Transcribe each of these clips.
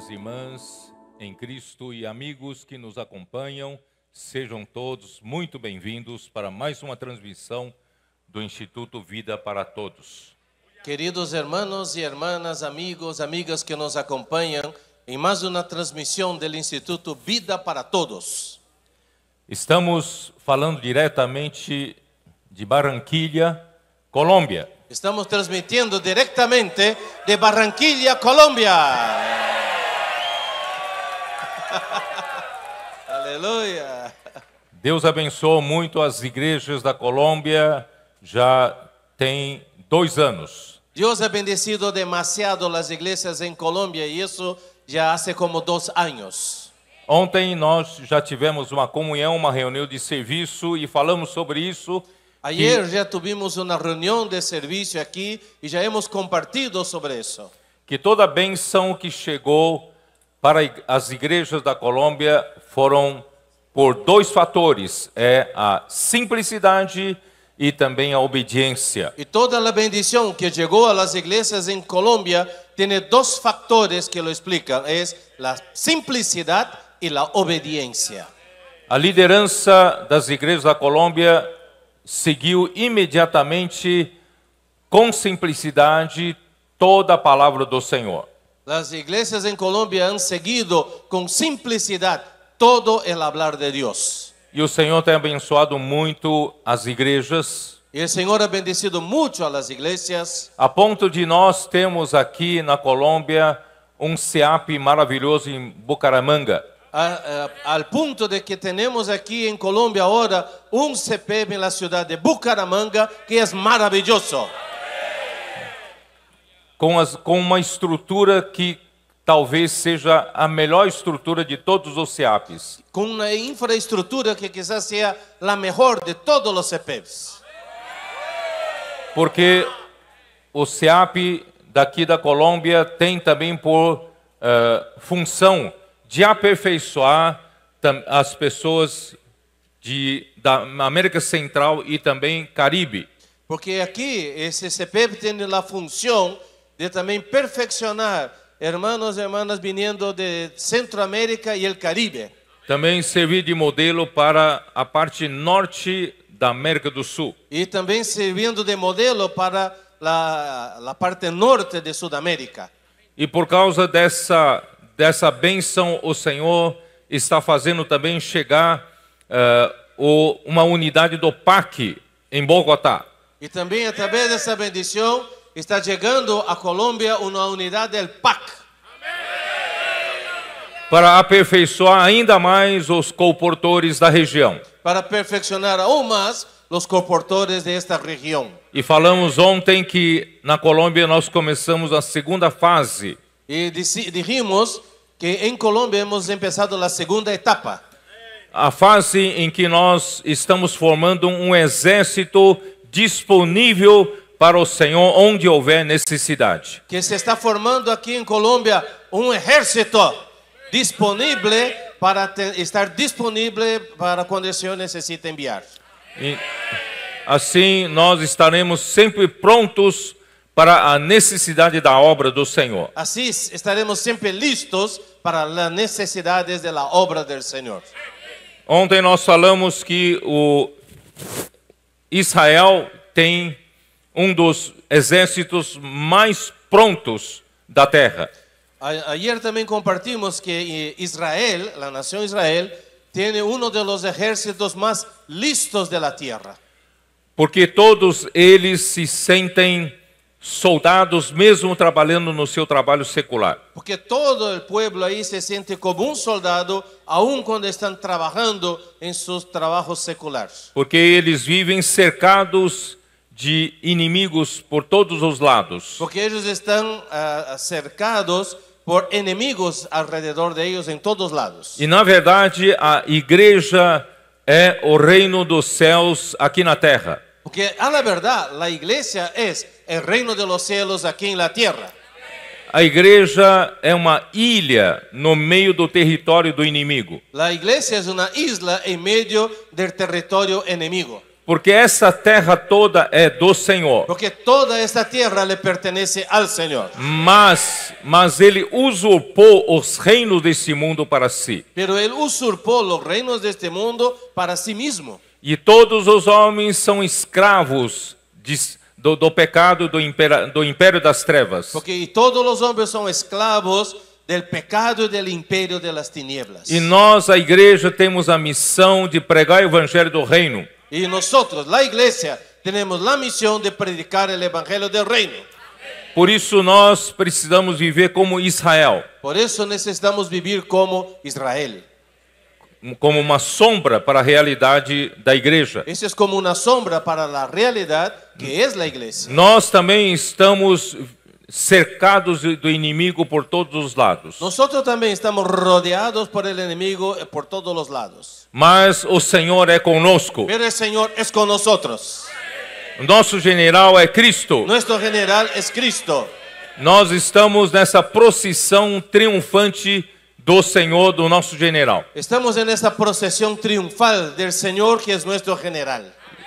Irmãos e irmãs em Cristo e amigos que nos acompanham, sejam todos muito bem-vindos para mais uma transmissão do Instituto Vida para Todos. Queridos hermanos y hermanas, amigos, amigas que nos acompañan en más de una transmisión del Instituto Vida para Todos. Estamos falando diretamente de Barranquilla, Colômbia. Estamos transmitiendo directamente de Barranquilla, Colombia. Aleluia. Deus abençoou muito as igrejas da Colômbia, já tem 2 anos. Dios ha bendecido demasiado las iglesias en Colombia y eso ya hace como 2 años. Ontem nós já tivemos uma comunhão, uma reunião de serviço e falamos sobre isso. Ayer ya tuvimos una reunión de servicio aquí y ya hemos compartido sobre eso. Que toda a bênção que chegou para as igrejas da Colômbia foram por 2 fatores, é a simplicidade e também a obediência. Y toda la bendición que llegó a las iglesias en Colombia tiene 2 factores que lo explican, es la simplicidad y la obediencia. A liderança das igrejas da Colômbia seguiu imediatamente com simplicidade toda a palavra do Senhor. Las iglesias en Colombia han seguido con simplicidad todo el hablar de Dios. E o Senhor tem abençoado muito as igrejas, Y el Señor ha bendecido mucho a las iglesias, a ponto de nós termos aqui na Colômbia um SEAP maravilhoso em Bucaramanga. al punto de que tenemos aquí en Colombia ahora un CPEP en la ciudad de Bucaramanga que es maravilloso. Com uma estrutura que talvez seja a melhor estrutura de todos os SEAPs. Con una infraestructura que quizás sea la mejor de todos los CPEPs. Porque o SEAP daqui da Colômbia tem também por função de aperfeiçoar as pessoas da América Central e também Caribe. Porque aquí ese CPEP tiene la función de también perfeccionar hermanos y hermanas viniendo de Centroamérica y el Caribe. Também servir de modelo para a parte norte da América do Sul. Y también sirviendo de modelo para la parte norte de Sudamérica. E por causa dessa bênção, o Senhor está fazendo também chegar uma unidade do PAC em Bogotá. Y también a través de esa bendición está llegando a Colombia una unidad del PAC. Para aperfeiçoar ainda mais os comportores da região. Para perfeccionar aún más los comportores de esta región. E falamos ontem que na Colômbia nós começamos a segunda fase. Y dijimos que en Colombia hemos empezado la segunda etapa. A fase em que nós estamos formando um exército disponível para o Senhor onde houver necessidade. Que se está formando aquí en Colombia un ejército disponible para estar disponible para cuando el Señor necesite enviar. E assim nós estaremos sempre prontos para a necessidade da obra do Senhor. Así estaremos siempre listos para las necesidades de la obra del Señor. Ontem nós falamos que o Israel tem um dos exércitos mais prontos da terra. Ayer también compartimos que Israel, la nación Israel, tiene uno de los ejércitos más listos de la tierra. Porque todos eles se sentem soldados mesmo trabalhando no seu trabalho secular. Porque todo el pueblo ahí se siente como un soldado, aun cuando están trabajando en sus trabajos seculares. Porque eles vivem cercados de inimigos por todos os lados. Porque ellos están cercados por enemigos alrededor de ellos en todos lados. E na verdade a igreja é o reino dos céus aqui na terra. Porque a la verdad la iglesia es el reino de los cielos aquí en la tierra. A igreja é uma ilha no meio do território do inimigo. La iglesia es una isla en medio del territorio enemigo. porque essa terra toda é do Senhor. Porque toda esta tierra le pertenece al Señor. Mas ele usurpou os reinos desse mundo para si. Pero Él usurpó los reinos de este mundo para sí mismo. E todos os homens são escravos do pecado do império das trevas. Porque todos los hombres son esclavos del pecado y del imperio de las tinieblas. E nós, a igreja, temos a missão de pregar o evangelho do reino. Y nosotros, la iglesia, tenemos la misión de predicar el evangelio del reino. Por isso nós precisamos viver como Israel, Por eso necesitamos vivir como Israel. como uma sombra para a realidade da igreja. Eso es como una sombra para la realidad que es la iglesia. Nós também estamos cercados do inimigo por todos os lados. Nosotros también estamos rodeados por el enemigo por todos los lados. Mas o Senhor é conosco. Pero el Señor es con nosotros. Nosso general é Cristo. Nuestro general es Cristo. Nós estamos nessa procissão triunfante do Senhor, do nosso general. Estamos en esta procesión triunfal del Señor que es nuestro general.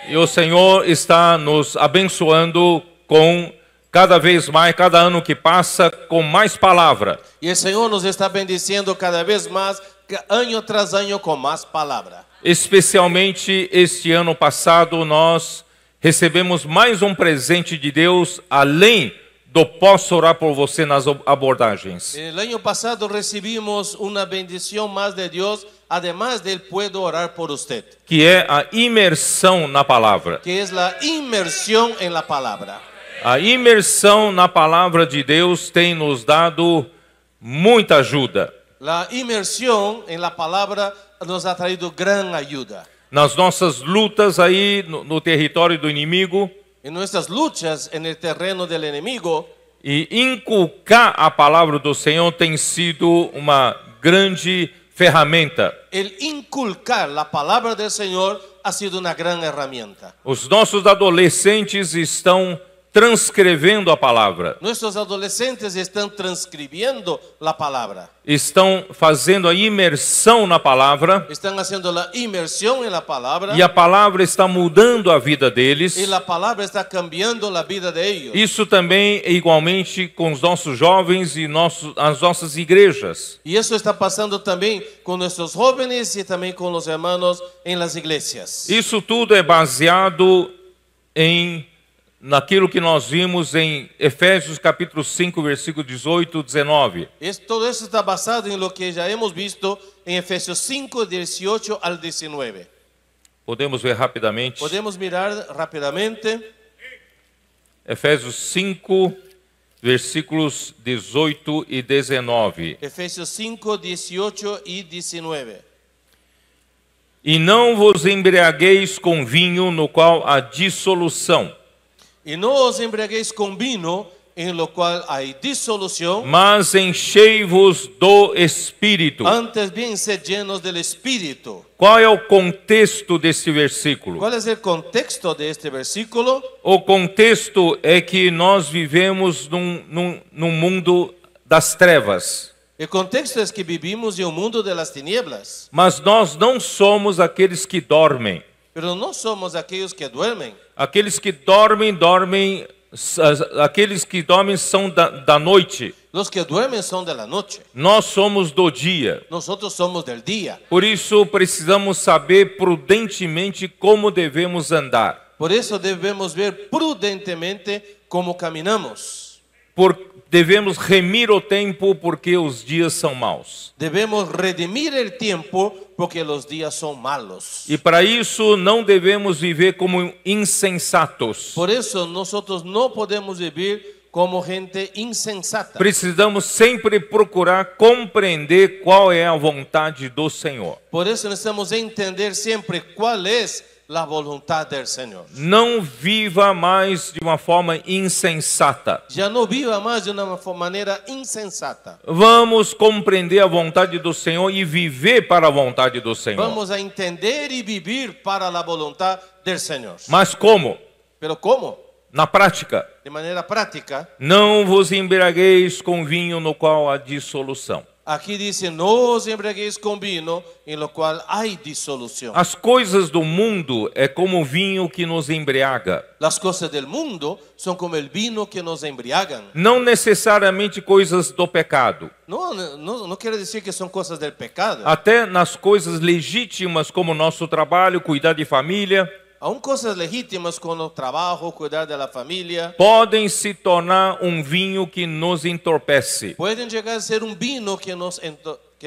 E o Senhor está nos abençoando com cada vez mais, cada ano que passa, com mais palavra. Y el Señor nos está bendiciendo cada vez más, año tras año, con más palabra. Especialmente este ano passado, nós recebemos mais um presente de Deus, além do posso orar por você nas abordagens. El año pasado recibimos una bendición más de Dios, además del puedo orar por usted, Que é a imersão na palavra. que es la inmersión en la palabra. A imersão na palavra de Deus tem nos dado muita ajuda. La inmersión en la palabra nos ha traído gran ayuda. Nas nossas lutas aí no território do inimigo, En nuestras luchas en el terreno del enemigo, e inculcar a palavra do Senhor tem sido uma grande ferramenta. el inculcar la palabra del Señor ha sido una gran herramienta. Os nossos adolescentes estão transcrevendo a palavra, Nuestros adolescentes están transcribiendo la palabra, estão fazendo a imersão na palavra, están haciendo la inmersión en la palabra e a palavra está mudando a vida deles. y la palabra está cambiando la vida de ellos. Isso também é igualmente com os nossos jovens e as nossas igrejas. Y eso está pasando también con nuestros jóvenes y también con los hermanos en las iglesias. Isso tudo é baseado naquilo que nós vimos em Efésios capítulo 5, versículo 18 e 19. Todo eso está basado en lo que ya hemos visto en Efesios 5, 18 al 19. Podemos ver rapidamente. Podemos mirar rápidamente. Efésios 5, versículos 18 e 19. Efesios 5, 18 y 19. E não vos embriagueis com vinho, no qual há dissolução, Y no os embriaguéis con vino, en lo cual hay disolución, mas enchei-vos do Espírito. antes bien sed llenos del Espíritu. Qual é o contexto desse versículo? ¿Cuál es el contexto de este versículo? O contexto é que nós vivemos num mundo das trevas. El contexto es que vivimos en un mundo de las tinieblas, Mas nós não somos aqueles que dormem. pero no somos aquellos que duermen. Aqueles que dormem são da noite. Los que duermen son de la noche. Nós somos do dia. Nosotros somos del día. Por isso precisamos saber prudentemente como devemos andar. Por eso debemos ver prudentemente cómo caminamos. Devemos remir o tempo porque os dias são maus. Debemos redimir el tiempo porque los días son malos. E para isso não devemos viver como insensatos. Por eso nosotros no podemos vivir como gente insensata. Precisamos sempre procurar compreender qual é a vontade do Senhor. Por eso necesitamos entender siempre cuál es la voluntad del Señor. Não viva mais de uma forma insensata. Ya no viva más de una manera insensata. Vamos compreender a vontade do Senhor e viver para a vontade do Senhor. Vamos a entender y vivir para la voluntad del Señor. Mas como? Pero ¿cómo? Na prática. De manera práctica. Não vos embriagueis com vinho no qual há dissolução. Aquí dice, no os embriaguéis con vino, en lo cual hay disolución. As coisas do mundo é como o vinho que nos embriaga. Las cosas del mundo son como el vino que nos embriagan. Não necessariamente coisas do pecado. No quiere decir que son cosas del pecado. Até nas coisas legítimas como nosso trabalho, cuidar de família, Aún cosas legítimas como trabajo, cuidar de la familia, podem se tornar um vinho que nos entorpece. pueden llegar a ser un vino que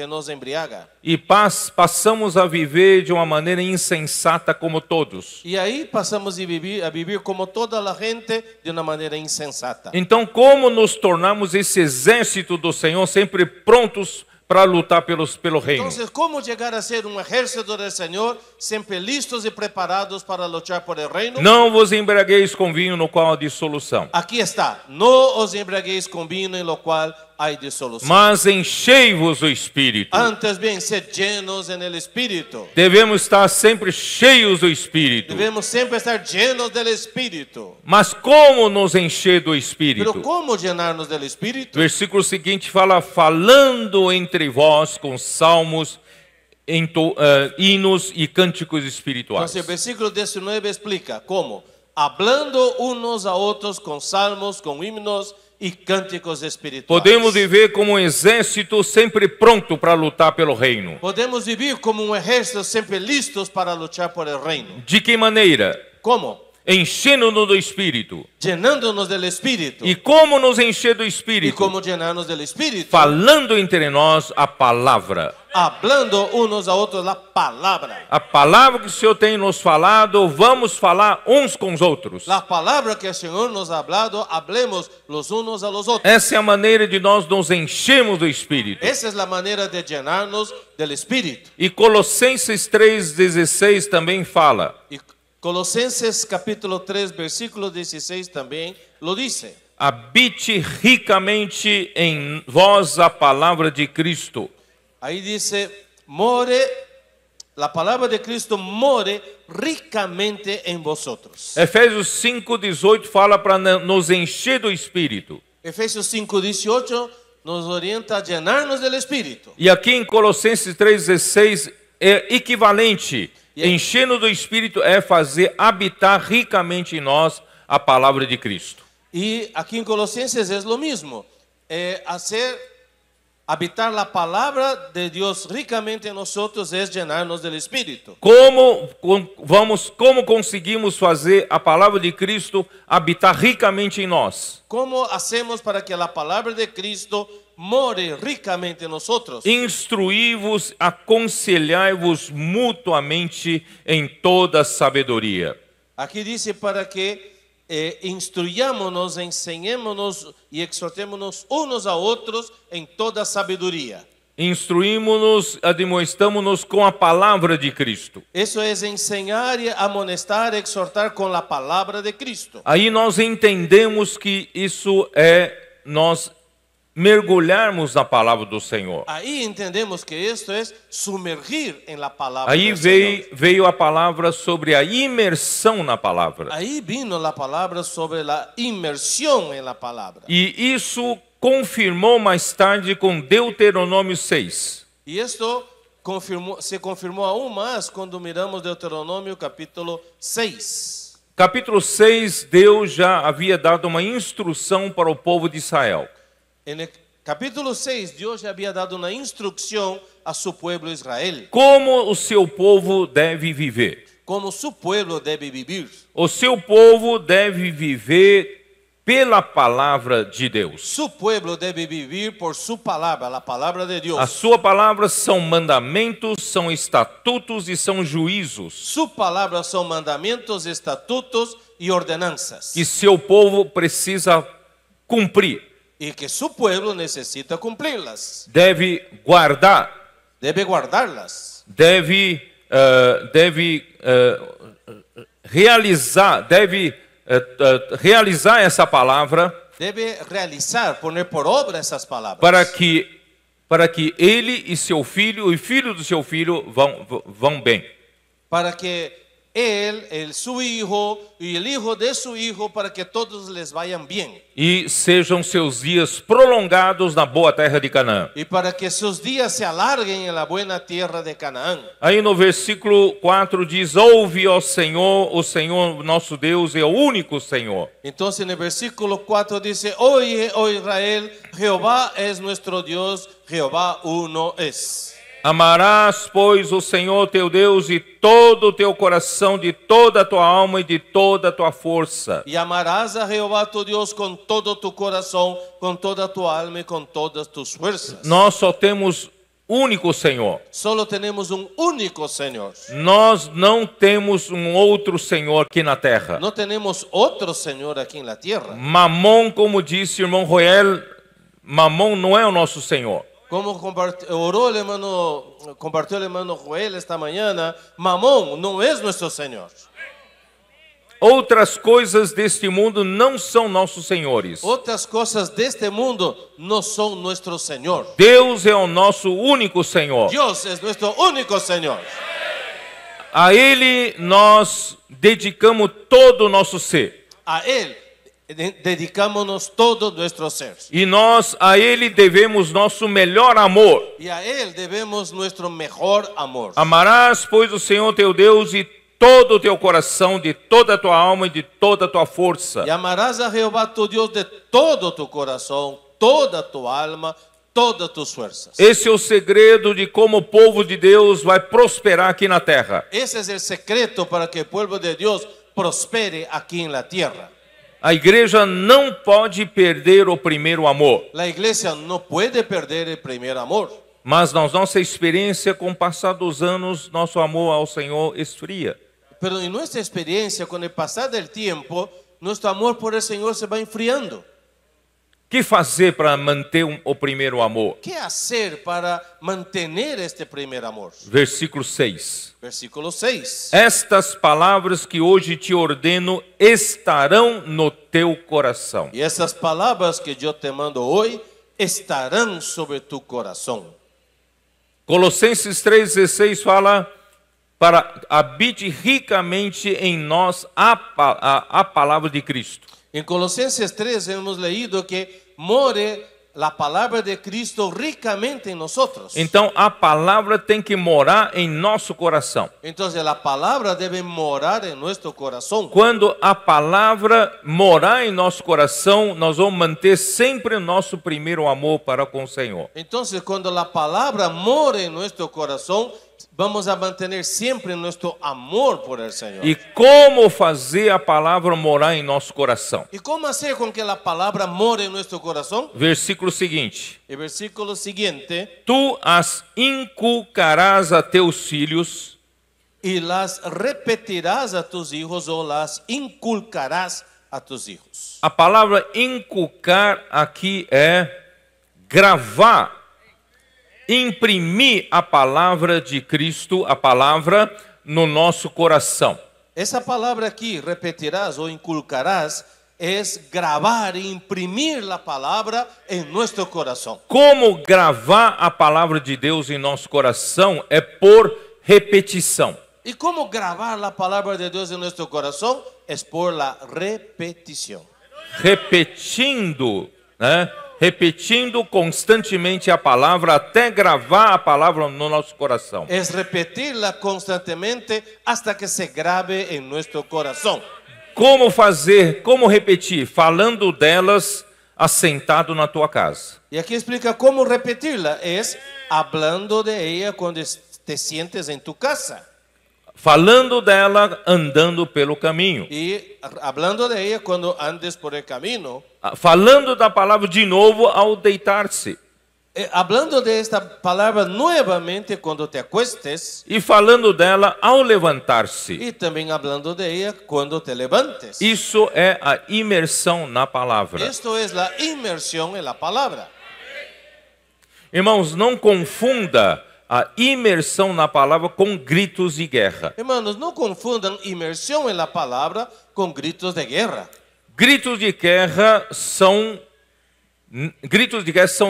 nos embriaga. E passamos a viver de uma maneira insensata como todos. Y ahí pasamos a vivir como toda la gente de una manera insensata. Então, como nos tornamos esse exército do Senhor sempre prontos para lutar pelo reino? Entonces, ¿cómo llegar a ser un ejército del Señor siempre listos y preparados para luchar por el reino? Não vos embriagueis com vinho no qual há dissolução, Aquí está, no os embriaguéis con vino en lo cual hay disolución. mas enchei-vos do Espírito. Antes bien, sed llenos en el Espíritu. Devemos estar sempre cheios do Espírito. Debemos siempre estar llenos del Espíritu. Mas como nos encher do Pero Espírito? ¿cómo llenarnos del Espíritu? O versículo seguinte fala, falando entre vós com salmos, hinos e cânticos espirituais. Entonces el versículo 19 explica cómo, hablando unos a otros con salmos, con himnos y cánticos espirituales. Podemos viver como um exército sempre pronto para lutar pelo reino. Podemos vivir como un ejército siempre listos para luchar por el reino. De que maneira? ¿Cómo? Enchendo-nos do Espírito. Llenándonos del Espíritu. E como nos encher do ¿Y Espírito? cómo llenarnos del Espíritu? Falando entre nós a palavra. Hablando unos a otros la palabra. A palavra que o Senhor tem nos falado, vamos falar uns com os outros. La palabra que el Señor nos ha hablado, hablemos los unos a los otros. Essa é a maneira de nós nos enchermos do Espírito. Esa es la manera de llenarnos del Espíritu. E Colossenses 3,16 também fala. Y Colosenses capítulo 3, versículo 16 también lo dice. Habite ricamente em vós a palavra de Cristo. Ahí dice, la palabra de Cristo more ricamente en vosotros. Efésios 5,18 fala para nos encher do Espírito. Efesios 5, 18 nos orienta a llenarnos del Espíritu. E aqui em Colossenses 3,16 é equivalente. Enchendo do Espírito é fazer habitar ricamente em nós a palavra de Cristo. Y aquí en Colosenses es lo mismo. Habitar la palabra de Dios ricamente en nosotros es llenarnos del Espíritu. Como conseguimos fazer a palavra de Cristo habitar ricamente em nós? ¿Cómo hacemos para que la palabra de Cristo more ricamente en nosotros? Instruí-vos, aconselhai-vos mutuamente em toda sabedoria. Aquí dice para que instruyámonos, enseñémonos y exhortémonos unos a otros en toda sabiduría. Instruímos-nos, admoestamos-nos com a palavra de Cristo. Eso es enseñar y amonestar, exhortar con la palabra de Cristo. Aí nós entendemos que isso é nós mergulharmos na palavra do Senhor. Ahí entendemos que esto es sumergir en la palabra Aí del Señor. veio a palavra sobre a imersão na palavra. Ahí vino la palabra sobre la inmersión en la palabra. E isso confirmou mais tarde com Deuteronômio 6. Y esto se confirmó aún más cuando miramos Deuteronômio capítulo 6. Capítulo 6, Deus já havia dado uma instrução para o povo de Israel. En el capítulo 6, Dios ya había dado una instrucción a su pueblo Israel. Como o seu povo deve viver? Como su pueblo debe vivir. O seu povo deve viver pela palavra de Deus. Su pueblo debe vivir por su palabra, la palabra de Dios. A sua palavra são mandamentos, são estatutos e são juízos. Su palabra son mandamientos, estatutos y ordenanzas. Que seu povo precisa cumprir. Y que su pueblo necesita cumplirlas. Deve guardar. Debe guardarlas. Deve realizar essa palavra. Debe realizar, poner por obra essas palavras. Para que ele e seu filho, e filho do seu filho vão bem. Para que él, su hijo y el hijo de su hijo, para que todos les vayan bien. E sejam seus dias prolongados na boa terra de Canaã. Y para que sus días se alarguen en la buena tierra de Canaán. Aí no versículo 4 diz: ouve, ó Senhor, o Senhor nosso Deus é o único Senhor. Entonces en el versículo 4 dice: oye, oh Israel, Jehová es nuestro Dios, Jehová uno es. Amarás, pois, o Senhor teu Deus de todo o teu coração, de toda a tua alma e de toda a tua força. Y amarás a Jehová tu Dios con todo tu corazón, con toda tu alma y con todas tus fuerzas. Nós só temos único Senhor. Solo tenemos un único Señor. Nós não temos um outro Senhor aqui na terra. No tenemos otro Señor aquí en la tierra. Mamon, como disse o irmão Roel, Mamon não é o nosso Senhor. Como compartió el hermano Joel esta mañana, Mamón no es nuestro Señor. Outras coisas deste mundo não são nossos senhores. Otras cosas de este mundo no son nuestro Señor. Deus é o nosso único Senhor. Dios es nuestro único Señor. A Ele nós dedicamos todo o nosso ser. A Él dedicámonos todo nuestro ser. E nós a Ele devemos nosso melhor amor. Y a Él debemos nuestro mejor amor. Amarás, pois, o Senhor teu Deus de todo o teu coração, de toda a tua alma e de toda a tua força. Y amarás a Jehová tu Dios de todo tu corazón, toda tu alma, todas tus fuerzas. Esse é o segredo de como o povo de Deus vai prosperar aqui na terra. Ese es el secreto para que el pueblo de Dios prospere aquí en la tierra. A igreja não pode perder o primeiro amor. La iglesia no puede perder el primer amor. Mas na nossa experiência, com o passar dos anos, nosso amor ao Senhor esfria. Pero en nuestra experiencia, con el pasar del tiempo, nuestro amor por el Señor se va enfriando. Que fazer para manter o primeiro amor? ¿Qué hacer para mantener este primer amor? Versículo 6. Versículo 6. Estas palavras que hoje te ordeno estarão no teu coração. Y estas palabras que yo te mando hoy estarán sobre tu corazón. Colossenses 3,16 fala: para habite ricamente em nós a palavra de Cristo. En Colosenses 3 hemos leído que more la palabra de Cristo ricamente en nosotros. Então a palavra tem que morar em nosso coração. Entonces la palabra debe morar en nuestro corazón. Quando a palavra morar em nosso coração, nós vamos manter sempre o nosso primeiro amor para com o Senhor. Entonces cuando la palabra more en nuestro corazón, vamos a mantener siempre nuestro amor por el Señor. E como fazer a palavra morar em nosso coração? ¿Y cómo hacer con que la palabra more en nuestro corazón? Versículo seguinte: El versículo siguiente: tu as inculcarás a teus filhos, y las repetirás a tus hijos o las inculcarás a tus hijos. A palavra inculcar aqui é gravar, imprimir a palavra de Cristo, a palavra no nosso coração. Esa palabra aquí, repetirás o inculcarás, es grabar e imprimir la palabra en nuestro corazón. Como gravar a palavra de Deus em nosso coração é por repetição. ¿Y cómo grabar la palabra de Dios en nuestro corazón? Es por la repetición. Repetindo, né? Repetindo constantemente a palavra até gravar a palavra no nosso coração. Es repetirla constantemente hasta que se grabe en nuestro corazón. Como fazer, como repetir? Falando delas assentado na tua casa. Y aquí explica cómo repetirla. Es hablando de ella cuando te sientes en tu casa. Falando dela andando pelo caminho. Y hablando de ella cuando andes por el camino. Falando da palavra de novo ao deitar-se. Hablando de esta palabra nuevamente cuando te acuestes. E falando dela ao levantar-se. Y también hablando de ella cuando te levantes. Isso é a imersão na palavra. Esto es la inmersión en la palabra. Irmãos, não confunda a imersão na palavra com gritos de guerra. Hermanos, no confundan inmersión en la palabra con gritos de guerra. Gritos de guerra são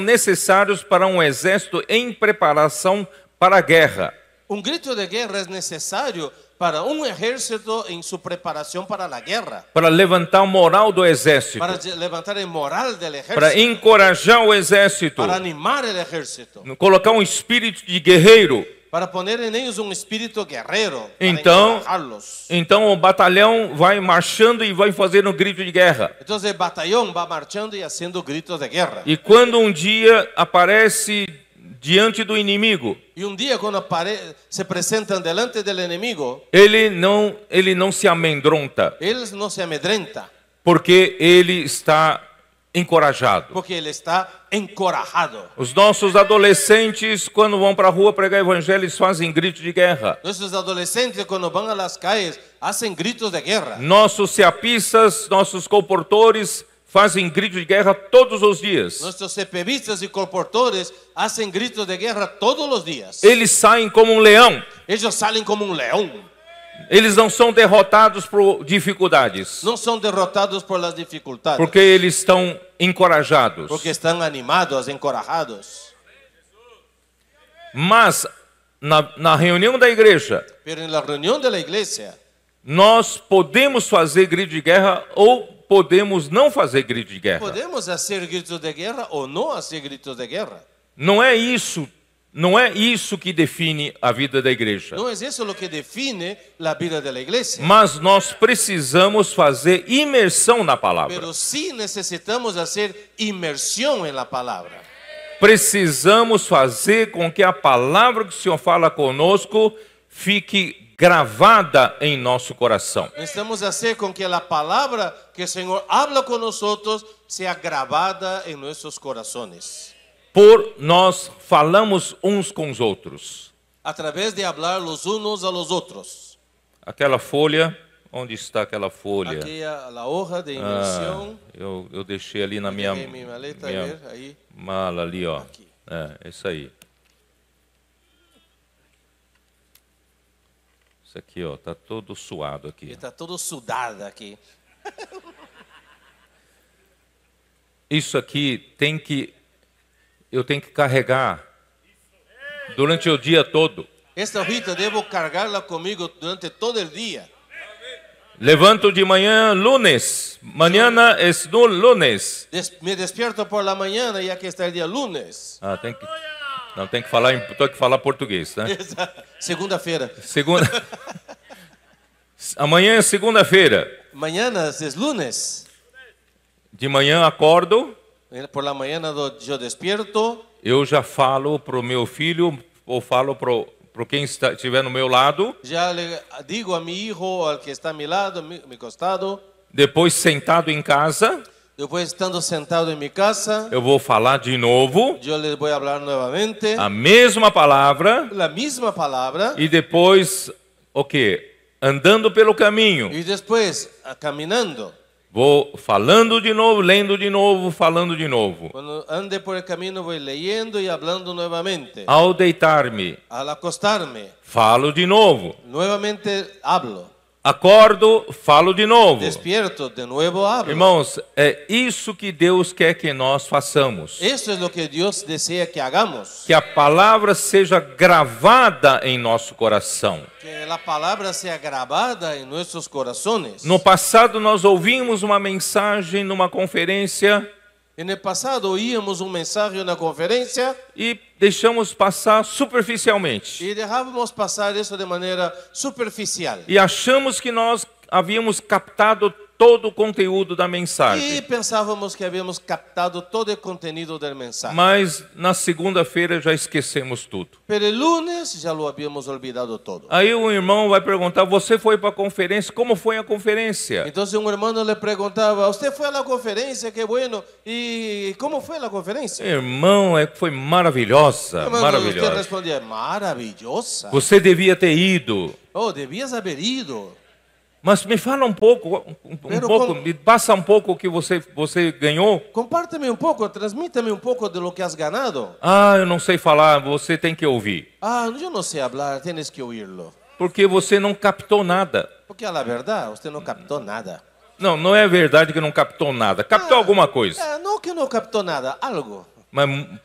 necessários para um exército em preparação para a guerra. Un grito de guerra es necesario para un ejército en su preparación para la guerra, para levantar o moral do exército, para levantar el moral del para ejército, encorajar o exército, para animar el ejército, colocar um espírito de guerreiro. para poner en ellos un espíritu guerrero, para Então, encorajarlos. então o batalhão vai marchando e vai fazendo um grito de guerra. Entonces el batallón va marchando y haciendo gritos de guerra. E quando um dia aparece diante do inimigo, Y un día cuando se presentan delante del enemigo, ele não se amedronta, él no se amedrenta, porque ele está encorajado. porque él está encorajado. Os nossos adolescentes, quando vão para a rua pregar evangelho, eles fazem grito de guerra. Nuestros adolescentes cuando van a las calles hacen gritos de guerra. Nossos ceapistas, nossos comportores fazem grito de guerra todos os dias. Nuestros CPVistas y colportores hacen gritos de guerra todos los días. Eles saem como um leão. Ellos salen como un león. Eles não são derrotados por dificuldades, No son derrotados por las dificultades, porque eles estão encorajados. porque están animados, encorajados. Mas na reunião da igreja, Pero en la reunión de la iglesia nós podemos fazer grito de guerra ou podemos não fazer grito de guerra. podemos hacer gritos de guerra o no hacer gritos de guerra. Não é isso que define a vida da igreja. No es eso lo que define la vida de la iglesia. Mas nós precisamos fazer imersão na palavra. Pero sí necesitamos hacer inmersión en la palabra. Precisamos fazer com que a palavra que o Senhor fala conosco fique gravada em nosso coração. Necesitamos hacer con que la palabra que el Señor habla con nosotros sea grabada en nuestros corazones. Por nós falamos uns com os outros. A través de hablar los unos a los otros. Aquela folha, onde está aquela folha? Aquí a la hoja de inmersión. Eu deixei ali na minha Mi maleta, a ver, ahí. mala ali, ó. Aqui. É, isso aí. Isso aqui, ó, tá todo suado aqui. Está todo sudada aquí. Isso aqui eu tenho que carregar durante o dia todo. Esta hojita debo cargarla conmigo durante todo el día. Levanto de manhã, lunes. Mañana es lunes. Me despierto por la mañana ya que está el día lunes. Ah, tem que falar português, né? Segunda-feira. Amanhã é segunda-feira. Mañana es lunes. De manhã acordo, Por la mañana yo despierto. eu já falo pro meu filho ou falo pro quem estiver no meu lado. Ya le digo a mi hijo, al que está a mi lado, a mi costado. Depois, sentado em casa, Después, estando sentado en mi casa, eu vou falar de novo yo les voy a hablar nuevamente a mesma palavra. la misma palabra. E depois, o quê? Andando pelo caminho. Y después, caminando. Vou falando de novo, lendo de novo, falando de novo. Cuando ande por el camino, voy leyendo y hablando nuevamente. Ao deitar-me, Al acostarme, falo de novo. nuevamente hablo. Acordo, falo de novo. Despierto, de nuevo hablo. Irmãos, é isso que Deus quer que nós façamos. Eso es lo que Dios desea que hagamos. Que a palavra seja gravada em nosso coração. Que la palabra sea grabada en nuestros corazones. No passado, nós ouvimos uma mensagem numa conferência En el pasado oíamos un mensaje en una conferencia e deixamos passar superficialmente. y dejábamos pasar eso de manera superficial. E achamos que nós havíamos captado todo o conteúdo da Y mensagem. pensábamos que habíamos captado todo el contenido del mensaje. Mas na segunda-feira já esquecemos tudo. Pero el lunes ya lo habíamos olvidado todo. Aí o irmão vai perguntar: você foi para a conferência? Como foi a conferência? Entonces un hermano le preguntaba, ¿usted fue a la conferencia? Qué bueno. ¿Y cómo fue la conferencia? Irmão, foi maravilhosa, Hermano, usted maravilhosa. respondía, maravillosa. Você devia ter ido. Oh, debías haber ido. Mas me fala um pouco, me passa um pouco o que você ganhou. Compárteme un poco, transmítame un poco de lo que has ganado. Ah, eu não sei falar, você tem que ouvir. Ah, yo no sé hablar, tienes que oírlo. Porque você não captou nada. Porque a la verdad, usted no captó nada. Não, não é verdade que não captou nada. Captou alguma coisa. No que no captó nada, algo. mas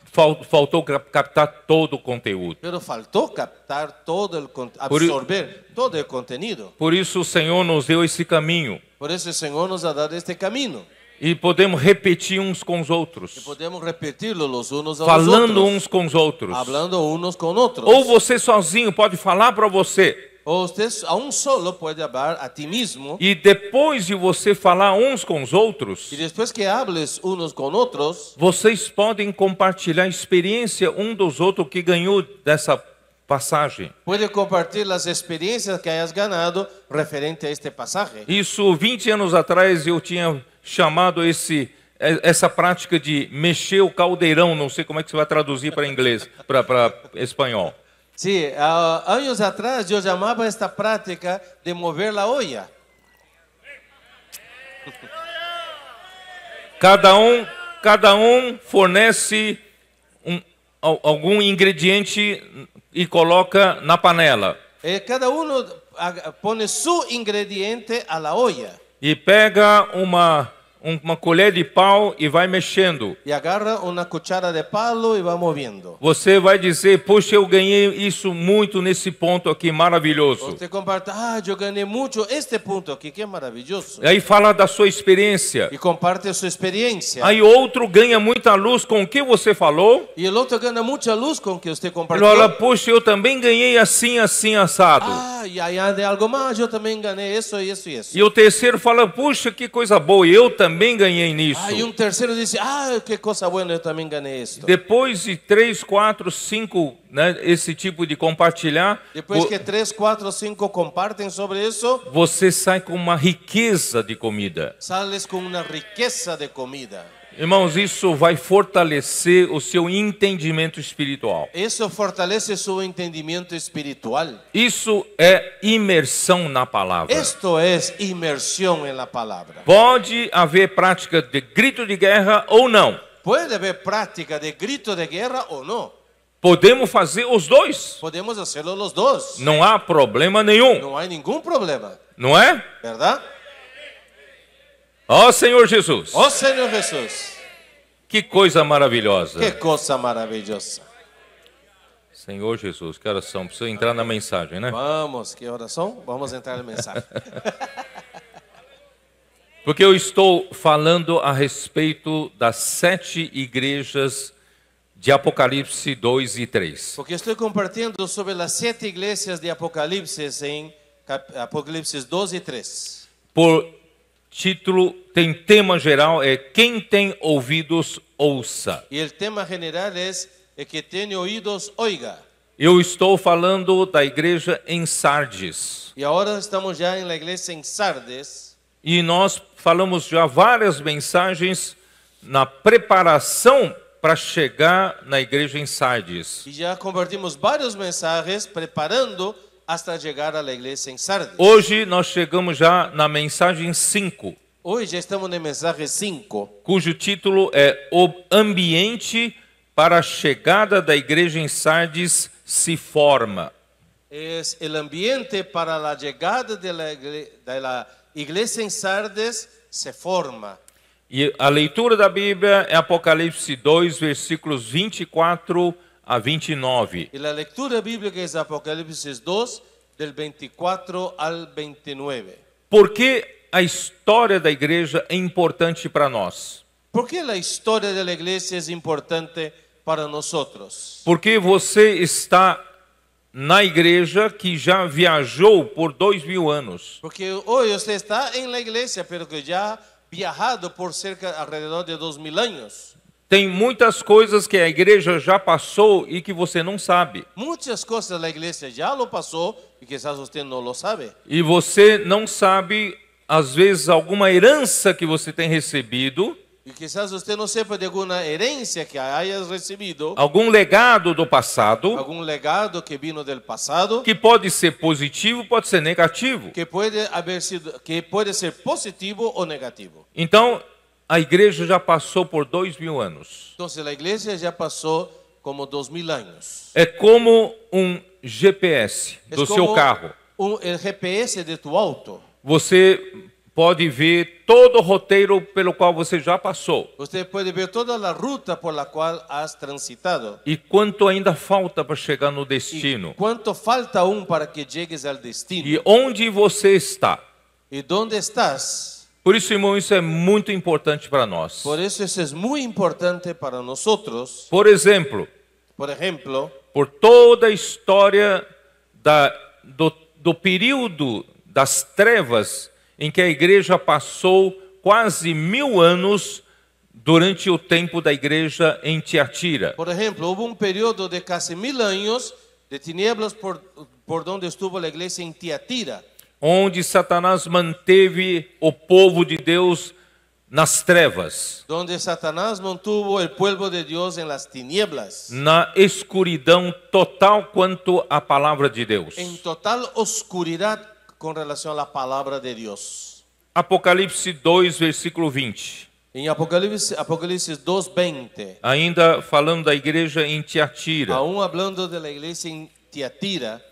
faltou captar todo o conteúdo. Pero faltó captar todo absorber todo el contenido. Por isso o Senhor nos deu esse caminho. Por eso el Señor nos ha dado este camino. E podemos repetir uns com os outros. Y podemos repetirlo los unos a los Falando otros. uns com os outros. Hablando unos con otros. Ou você sozinho pode falar para você. O usted aún solo puede hablar a ti mismo. E depois de você falar uns com os outros, Y después que hables unos con otros, vocês podem compartilhar a experiência um dos outros que ganhou dessa passagem. puede compartir las experiencias que hayas ganado referente a este pasaje. Isso 20 anos atrás eu tinha chamado essa prática de mexer o caldeirão, não sei como é que você vai traduzir para inglês, para espanhol. Sí, años atrás yo llamaba esta práctica de mover la olla. Cada um fornece algum ingrediente e coloca na panela. Cada uno pone su ingrediente a la olla E pega uma colher de pau e vai mexendo. y agarra una cuchara de palo y va moviendo. Você vai dizer, puxa, eu ganhei isso muito nesse ponto aqui, maravilhoso. Usted comparte, yo gané mucho este punto aquí, qué maravilloso. Aí fala da sua experiência. Y comparte su experiencia. Aí outro ganha muita luz com o que você falou. Y el otro gana mucha luz con que usted Ele compartió. fala, puxa, eu também ganhei assim, assim, assado. Y allá de algo más, yo también gané eso y eso y eso. E o terceiro fala, puxa, que coisa boa, eu também ganhei nisso. Y un tercero dice, qué cosa buena, yo también gané esto. Depois de 3, 4, 5, né, esse tipo de compartilhar, Después que 3, 4, 5 comparten sobre eso, você sai com uma riqueza de comida. sales con una riqueza de comida. Irmãos, isso vai fortalecer o seu entendimento espiritual. Eso fortalece su entendimiento espiritual. Isso é imersão na palavra. Esto es inmersión en la palabra. Pode haver prática de grito de guerra ou não. Puede haber práctica de grito de guerra o no. Podemos fazer os dois. Podemos hacerlo los dos. Não há problema nenhum, No hay ningún problema, não é? ¿verdad? Ó Senhor Jesus, Oh Señor Jesús, que coisa maravilhosa. qué cosa maravillosa. Senhor Jesus, que oração, precisa entrar na mensagem, né? Vamos, ¿qué horas son? Vamos a entrar al mensaje. Porque eu estou falando a respeito das 7 igrejas de Apocalipse 2 e 3. Porque estoy compartiendo sobre las 7 iglesias de Apocalipsis en Apocalipsis 2 y 3. Por título, tem tema geral, é quem tem ouvidos, ouça. Y el tema general es el que tiene oídos, oiga. Eu estou falando da igreja em Sardes. Y ahora estamos ya en la iglesia en Sardes. E nós falamos já várias mensagens na preparação para chegar na igreja em Sardes. Y ya compartimos varios mensajes preparando hasta llegar a la iglesia en Sardes. Hoje nós chegamos já na mensagem 5, Hoy ya estamos en el mensaje 5, cujo título é O ambiente para a chegada da igreja em Sardes se forma. es el ambiente para la llegada de la iglesia en Sardes se forma. E a leitura da Bíblia é Apocalipse 2, versículos 24 a 29. Y la lectura bíblica es Apocalipsis 2, del 24 al 29. Por que a história da igreja é importante para nós? ¿Por qué la historia de la iglesia es importante para nosotros? Porque você está na igreja que já viajou por 2000 anos. Porque hoy usted está en la iglesia, pero que ya ha viajado por alrededor de 2000 años. Tem muitas coisas que a igreja já passou e que você não sabe. Muchas cosas la iglesia ya lo pasó y quizás usted no lo sabe. E você não sabe, às vezes, alguma herança que você tem recebido, Y quizás usted no sepa de alguna herencia que hayas recibido, algum legado do passado, algún legado que vino del pasado, que pode ser positivo, pode ser negativo. que puede ser positivo o negativo. Então, a igreja já passou por 2000 anos. Entonces la iglesia ya pasó como 2000 años. É como um GPS Es do como seu carro. el GPS de tu auto. Você pode ver todo o roteiro pelo qual você já passou. Usted puede ver toda la ruta por la cual has transitado. E quanto ainda falta para chegar no destino. ¿Cuánto falta aún para que llegues al destino? E onde você está. ¿Y dónde estás? Por isso, irmão, isso é muito importante para nós. Por eso es muy importante para nosotros. Por exemplo, Por ejemplo, por toda a história do período das trevas em que a igreja passou quase 1000 anos durante o tempo da igreja em Tiatira. hubo un periodo de casi 1000 años de tinieblas por donde estuvo la iglesia en Tiatira, Onde Satanás manteve o povo de Deus nas trevas, donde Satanás mantuvo el pueblo de Dios en las tinieblas, na escuridão total quanto à palavra de Deus. en total oscuridad con relación a la palabra de Dios. Apocalipse 2, versículo 20. En Apocalipsis 2:20, Ainda falando da igreja em Tiatira. aún hablando de la iglesia en Tiatira,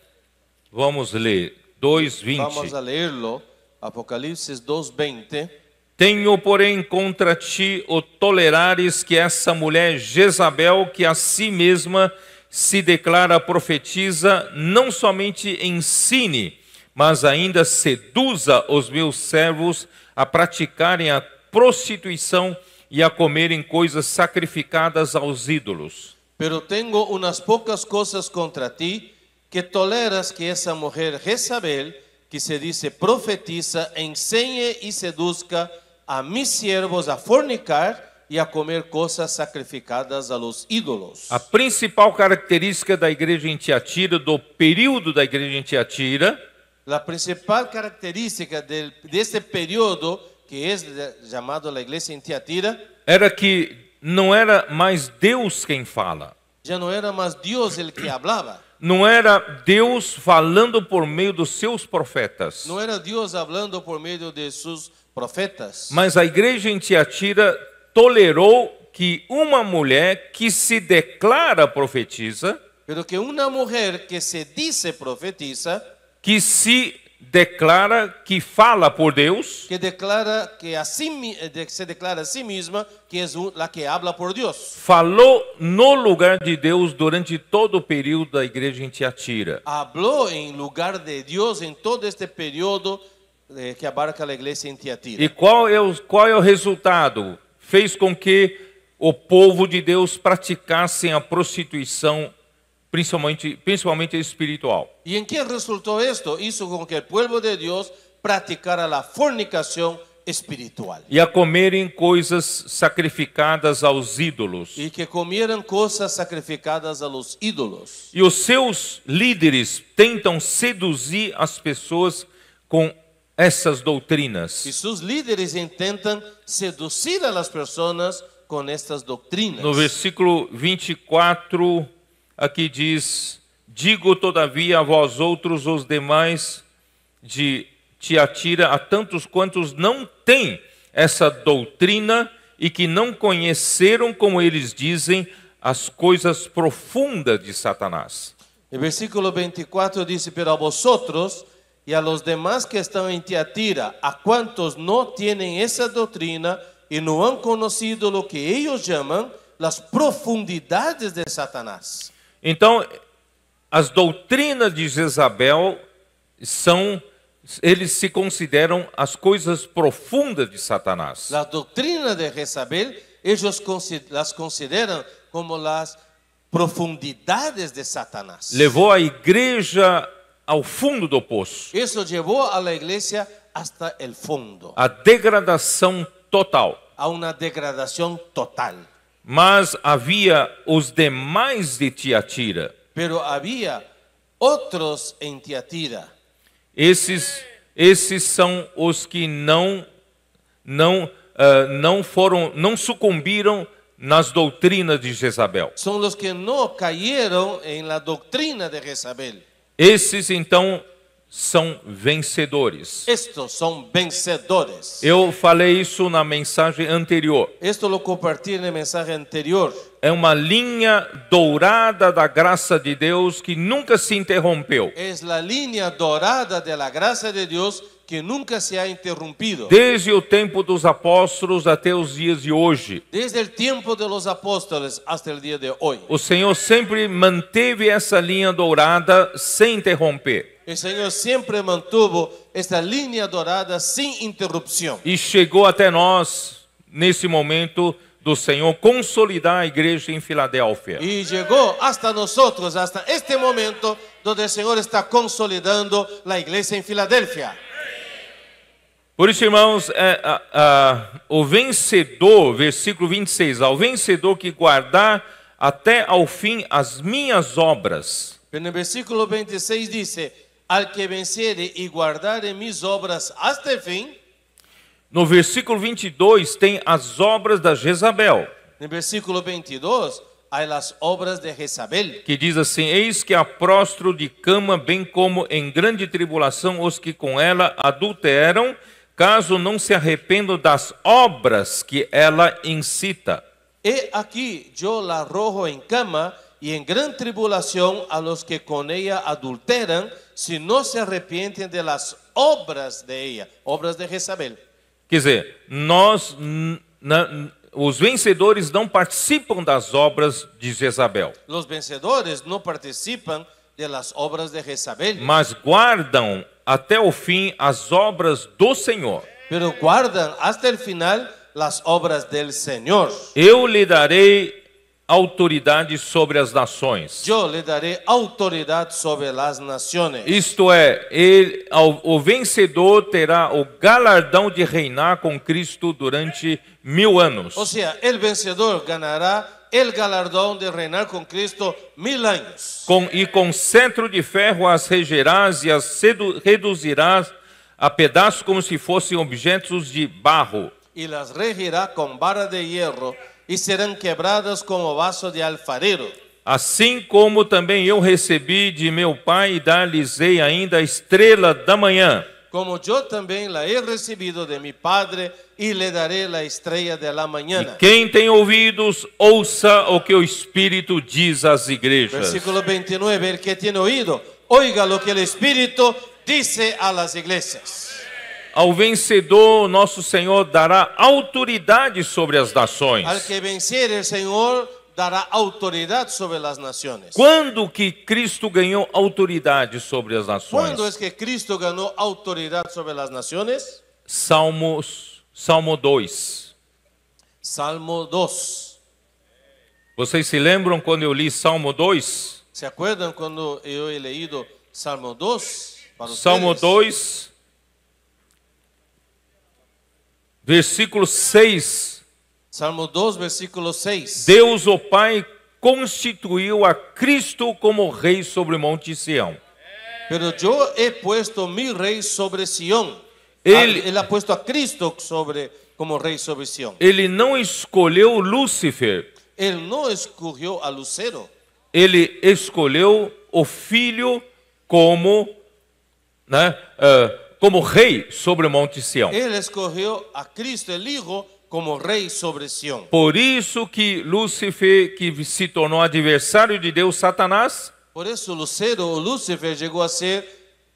Vamos ler. 2:20. vamos a leerlo, Apocalipsis 2:20. Tenho, porém, contra ti o tolerares que essa mulher Jezabel, que a si mesma se declara profetiza, não somente ensine, mas ainda seduza os meus servos a praticarem a prostituição e a comerem coisas sacrificadas aos ídolos. Pero tengo unas pocas cosas contra ti, que toleras que esa mujer Jezabel, que se dice profetiza, enseñe y seduzca a mis siervos a fornicar y a comer cosas sacrificadas a los ídolos. A principal característica da igreja em Tiatira, do período da igreja em Tiatira, La principal característica de este periodo, que es llamado la iglesia en Tiatira, era que não era mais Deus quem fala. ya no era más Dios el que hablaba. Não era Deus falando por meio dos seus profetas. No era Dios hablando por medio de sus profetas. Mas a igreja em Tiatira tolerou que uma mulher que se declara profetiza, Pero que una mujer que se dice profetiza, que se declara que fala por Deus, que declara que se declara a sí misma que es la que habla por Dios. falou no lugar de Deus durante todo o período da igreja em Tiatira. Habló en lugar de Dios en todo este periodo que abarca la iglesia en Tiatira. E qual é o resultado? Fez com que o povo de Deus praticassem a prostituição, principalmente espiritual. ¿Y en qué resultó esto? Hizo con que el pueblo de Dios practicara la fornicación espiritual. E a comerem coisas sacrificadas aos ídolos. Y que comieran cosas sacrificadas a los ídolos. E os seus líderes tentam seduzir as pessoas com essas doutrinas. Y sus líderes intentan seducir a las personas con estas doctrinas. No versículo 24, aqui diz: digo todavia a vós outros os demais de Tiatira, a tantos quantos não têm essa doutrina e que não conheceram, como eles dizem, as coisas profundas de Satanás. El versículo 24 dice, pero a vosotros y a los demás que están en Tiatira, a cuantos no tienen esa doctrina y no han conocido lo que ellos llaman las profundidades de Satanás. Então, as doutrinas de Jezabel eles se consideram as coisas profundas de Satanás. Las doctrinas de Jezabel, ellos las consideran como las profundidades de Satanás. Levou a igreja ao fundo do poço. Eso llevó a la iglesia hasta el fondo, A degradação total. a una degradación total. Mas havia os demais de Tiatira. Pero había otros en Tiatira. Esses são os que não sucumbiram nas doutrinas de Jezabel. Son los que no cayeron en la doctrina de Jezabel. Esses então são vencedores. Estos son vencedores. Eu falei isso na mensagem anterior. Esto lo compartí en el mensaje anterior. É uma linha dourada da graça de Deus que nunca se interrompeu. Es la línea dorada de la gracia de Dios que nunca se ha interrumpido. desde o tempo dos apóstolos até os dias de hoje. Desde el tiempo de los apóstoles hasta el día de hoy. O Senhor sempre manteve essa linha dourada sem interromper. El Señor siempre mantuvo esta línea dorada sin interrupción. E chegou até nós, nesse momento, do Senhor consolidar a igreja em Filadélfia. Y llegó hasta nosotros, hasta este momento, donde el Señor está consolidando la iglesia en Filadelfia. Por isso, irmãos, o vencedor, versículo 26, ao vencedor que guardar até ao fim as minhas obras. En el versículo 26 dice, al que venciere y guardare mis obras hasta el fin. No versículo 22 tem as obras da Jezabel, En el versículo 22 hay las obras de Jezabel, que diz assim: eis que há prostro de cama, bem como em grande tribulação os que com ela adulteram, caso não se arrependam das obras que ela incita. He aquí yo la arrojo en cama y en gran tribulación a los que con ella adulteran, si no se arrepienten de las obras de ella, obras de Jezabel. Quer dizer, os vencedores não participam das obras de Jezabel, Los vencedores no participan de las obras de Jezabel, mas guardam até o fim as obras do Senhor. pero guardan hasta el final las obras del Señor. Eu lhe darei autoridade sobre as nações. Yo le daré autoridad sobre las naciones. Isto é, o vencedor terá o galardão de reinar com Cristo durante 1000 anos. O sea, el vencedor ganará el galardón de reinar con Cristo 1000 años. Com cetro de ferro as regerás e as reduzirás a pedaços como se fossem objetos de barro. Y las regirá con vara de hierro y serán quebradas como vaso de alfarero. Assim como também eu recebi de meu Pai e dar-lhes-ei ainda a estrela da manhã. Como yo también la he recibido de mi Padre y le daré la estrella de la mañana. Quem tem ouvidos, ouça o que o Espírito diz às igrejas. Versículo 29, el que tiene oído, oiga lo que el Espíritu dice a las iglesias. Ao vencedor, nosso Senhor dará autoridade sobre as nações. Al que venciere el Señor dará autoridad sobre las naciones. Quando que Cristo ganhou autoridade sobre as nações? ¿Cuándo es que Cristo ganó autoridad sobre las naciones? Salmo 2. Salmo 2. Vocês se lembram quando eu li Salmo 2? ¿Se acuerdan cuando yo he leído Salmo 2? Para Salmo ustedes? 2, versículo 6. Salmo 2, versículo 6. Deus, o Pai, constituiu a Cristo como rei sobre o monte Sião. Pero yo he puesto mi rey sobre Sión. Él ha puesto a Cristo como rey sobre Sión. Ele não escolheu Lúcifer, Él no escogió a Lucero. ele escolheu o Filho como, como rei sobre o monte Sião. Él escogió a Cristo, el Hijo, como rey sobre Sión. Por isso que Lúcifer, que se tornou adversário de Deus, Satanás, Por eso Lucero o Lúcifer llegó a ser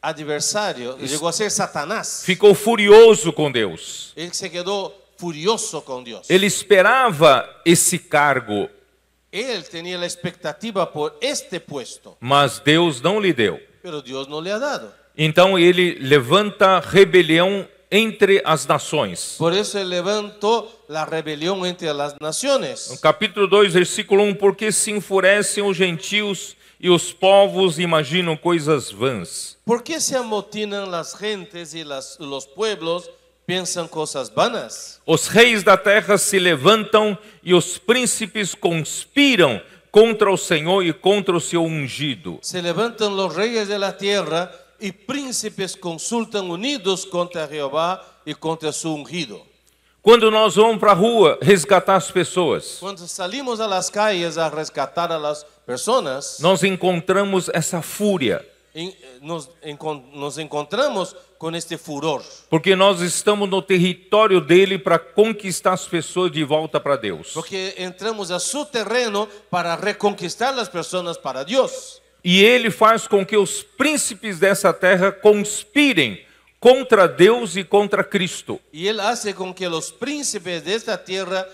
adversario, llegó a ser Satanás. ficou furioso com Deus. Él se quedó furioso con Dios. Ele esperava esse cargo, Él tenía la expectativa por este puesto, mas Deus não lhe deu. pero Dios no le ha dado. Então ele levanta rebelião entre as nações. Por eso él levantó la rebelión entre las naciones. No capítulo 2, versículo 1, porque se enfurecem os gentios e os povos imaginam coisas vãs. ¿Por qué se amotinan las gentes y los pueblos piensan cosas vanas? Os reis da terra se levantam e os príncipes conspiram contra o Senhor e contra o seu ungido. Se levantan los reyes de la tierra y príncipes consultan unidos contra Jehová y contra su ungido. Quando nós vamos para a rua resgatar as pessoas, Cuando salimos a las calles a rescatar a las personas, nós encontramos essa fúria, nos encontramos con este furor. porque nós estamos no território dele para conquistar as pessoas de volta para Deus. Porque entramos a su terreno para reconquistar las personas para Dios. E ele faz com que os príncipes dessa terra conspirem contra Deus e contra Cristo. Y él hace con que los príncipes de esta tierra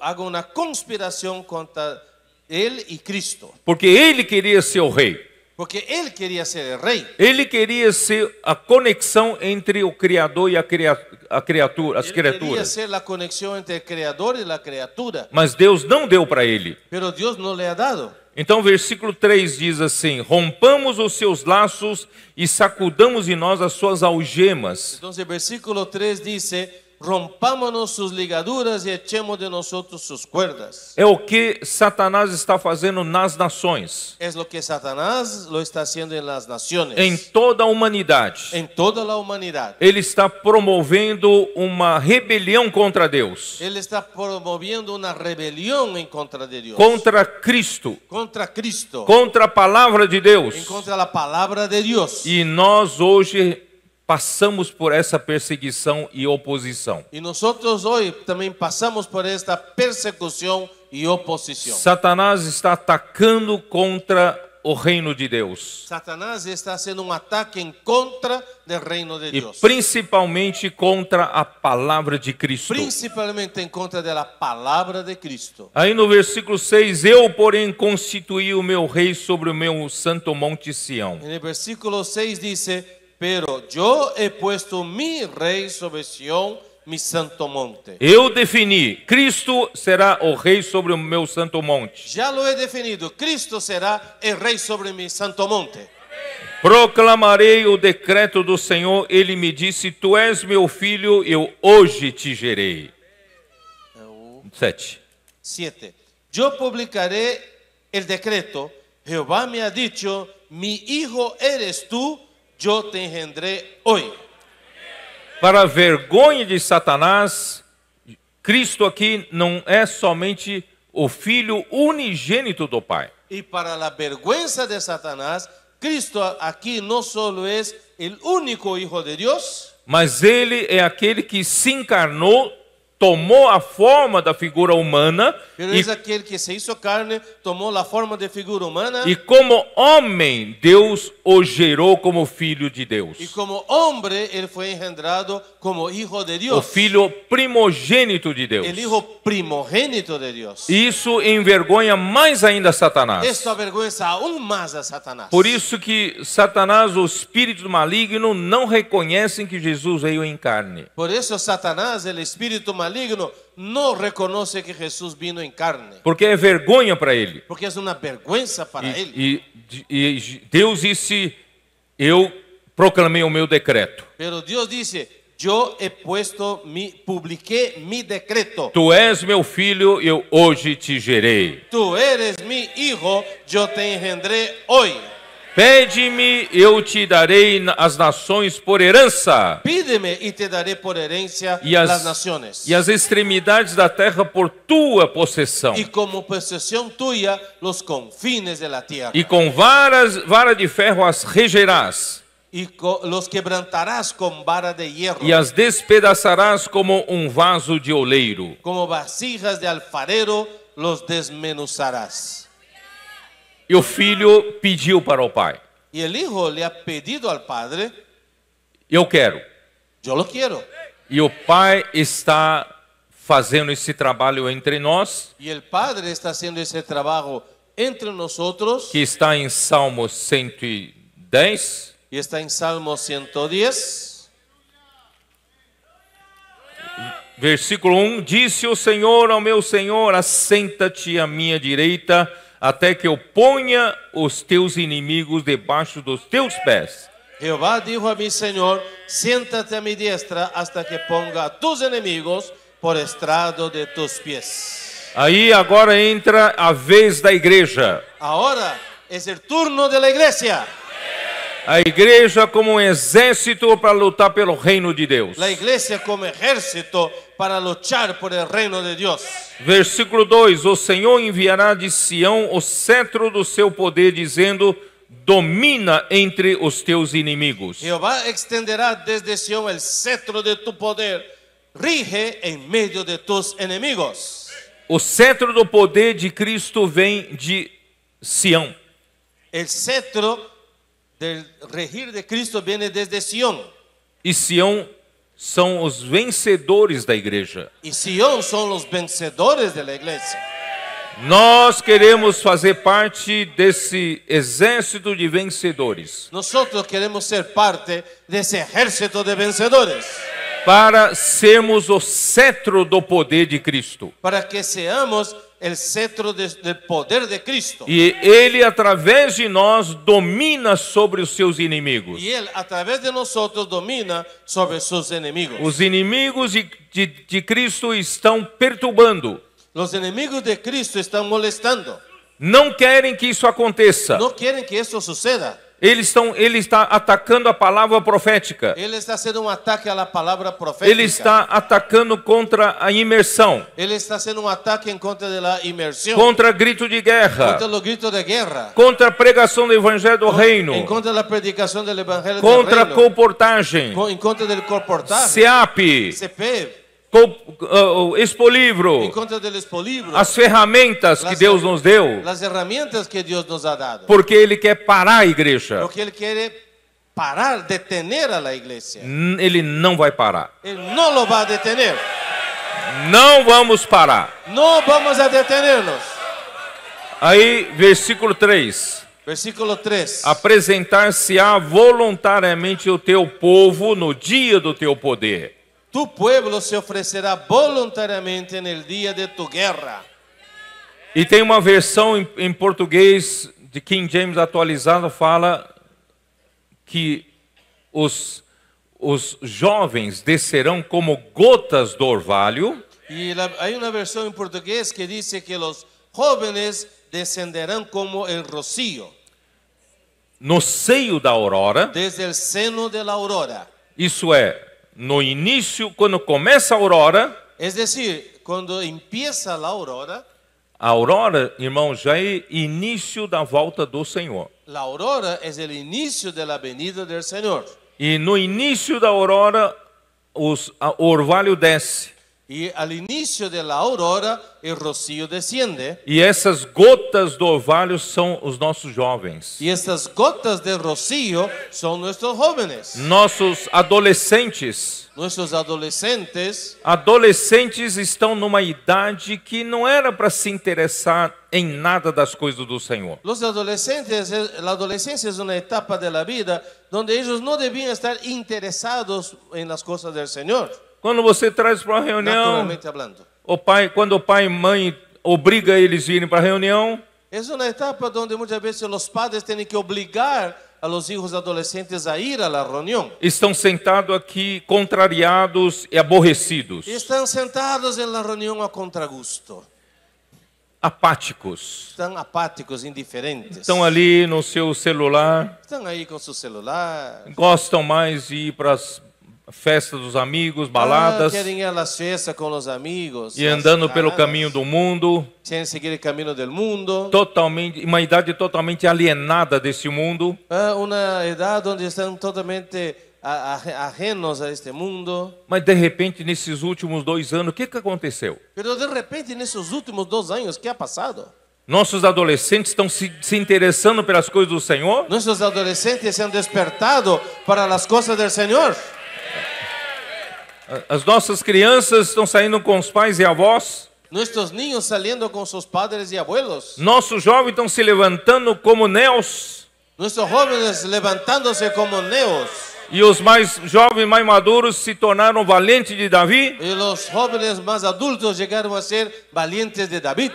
hagan una conspiración contra él y Cristo. Porque ele queria ser o rei. Porque él quería ser el rey. Ele queria ser a conexão entre o Criador e as Él quería criaturas. ser la conexión entre el creador y la criatura. Mas Deus não deu para ele. Pero Dios no le ha dado. Então, versículo 3 diz assim: rompamos os seus laços e sacudamos de nós as suas algemas. Entonces el versículo 3 dice, rompámonos sus ligaduras y echemos de nosotros sus cuerdas. É o que Satanás está fazendo nas nações, Es lo que Satanás lo está haciendo en las naciones. em toda a humanidade. En toda la humanidad. Ele está promovendo uma rebelião contra Deus, Él está promoviendo una rebelión en contra de Dios. contra Cristo, Contra Cristo. contra a palavra de Deus. En contra la palabra de Dios. E nós hoje passamos por essa perseguição e oposição. Y nosotros hoy también pasamos por esta persecución y oposición. Satanás está atacando contra o reino de Deus. Satanás está haciendo un ataque en contra del reino de E Dios. principalmente contra a palavra de Cristo. Principalmente en contra de la palabra de Cristo. Aí no versículo 6, eu, porém, constituí o meu rei sobre o meu santo monte Sião. En el versículo 6 dice, pero yo he puesto mi rey sobre Sión, mi santo monte. Eu defini, Cristo será o rei sobre o meu santo monte. Ya lo he definido, Cristo será el rey sobre mi santo monte. Proclamarei o decreto do Senhor, ele me disse, tu és meu filho, eu hoje te gerei. 7. 7. Yo publicaré el decreto, Jehová me ha dicho, mi hijo eres tú, yo te engendré hoy. Para a vergonha de Satanás, Cristo aqui não é somente o filho unigênito do Pai. Y para la vergüenza de Satanás, Cristo aquí no solo es el único hijo de Dios, Mas ele é aquele que se encarnou, tomou a forma da figura humana pero es aquel que se hizo carne, tomó la forma de figura humana e como homem, Deus o gerou como filho de Deus. y como hombre él fue engendrado como hijo de O Dios, filho primogênito de Deus. el hijo primogénito de Dios. Isso envergonha mais ainda Satanás. Esto avergüenza aún más a Satanás. Por isso que Satanás, o espírito maligno, não reconhecem que Jesus veio em carne. Por eso Satanás, el espíritu maligno, no reconoce que Jesús vino en carne, Porque é vergonha para ele. porque es una vergüenza para él. E Deus disse, eu proclamei o meu decreto. Pero Dios dice, yo he publiqué mi decreto. Tu és meu filho, eu hoje te gerei. Tú eres mi hijo, yo te engendré hoy. Pede-me, eu te darei as nações por herança, Pídeme y te daré por herencia e las naciones. as extremidades da terra por tua possessão. Y como posesión tuya los confines de la tierra. E com vara de ferro as regerás, Y los quebrantarás con vara de hierro. e as despedaçarás como vaso de oleiro. Como vasijas de alfarero los desmenuzarás. E o filho pediu para o pai, Y el hijo le ha pedido al padre, eu quero. yo lo quiero. E o pai está fazendo esse trabalho entre nós, Y el padre está haciendo ese trabajo entre nosotros. que está em Salmos 110. Y está en Salmo 110. Versículo 1, disse o Senhor ao meu Senhor, assenta-te à minha direita, até que eu ponha os teus inimigos debaixo dos teus pés. Jehová dijo a mi Señor, siéntate a mi diestra hasta que ponga a tus enemigos por estrado de tus pies. Aí agora entra a vez da igreja. Ahora es el turno de la iglesia. A igreja como exército para lutar pelo reino de Deus. La iglesia como ejército para luchar por el reino de Dios. Versículo 2, o Senhor enviará de Sião o cetro do seu poder, dizendo, domina entre os teus inimigos. Jehová extenderá desde Sión el cetro de tu poder, rige en medio de tus enemigos. O cetro do poder de Cristo vem de Sião. El cetro del regir de Cristo viene desde Sión. e Sião são os vencedores da igreja. Y Sion son los vencedores de la iglesia. Nós queremos fazer parte desse exército de vencedores, Nosotros queremos ser parte de ese ejército de vencedores, para sermos o cetro do poder de Cristo. para que seamos el cetro del poder de Cristo. E Ele, através de nós, domina sobre os seus inimigos. Y Él a través de nosotros domina sobre sus enemigos. Os inimigos de Cristo estão perturbando. Los enemigos de Cristo están molestando. Não querem que isso aconteça. No quieren que eso suceda. Ele está atacando a palavra profética. Él está haciendo un ataque a la palabra profética. Ele está atacando contra a imersão, Él está haciendo un ataque en contra de la inmersión, contra grito de guerra, contra los gritos de guerra, contra a pregação do evangelho do reino, en contra de la predicación del evangelio contra a del reino, comportagem, en contra del comportaje, SEAP, CPEV, Expolivro, en contra del expolibro, as ferramentas que Deus nos deu, las herramientas que Dios nos ha dado, porque Ele quer parar a igreja. porque Él quiere parar, detener a la iglesia. Ele não vai parar. Él no lo va a detener. Não vamos parar. No vamos a detenernos. Aí, versículo 3. Versículo 3. Apresentar-se-á voluntariamente o teu povo no dia do teu poder. Tu pueblo se ofrecerá voluntariamente en el día de tu guerra. E tem uma versão em português de King James atualizada, fala que os jovens descerão como gotas do orvalho, Y hay una versión en portugués que dice que los jóvenes descenderán como el rocío no seio da aurora. desde el seno de la aurora. Isso é, no início, quando começa a aurora. Es decir, cuando empieza la aurora, A aurora, irmão, já é início da volta do Senhor. la aurora es el inicio de la venida del Señor. E no início da aurora, o orvalho desce. Y al inicio de la aurora, el rocío desciende. E essas gotas do orvalho são os nossos jovens. Y estas gotas de rocío son nuestros jóvenes, Nossos adolescentes. nuestros adolescentes. Adolescentes estão numa idade que não era para se interessar em nada das coisas do Senhor. Los adolescentes, la adolescencia es una etapa de la vida donde ellos no debían estar interesados en las cosas del Señor, Quando você traz para uma reunião, naturalmente hablando. quando o pai e mãe obriga eles a irem para a reunião, Es una etapa donde muchas veces los padres tienen que obligar a los hijos adolescentes a ir a la reunión. estão sentados aqui contrariados e aborrecidos, Y están sentados en la reunión a contragusto. apáticos. Están apáticos, indiferentes. Estão ali no seu celular, Están ahí con su celular. gostam mais de ir para as festas dos amigos, baladas, Quieren ir a las fiestas con los amigos. e las andando pelo jaradas. caminho do mundo, Quieren seguir el camino del mundo. totalmente, uma idade totalmente alienada desse mundo. Una edad donde están totalmente ajenos a este mundo. Mas de repente, nesses últimos 2 anos, o que aconteceu? Pero de repente, en esos últimos 2 años, ¿qué ha pasado? Nossos adolescentes estão se interessando pelas coisas do Senhor? Nuestros adolescentes se han despertado para las cosas del Señor. As nossas crianças estão saindo com os pais e avós? Nuestros niños saliendo con sus padres y abuelos. Nossos jovens estão se levantando como neos? Nuestros jóvenes levantándose como neos. E os mais jovens, mais maduros, se tornaram valentes de Davi? Y los jóvenes más adultos llegaron a ser valientes de David.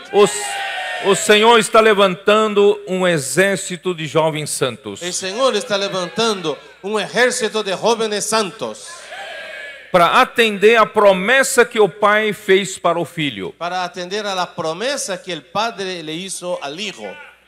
O Senhor está levantando um exército de jovens santos El Señor está levantando un ejército de jóvenes santos para atender a promessa que o Pai fez para o Filho. para atender a la promesa que el Padre le hizo al Hijo.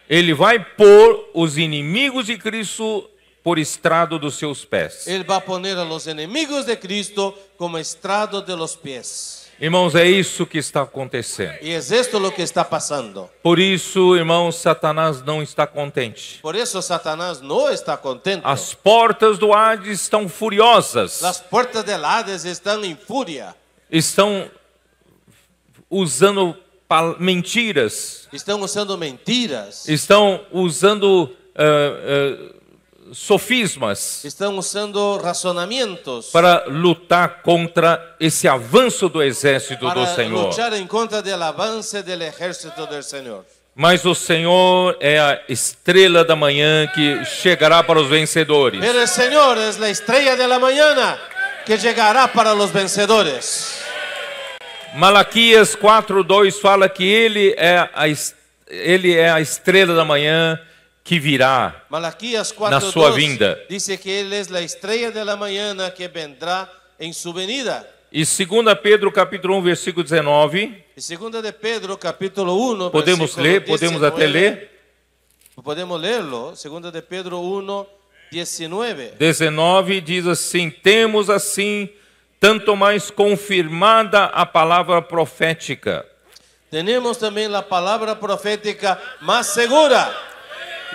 Ele vai pôr os inimigos de Cristo por estrado dos seus pés. Él va a poner a los enemigos de Cristo como estrado de los pies. Irmãos, é isso que está acontecendo. Y es esto lo que está pasando. Por isso, irmãos, Satanás não está contente. Por eso Satanás no está contento. As portas do Hades estão furiosas. Las puertas del Hades están en furia. Estão usando mentiras. Están usando mentiras. Estão usando sofismas estão usando razonamientos para lutar contra esse avanço do exército do para Senhor. luchar en contra del avance del ejército del Señor. Mas o Senhor é a estrela da manhã que chegará para os vencedores. Pero el Señor es la estrella de la mañana que llegará para los vencedores. Malaquias 4:2 fala que ele é a estrela da manhã que virá Malaquías na sua 4:2 vinda. dice que Él es la estrella de la mañana que vendrá en su venida. E 2 Pedro capítulo 1, versículo 19, Y segunda de Pedro capítulo 1, podemos versículo ler, podemos 19, até ler. Podemos leerlo. Segunda de Pedro 1, 19. 19 diz assim: temos assim tanto mais confirmada a palavra profética, Tenemos también la palabra profética más segura,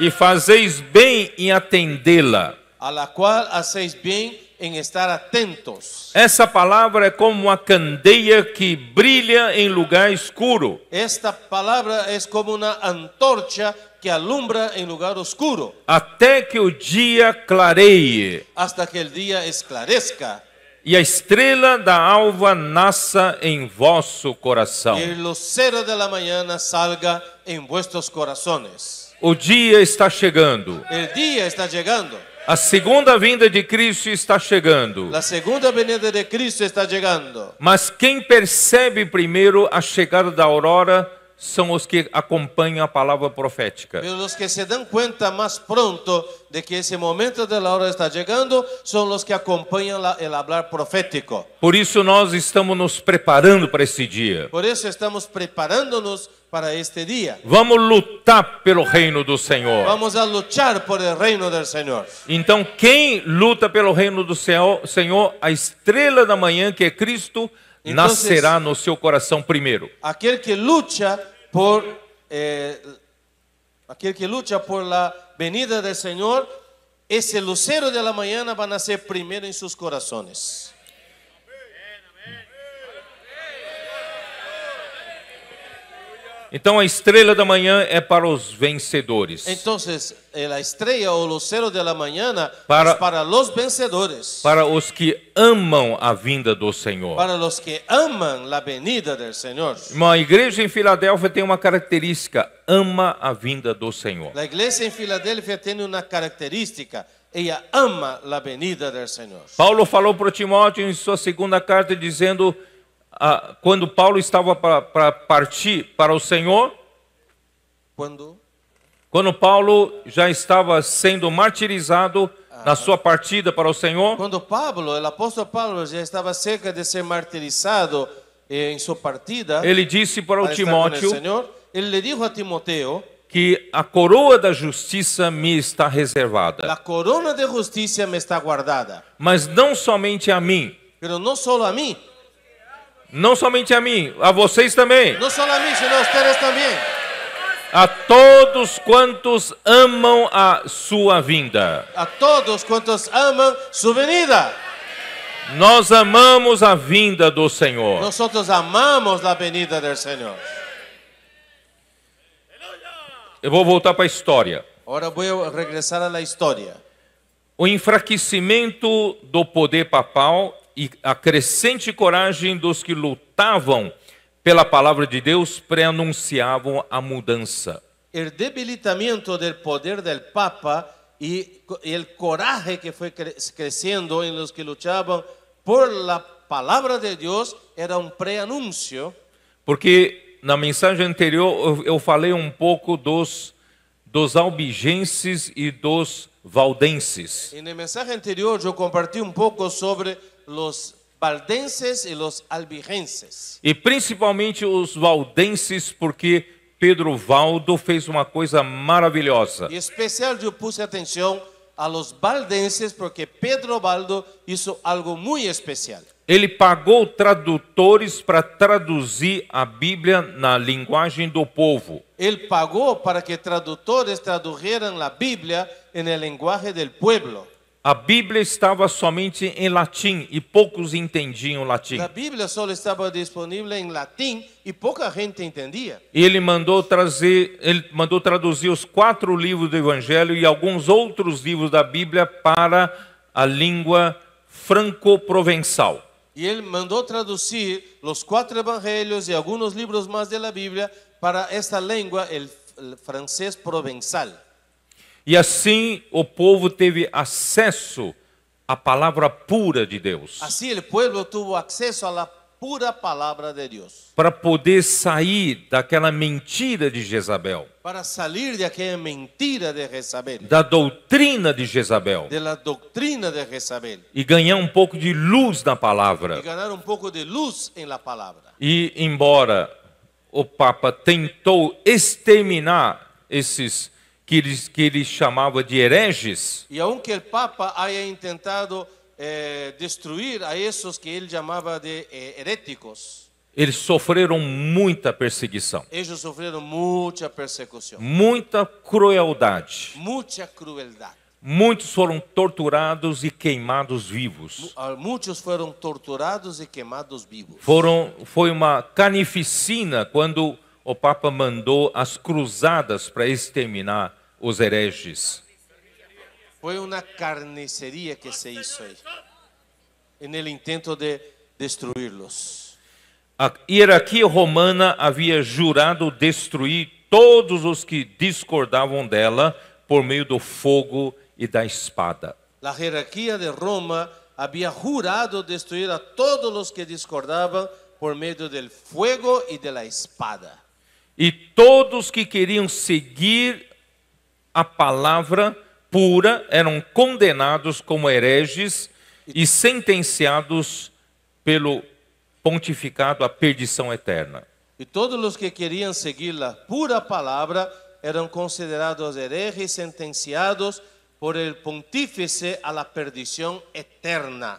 e fazeis bem em atendê-la. a la cual hacéis bien en estar atentos. Essa palavra é como uma candeia que brilha em lugar escuro, Esta palabra es como una antorcha que alumbra en lugar oscuro até que o dia clareie hasta que el día esclarezca e a estrela da alva nasça em vosso coração. y el lucero de la mañana salga en vuestros corazones. O dia está chegando. El día está llegando. A segunda vinda de Cristo está chegando. La segunda venida de Cristo está llegando. Mas quem percebe primeiro a chegada da aurora são os que acompanham a palavra profética. Pero los que se dan cuenta más pronto de que ese momento de la hora está llegando son los que acompañan el hablar profético. Por isso nós estamos nos preparando para esse dia. Por eso estamos preparándonos para este día. Vamos lutar pelo reino do Senhor. Vamos a luchar por el reino del Señor. Então, quem luta pelo reino do Senhor, a estrela da manhã, que é Cristo, nascerá no seu coração primeiro. Aquel que lucha por la venida del Señor, ese lucero de la mañana va a nacer primero en sus corazones. Então a estrela da manhã é para os vencedores, Entonces, la estrella o lucero de la mañana Para- es para los vencedores, para os que amam a vinda do Senhor. para los que aman la venida del Señor. Irmão, a igreja em Filadélfia tem uma característica: ama a vinda do Senhor. La iglesia en Filadelfia tiene una característica: ella ama la venida del Señor. Paulo falou para Timóteo em sua segunda carta dizendo, quando Paulo estava para partir para o Senhor, quando Paulo já estava sendo martirizado na sua partida para o Senhor, Cuando Pablo, el apóstol Pablo, ya estaba cerca de ser martirizado en su partida ele disse para o para estar con el Timóteo Señor, él le dijo a Timoteo: que a coroa da justiça me está reservada, la corona de justicia me está guardada, mas não somente a mim, pero no solo a mí, a vocês também, no solo a mí, sino a ustedes también. a todos quantos amam a sua vinda. A todos cuantos aman su venida. Nós amamos a vinda do Senhor. Nosotros amamos la venida del Señor. Eu vou voltar para a história. Ahora voy a regresar a la historia. O enfraquecimento do poder papal e a crescente coragem dos que lutavam pela palavra de Deus preanunciavam a mudança. El debilitamiento del poder del Papa y el coraje que fue creciendo en los que luchaban por la palabra de Dios era un preanuncio. Porque na mensagem anterior eu falei um pouco dos albigenses e dos valdenses. En el mensaje anterior yo compartí un poco sobre los valdenses y los albigenses. E principalmente os valdenses, porque Pedro Valdo fez uma coisa maravilhosa. Y especial yo puse atención a los valdenses porque Pedro Baldo hizo algo muy especial. Ele pagou tradutores para traduzir a Bíblia na linguagem do povo. Él pagó para que traductores tradujeran la Biblia en el lenguaje del pueblo. a Bíblia estava somente em latim e poucos entendiam latim. La Biblia solo estaba disponible en latín y poca gente entendía. E ele mandou traduzir os 4 livros do Evangelho e alguns outros livros da Bíblia para a língua franco-provençal. Y él mandó traducir los 4 evangelios y algunos libros más de la Biblia para esta lengua, el francés provenzal. E assim o povo teve acesso à palavra pura de Deus, Así el pueblo tuvo acceso a la pura palabra de Dios. para poder sair daquela mentira de Jezabel, Para salir de aquella mentira de Jezabel, da doutrina de Jezabel, de la doctrina de Jezabel, e ganhar um pouco de luz na y palavra. ganar un poco de luz en la palabra. E embora o Papa tentou exterminar esses que ele chamava de hereges, Y aunque el Papa haya intentado destruir a esos que él llamaba de heréticos, eles sofreram muita perseguição, ellos sufrieron mucha persecución, muita crueldade. mucha crueldad. Muitos foram torturados e queimados vivos. Muchos fueron torturados y quemados vivos. Foi uma carnificina quando o Papa mandou as cruzadas para exterminar os hereges. Fue una carnicería que se hizo ahí, en el intento de destruirlos. A hierarquia romana havia jurado destruir todos os que discordavam dela por meio do fogo e da espada. La jerarquía de Roma había jurado destruir a todos los que discordaban por medio del fuego y de la espada. E todos que queriam seguir a palavra pura eram condenados como hereges e sentenciados pelo pontificado à perdição eterna. Y todos los que querían seguir la pura palabra eran considerados herejes y sentenciados por el pontífice a la perdición eterna.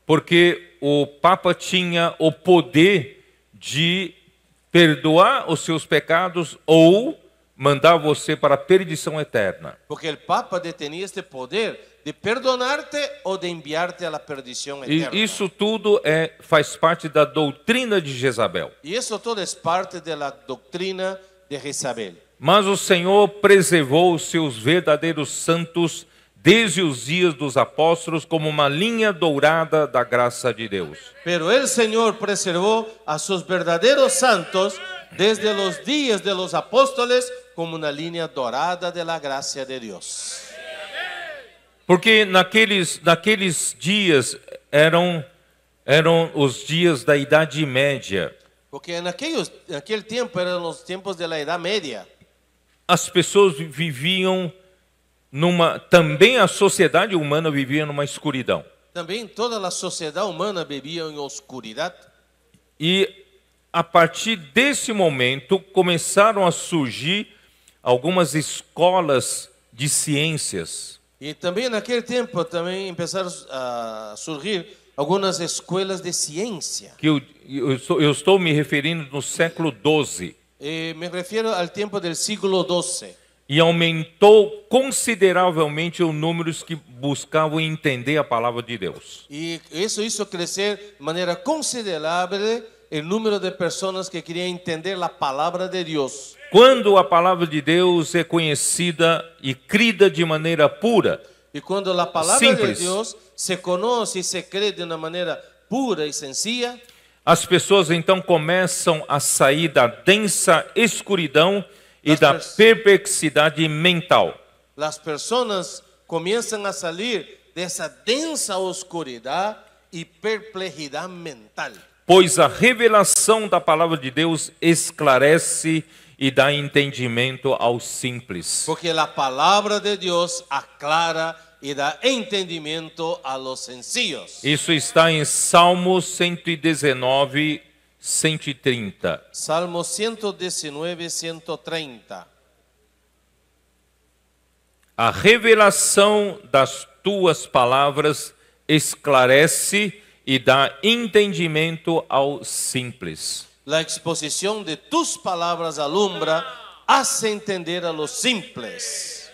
Porque o Papa tinha o poder de perdoar os seus pecados ou mandar você para a perdição eterna. Porque el Papa tenía este poder de perdonarte o de enviarte a la perdición E eterna. isso tudo faz parte da doutrina de Jezabel. Y eso todo es parte de la doctrina de Jezabel. Mas o Senhor preservou os seus verdadeiros santos desde os dias dos apóstolos como uma linha dourada da graça de Deus. Pero el Señor preservó a sus verdaderos santos desde los días de los apóstoles como una línea dorada de la gracia de Dios. Porque naqueles dias eram os dias da Idade Média. Porque en aquel tiempo eran los tiempos de la Edad Media. As pessoas viviam também a sociedade humana vivia numa escuridão. También toda la sociedad humana vivía en oscuridad. E a partir desse momento começaram a surgir algumas escolas de ciências. Y también en aquel tiempo también empezaron a surgir algunas escuelas de ciencia. Que eu estou me referindo no século XII. Me refiero al tiempo del siglo XII. E aumentou consideravelmente o número que buscavam entender a palavra de Deus. Y eso hizo crecer de manera considerable el número de personas que querían entender la palabra de Dios. Quando a palavra de Deus é conhecida e crida de maneira pura, Y cuando la palabra simples, de Dios se conoce y se cree de una manera pura y sencilla, as pessoas então começam a sair da densa escuridão e da perplexidade mental. las personas comienzan a salir de esa densa oscuridad y perplejidad mental. Pois a revelação da palavra de Deus esclarece e dá entendimento aos simples. Porque la palabra de Dios aclara y da entendimiento a los sencillos. Isso está em Salmos 119, 130. Salmo 119, 130. A revelação das tuas palavras esclarece e dá entendimento aos simples. La exposición de tus palabras alumbra, hace entender a los simples.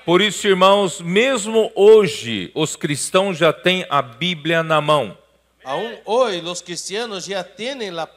Por isso, irmãos, mesmo hoje, os cristãos já têm a Bíblia na mão. Aún hoy los cristianos ya tienen la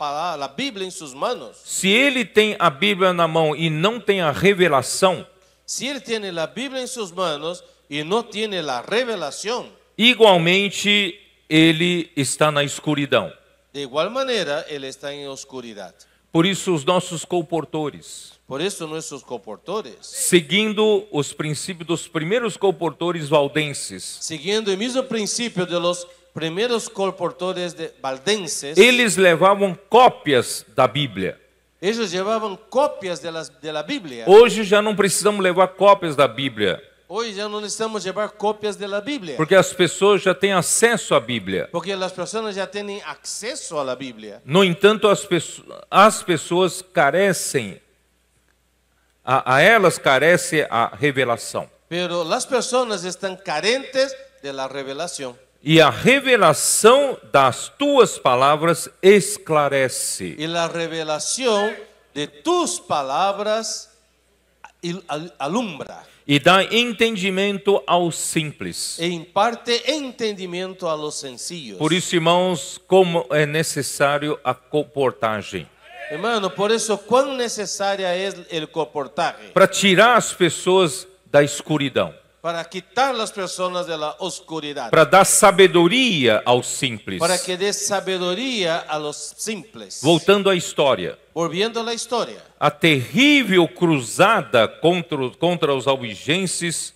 Biblia en sus manos. Se ele tem a Bíblia na mão e não tem a revelação, Si él tiene la Biblia en sus manos y no tiene la revelación, igualmente ele está na escuridão. de igual manera él está en oscuridad. Por isso, os nossos colportores, Por eso nuestros comportores, seguindo os princípios dos primeiros colportores valdenses, siguiendo el mismo principio de los primeros colportores valdenses, eles levavam cópias da Bíblia. ellos llevaban copias de la Biblia. Hoje já não precisamos levar cópias da Bíblia, Hoy ya no necesitamos llevar copias de la Biblia, porque as pessoas já têm acesso à Bíblia. porque las personas ya tienen acceso a la Biblia. No entanto, as pessoas carecem, a elas carece a revelação. Pero las personas están carentes de la revelación. E a revelação das tuas palavras esclarece. Y la revelación de tus palabras alumbra E dá entendimento aos simples. e imparte entendimiento a los sencillos. Por isso, irmãos, como é necessário a comportagem. Hermano, por eso cuán necesaria es el comportaje Para tirar as pessoas da escuridão. para quitar las personas de la oscuridad, Para dar sabedoria aos simples. para que dé sabiduría a los simples. Voltando à história. Volviendo a la historia, A terrível cruzada contra os albigenses,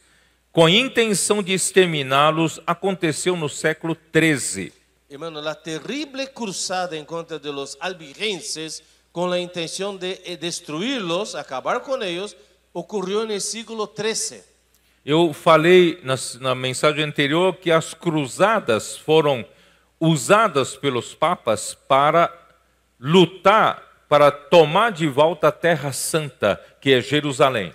com a intenção de exterminá-los, aconteceu no século XIII. hermano, la terrible cruzada en contra de los albigenses con la intención de destruirlos, acabar con ellos, ocurrió en el siglo XIII. Eu falei na mensagem anterior que as cruzadas foram usadas pelos papas para lutar, para tomar de volta a Terra Santa, que é Jerusalém.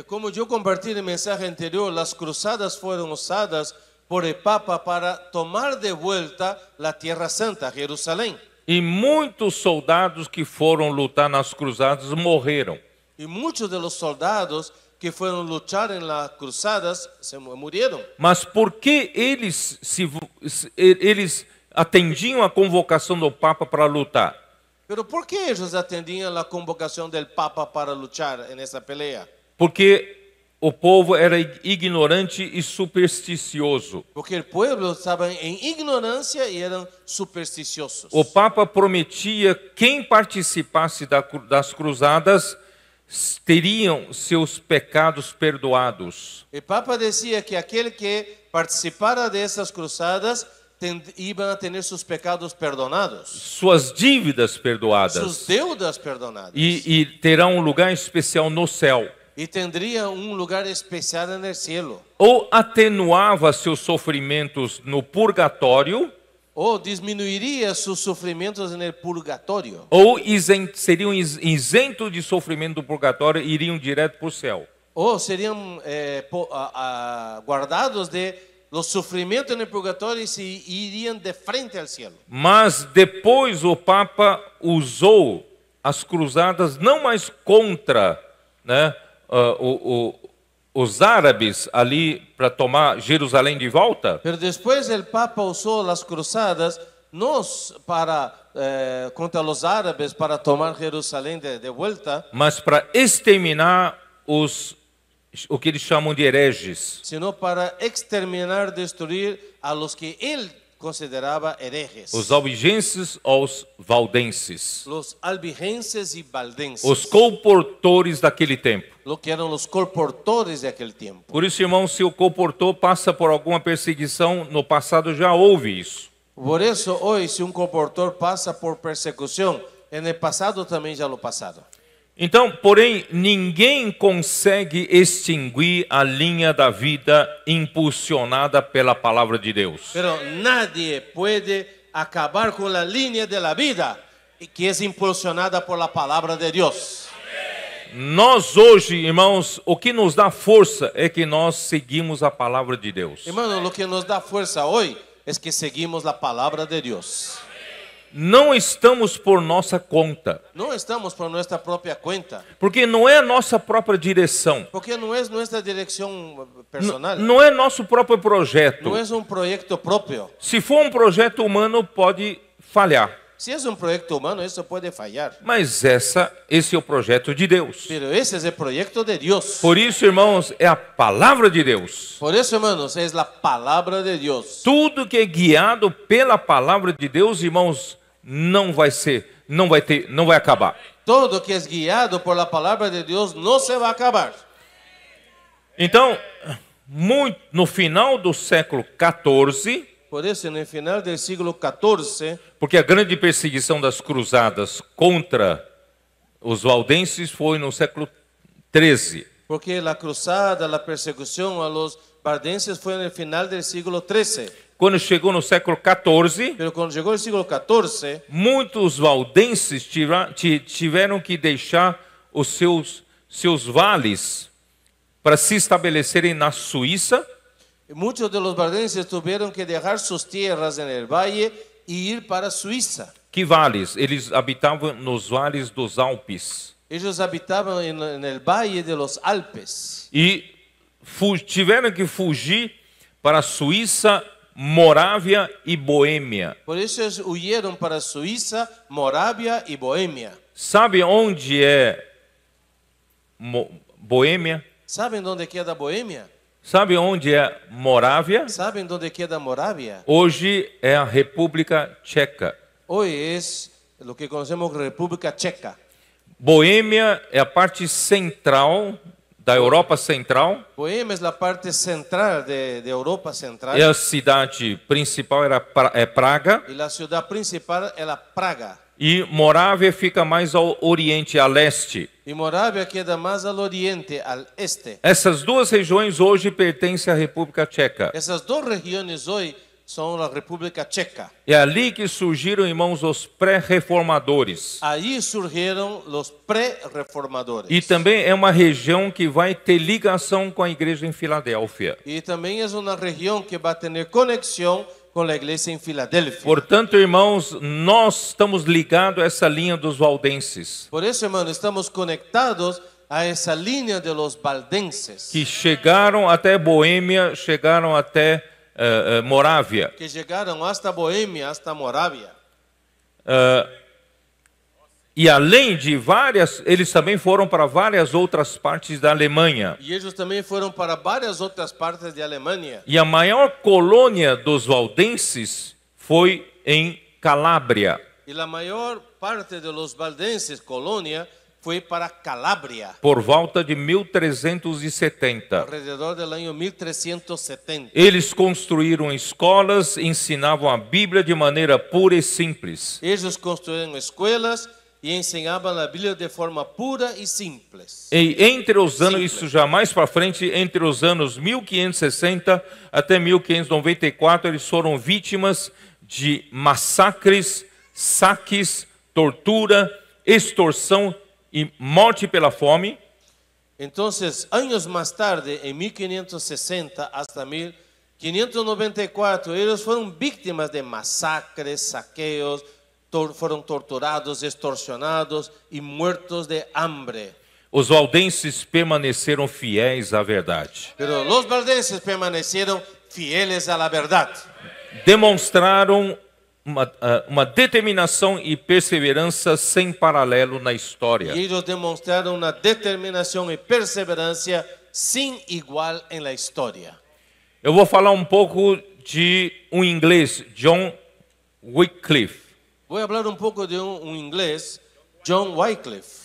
Como yo compartí en el mensaje anterior, las cruzadas fueron usadas por el Papa para tomar de vuelta la Tierra Santa, Jerusalén. E muitos soldados que foram lutar nas cruzadas morreram. Y muchos de los soldados que fueron a luchar en las cruzadas se murieron. Mas por que eles atendiam a convocação do Papa para lutar? Pero ¿por qué ellos atendían la convocación del Papa para luchar en esa pelea? Porque o povo era ignorante e supersticioso. Porque el pueblo estaba en ignorancia y eran supersticiosos. O Papa prometia quem participasse das cruzadas teriam seus pecados perdoados. El Papa decía que aquel que participara de esas cruzadas iban a tener sus pecados perdonados, Suas dívidas sus perdoadas. deudas perdonadas, E terão um lugar especial no céu. y tendría un lugar especial en el cielo. Ou atenuava seus sofrimentos no purgatório, O disminuiría sus sufrimientos en el purgatorio, ou seriam isentos de sofrimento do purgatório e iriam direto para o céu. o serían guardados de los sufrimientos en el purgatorio y se irían de frente al cielo. Mas depois o Papa usou as cruzadas não mais contra, né, os árabes ali para tomar Jerusalém de volta, Pero después el Papa usó las cruzadas no para contra los árabes para tomar Jerusalén de vuelta, mas para exterminar o que eles chamam de hereges, sino para exterminar, destruir a los que él consideraba herejes, os albigenses ou os valdenses, los albigenses y valdenses, os colportores daquele tempo. lo que eran los colportores de aquel tiempo. Por isso, irmão, se o colportor passa por alguma perseguição, no passado já houve isso. Por eso hoy si un colportor pasa por persecución, en el pasado también ya lo pasaron. Então, porém, ninguém consegue extinguir a linha da vida impulsionada pela palavra de Deus. Pero nadie puede acabar con la línea de la vida que es impulsionada por la palabra de Dios. Nós hoje, irmãos, o que nos dá força é que nós seguimos a palavra de Deus. Hermano, lo que nos da fuerza hoy es que seguimos la palabra de Dios. não estamos por nossa conta, No estamos por nuestra propia cuenta, porque não é a nossa própria direção, porque no es nuestra dirección personal, não é nosso próprio projeto. no es un proyecto propio. Se for um projeto humano, pode falhar, Si es un proyecto humano, eso puede fallar. mas esse é o projeto de Deus. Pero ese es el proyecto de Dios. Por isso, irmãos, é a palavra de Deus. Por eso, hermanos, es la palabra de Dios. Tudo que é guiado pela palavra de Deus, irmãos, não vai acabar. Todo que es guiado por la palabra de Dios no se va a acabar. Então, no final do século XIV, Por eso, en el final del siglo XIV, porque a grande perseguição das cruzadas contra os valdenses foi no século XIII. porque la cruzada, la persecución a los valdenses fue en el final del siglo XIII. Quando chegou no século XIV, Pero cuando llegó el siglo XIV, muitos valdenses tiveram que deixar os seus vales para se estabelecerem na Suíça, muchos de los valdenses tuvieron que dejar sus tierras en el valle y ir para Suiza. Que vales? Eles habitavam nos vales dos Alpes. Ellos habitaban en el valle de los Alpes E tiveram que fugir para a Suíça, Morávia e Boêmia. por eso ellos huyeron para Suiza, Moravia y Bohemia. Sabe onde é Boêmia? ¿Saben dónde queda Bohemia? Sabe onde é Morávia? ¿Saben dónde queda Moravia? Hoje é a República Tcheca. Hoy es lo que conocemos como República Checa. Boêmia é a parte central da Europa Central. Bohemia es la parte central de Europa Central E a cidade principal é Praga. y la ciudad principal es la Praga. E Morávia fica mais ao oriente, a leste. Y Moravia queda más al oriente, al este. Essas duas regiões hoje pertencem à República Tcheca. Esas dos regiones hoy son la República Checa. É ali que surgiram, irmãos, os pré-reformadores. Allí surgieron los pre-reformadores. E também é uma região que vai ter ligação com a igreja em Filadélfia. Y también es una región que va a tener conexión con la iglesia en Filadelfia. Portanto, irmãos, nós estamos ligados a essa linha dos valdenses, Por eso, hermano, estamos conectados a esa línea de los valdenses que chegaram até Boêmia, chegaram até Morávia. que llegaron hasta Bohemia, hasta Moravia. E além de várias, eles também foram para várias outras partes da Alemanha. Y ellos también fueron para varias otras partes de Alemania. E a maior colônia dos valdenses foi em Calábria. Y la mayor parte de los valdenses, colonia, fue para Calabria, Por volta de 1370. alrededor del año 1370. Eles construíram escolas, ensinavam a Bíblia de maneira pura e simples. Ellos construyeron escuelas y enseñaban la Biblia de forma pura y simple. E entre os anos, Simples. isso já mais para frente, entre os anos 1560 até 1594, eles foram vítimas de massacres, saques, tortura, extorsão e morte pela fome. Entonces, años más tarde, en 1560 hasta 1594, ellos fueron víctimas de masacres, saqueos, fueron torturados, extorsionados y muertos de hambre. Os valdenses permaneceram fiéis à verdade. Pero los valdenses permanecieron fieles a la verdad. Demonstraram uma determinação e perseverança sem paralelo na história. Y ellos demostraron una determinación y perseverancia sin igual en la historia. Eu vou falar um pouco de um inglês, John Wycliffe. Voy a hablar un poco de un inglés, John Wycliffe.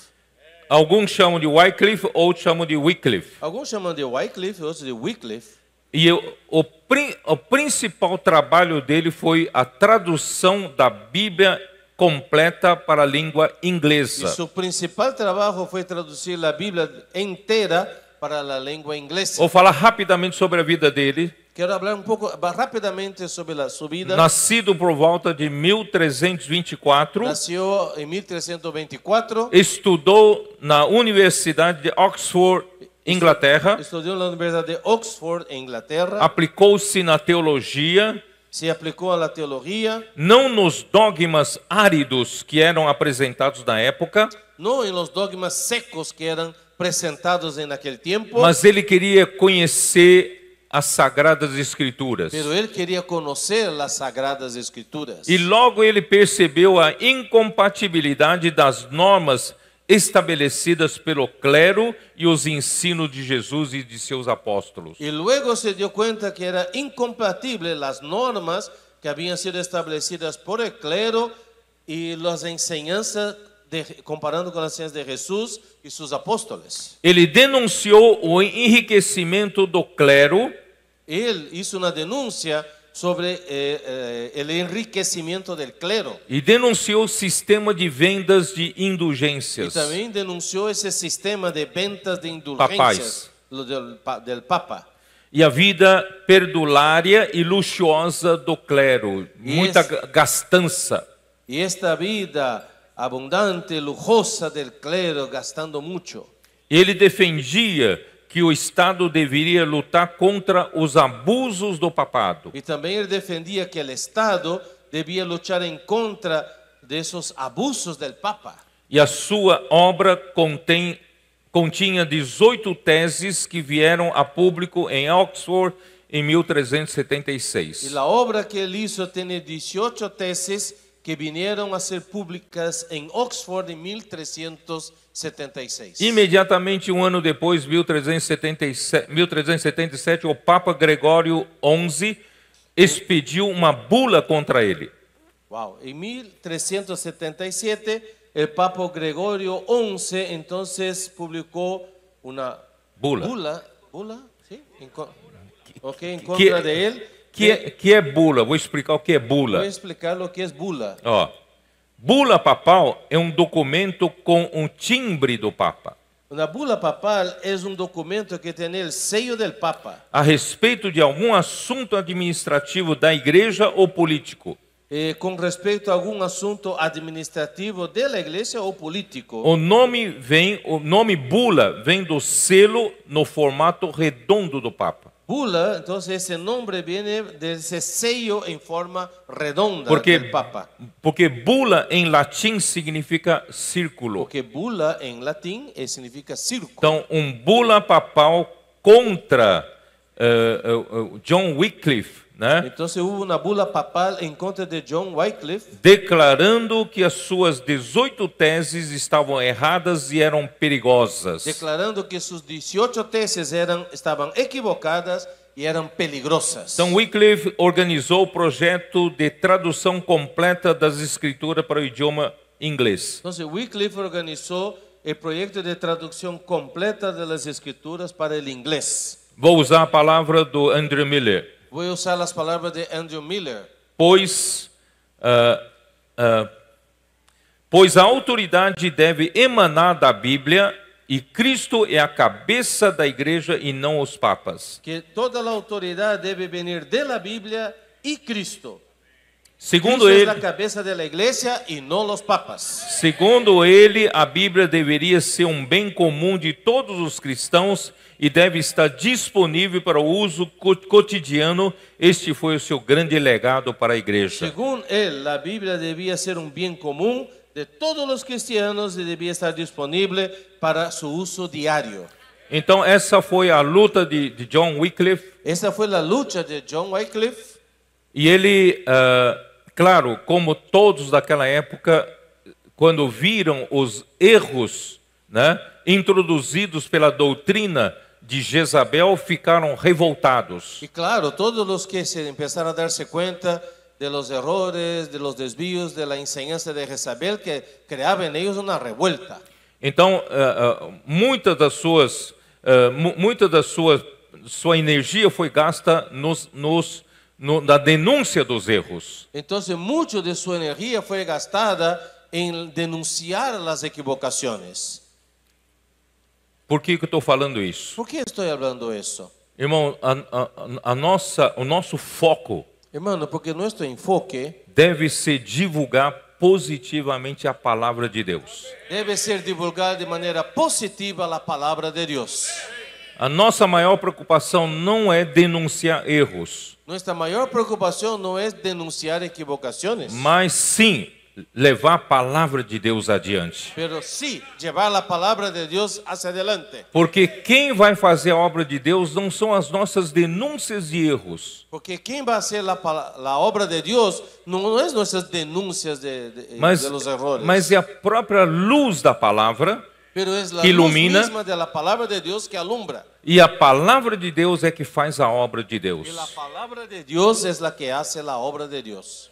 Alguns chamam de Wycliffe, outros chamam de Wycliffe. Algunos llaman de Wycliffe, otros de Wycliffe. E o principal trabalho dele foi a tradução da Bíblia completa para a língua Y inglesa. su principal trabajo fue traducir la Biblia entera para la lengua inglesa. Vou falar rapidamente sobre a vida dele. Quiero hablar un poco rápidamente sobre su vida. Nascido por volta de 1324, Nació en 1324. estudou na Universidade de Oxford, Inglaterra, Estudió en la Universidad de Oxford, en Inglaterra. aplicou-se na teologia se aplicó a la teología, não nos dogmas áridos que eram apresentados na época, no en los dogmas secos que eran presentados en aquel tiempo, mas ele queria conhecer as Sagradas Escrituras. pero él quería conocer las Sagradas Escrituras. E logo ele percebeu a incompatibilidade das normas estabelecidas pelo clero e os ensinos de Jesus e de seus apóstolos. Y luego se dio cuenta que era incompatible las normas que habían sido establecidas por el clero y las enseñanzas, comparando con las enseñanzas de Jesús y sus apóstoles. Ele denunciou o enriquecimento do clero Él hizo una denuncia sobre el enriquecimiento del clero. e denunciou o sistema de vendas de Y indulgências también denunció ese sistema de ventas de indulgencias del Papa. e a vida perdulária e luxuosa do clero, muita gastança. Y esta vida abundante, lujosa del clero, gastando mucho. Ele defendia que o Estado deveria lutar contra os abusos do papado. Y también él defendía que el Estado debía luchar en contra de esos abusos del Papa. E a sua obra continha 18 teses que vieram a público em Oxford em Y 1376. la obra que él hizo tiene 18 tesis que vinieron a ser públicas en Oxford en 1376. Imediatamente um ano depois, 1377, o Papa Gregório XI expediu uma bula contra ele. Wow. En 1377 el Papa Gregorio XI entonces publicó una Bula. bula, ¿sí? En contra de él. Que é bula? Vou explicar o que é bula. Voy a explicar lo que es bula. Ó, bula papal é um documento com um timbre do Papa Una bula papal es un documento que tiene el sello del Papa a respeito de algum assunto administrativo da igreja ou político. con respecto a algún asunto administrativo de la iglesia o político. O nome bula vem do selo no formato redondo do Papa. Bula, entonces ese nombre viene de ese sello en forma redonda Porque del Papa. bula em latim significa círculo. Porque bula en latín significa círculo. Então, bula papal contra John Wycliffe, né? Entonces hubo una bula papal en contra de John Wycliffe, Declarando que as suas 18 teses estavam erradas e eram perigosas. declarando que sus 18 tesis estaban equivocadas y eran peligrosas. Então, Wycliffe organizou o projeto de tradução completa das escrituras para o idioma inglês. Entonces Wycliffe organizó el proyecto de traducción completa de las escrituras para el inglés. Vou usar a palavra do Andrew Miller. Voy a usar las palabras de Andrew Miller. Pois a autoridade deve emanar da Bíblia e Cristo é a cabeça da igreja e não os papas. Que toda la autoridad debe venir de la Biblia y Cristo. Segundo Cristo es ele, la cabeza de la iglesia y no los papas. segundo ele, a Bíblia deveria ser um bem comum de todos os cristãos e deve estar disponível para o uso cotidiano. Este foi o seu grande legado para a igreja. Según él, la Biblia debía ser un bien común de todos los cristianos y debía estar disponible para su uso diario. Então essa foi a luta de John Wycliffe. Esta fue la lucha de John Wycliffe. E ele, claro, como todos daquela época, quando viram os erros, né, introduzidos pela doutrina de Jezabel, ficaram revoltados. Y claro, todos los que se empezaron a darse cuenta de los errores, de los desvíos, de la enseñanza de Jezabel, que creaba en ellos una revuelta. Então, muita da sua energia foi gasta na denúncia dos erros. Entonces, mucho de su energía fue gastada en denunciar las equivocaciones. Por que eu estou falando isso? ¿Por qué estoy hablando eso? Irmão, o nosso foco Hermano, porque nuestro enfoque deve ser divulgar positivamente a palavra de Deus. debe ser divulgar de manera positiva la palabra de Dios. A nossa maior preocupação não é denunciar erros, Nuestra mayor preocupación no es denunciar equivocaciones, mas sim levar a palavra de Deus adiante. pero sí llevar la palabra de Dios hacia adelante. Porque quem vai fazer a obra de Deus não são as nossas denúncias de erros, Porque quien va a hacer la obra de Dios no es nuestras denuncias de los errores, mas é a própria luz da palavra, pero es la que luz ilumina. misma de la palabra de Dios que alumbra. e a palavra de Deus é que faz a obra de Deus. Y la palabra de Dios es la que hace la obra de Dios.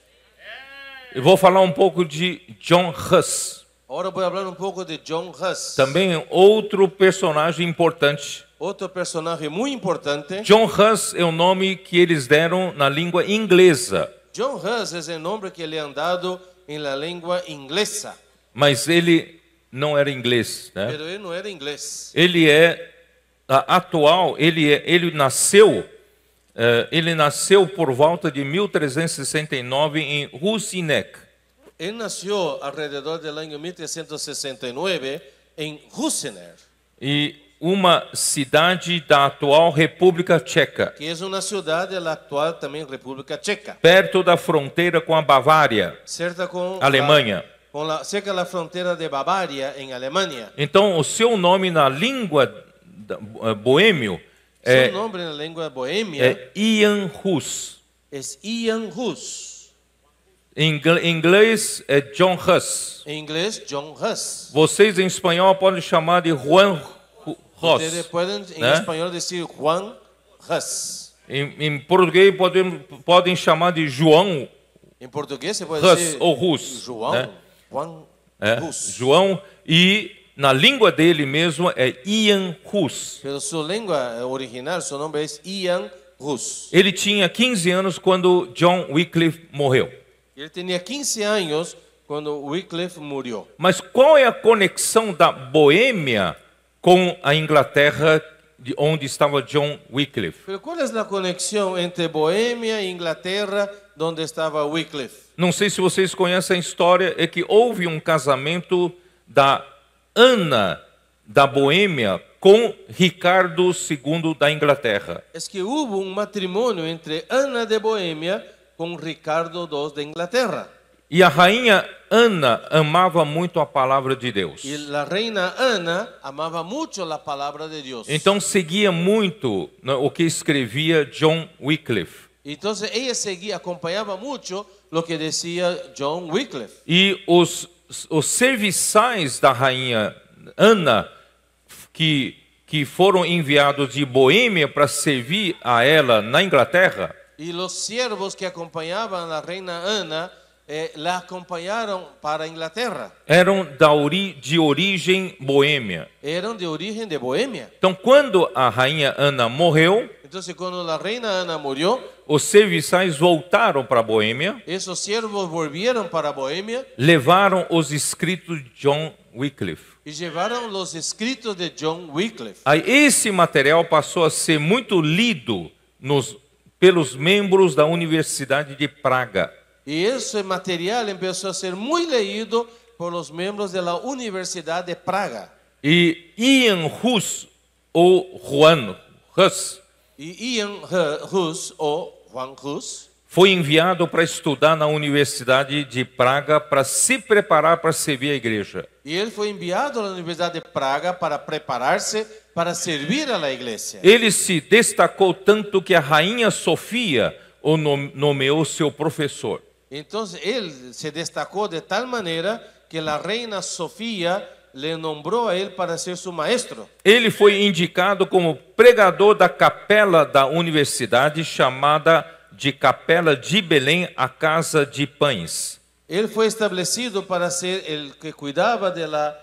Eu vou falar um pouco de John Huss, Ahora voy a hablar un poco de John Huss, também outro personagem importante. otro personaje muy importante. John Huss é o nome que eles deram na língua inglesa, John Huss es el nombre que le han dado en la lengua inglesa, mas ele não era inglês, né? pero él no era inglés. Ele é atual, ele nasceu por volta de 1369 em Husinec. Él nació alrededor del año 1369 en Husener, E uma cidade da atual República Tcheca, que es una ciudad de la actual también República Checa, perto da fronteira com a Bavária, cerca con Alemanha. cerca de la frontera de Bavaria en Alemania. Então, o seu nome na língua boêmio Su nombre en la lengua bohemia é Ian Hus. es Ian Hus. Em inglês é John Huss. En inglés, John Huss. Vocês em espanhol podem chamar de Juan Ustedes Huss. pueden en ¿Eh? español decir Juan Huss. Em português podem chamar de João En portugués se puede Huss decir ou Hus, João, né? Juan Hus. João, e na língua dele mesmo é Ian Hus. Pero su lengua original, su nombre es Ian Hus. Ele tinha 15 anos quando John Wycliffe morreu. Él tenía 15 años cuando Wycliffe murió. Mas qual é a conexão da Boêmia com a Inglaterra, de onde estava John Wycliffe? Pero ¿cuál es la conexión entre Bohemia e Inglaterra, donde estaba Wycliffe? Não sei se vocês conhecem a história, é que houve um casamento da Ana da Boêmia com Ricardo II da Inglaterra. Es que hubo un matrimonio entre Ana de Bohemia con Ricardo II de Inglaterra. E a rainha Ana amava muito a palavra de Deus. Y la reina Ana amaba mucho la palabra de Dios. Então seguia muito o que escrevia John Wycliffe. Entonces ella acompañaba mucho lo que decía John Wycliffe. E os serviçais da rainha Ana, que foram enviados de Boêmia para servir a ela na Inglaterra, Y los siervos que acompañaban a la reina Ana la acompañaron para Inglaterra. eram de origem boêmia. Eran de origen de Bohemia. Então, quando a rainha Ana morreu, Entonces cuando la reina Ana murió, os serviçais voltaram para Boêmia, esos siervos volvieron para Bohemia levaram os escritos de John Wycliffe. y llevaron los escritos de John Wycliffe. Aí esse material passou a ser muito lido pelos membros da Universidade de Praga. Y ese material empezó a ser muy leído por los miembros de la Universidad de Praga. E Ian Hus, ou Juan Hus, Y Ian Hus o Juan Hus foi enviado para estudar na Universidade de Praga para se preparar para servir a igreja. y él fue enviado a la Universidad de Praga para prepararse para servir a la iglesia. Ele se destacou tanto que a rainha Sofia o nomeou seu professor. Entonces él se destacó de tal manera que la reina Sofía le nombró a él para ser su maestro. Ele foi indicado como pregador da capela da universidade, chamada de Capela de Belém, a Casa de Pães. Él fue establecido para ser el que cuidaba de la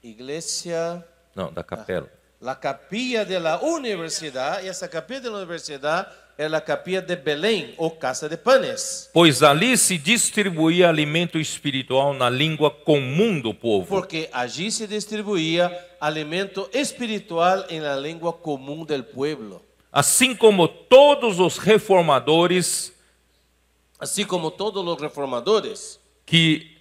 iglesia, Não, da capela. la capilla de la universidad, y esa capilla de la universidad es la capilla de Belén o Casa de Panes. Pois ali se distribuía alimento espiritual na língua comum do povo. Porque allí se distribuía alimento espiritual en la lengua común del pueblo. Assim como todos os reformadores Así como todos los reformadores que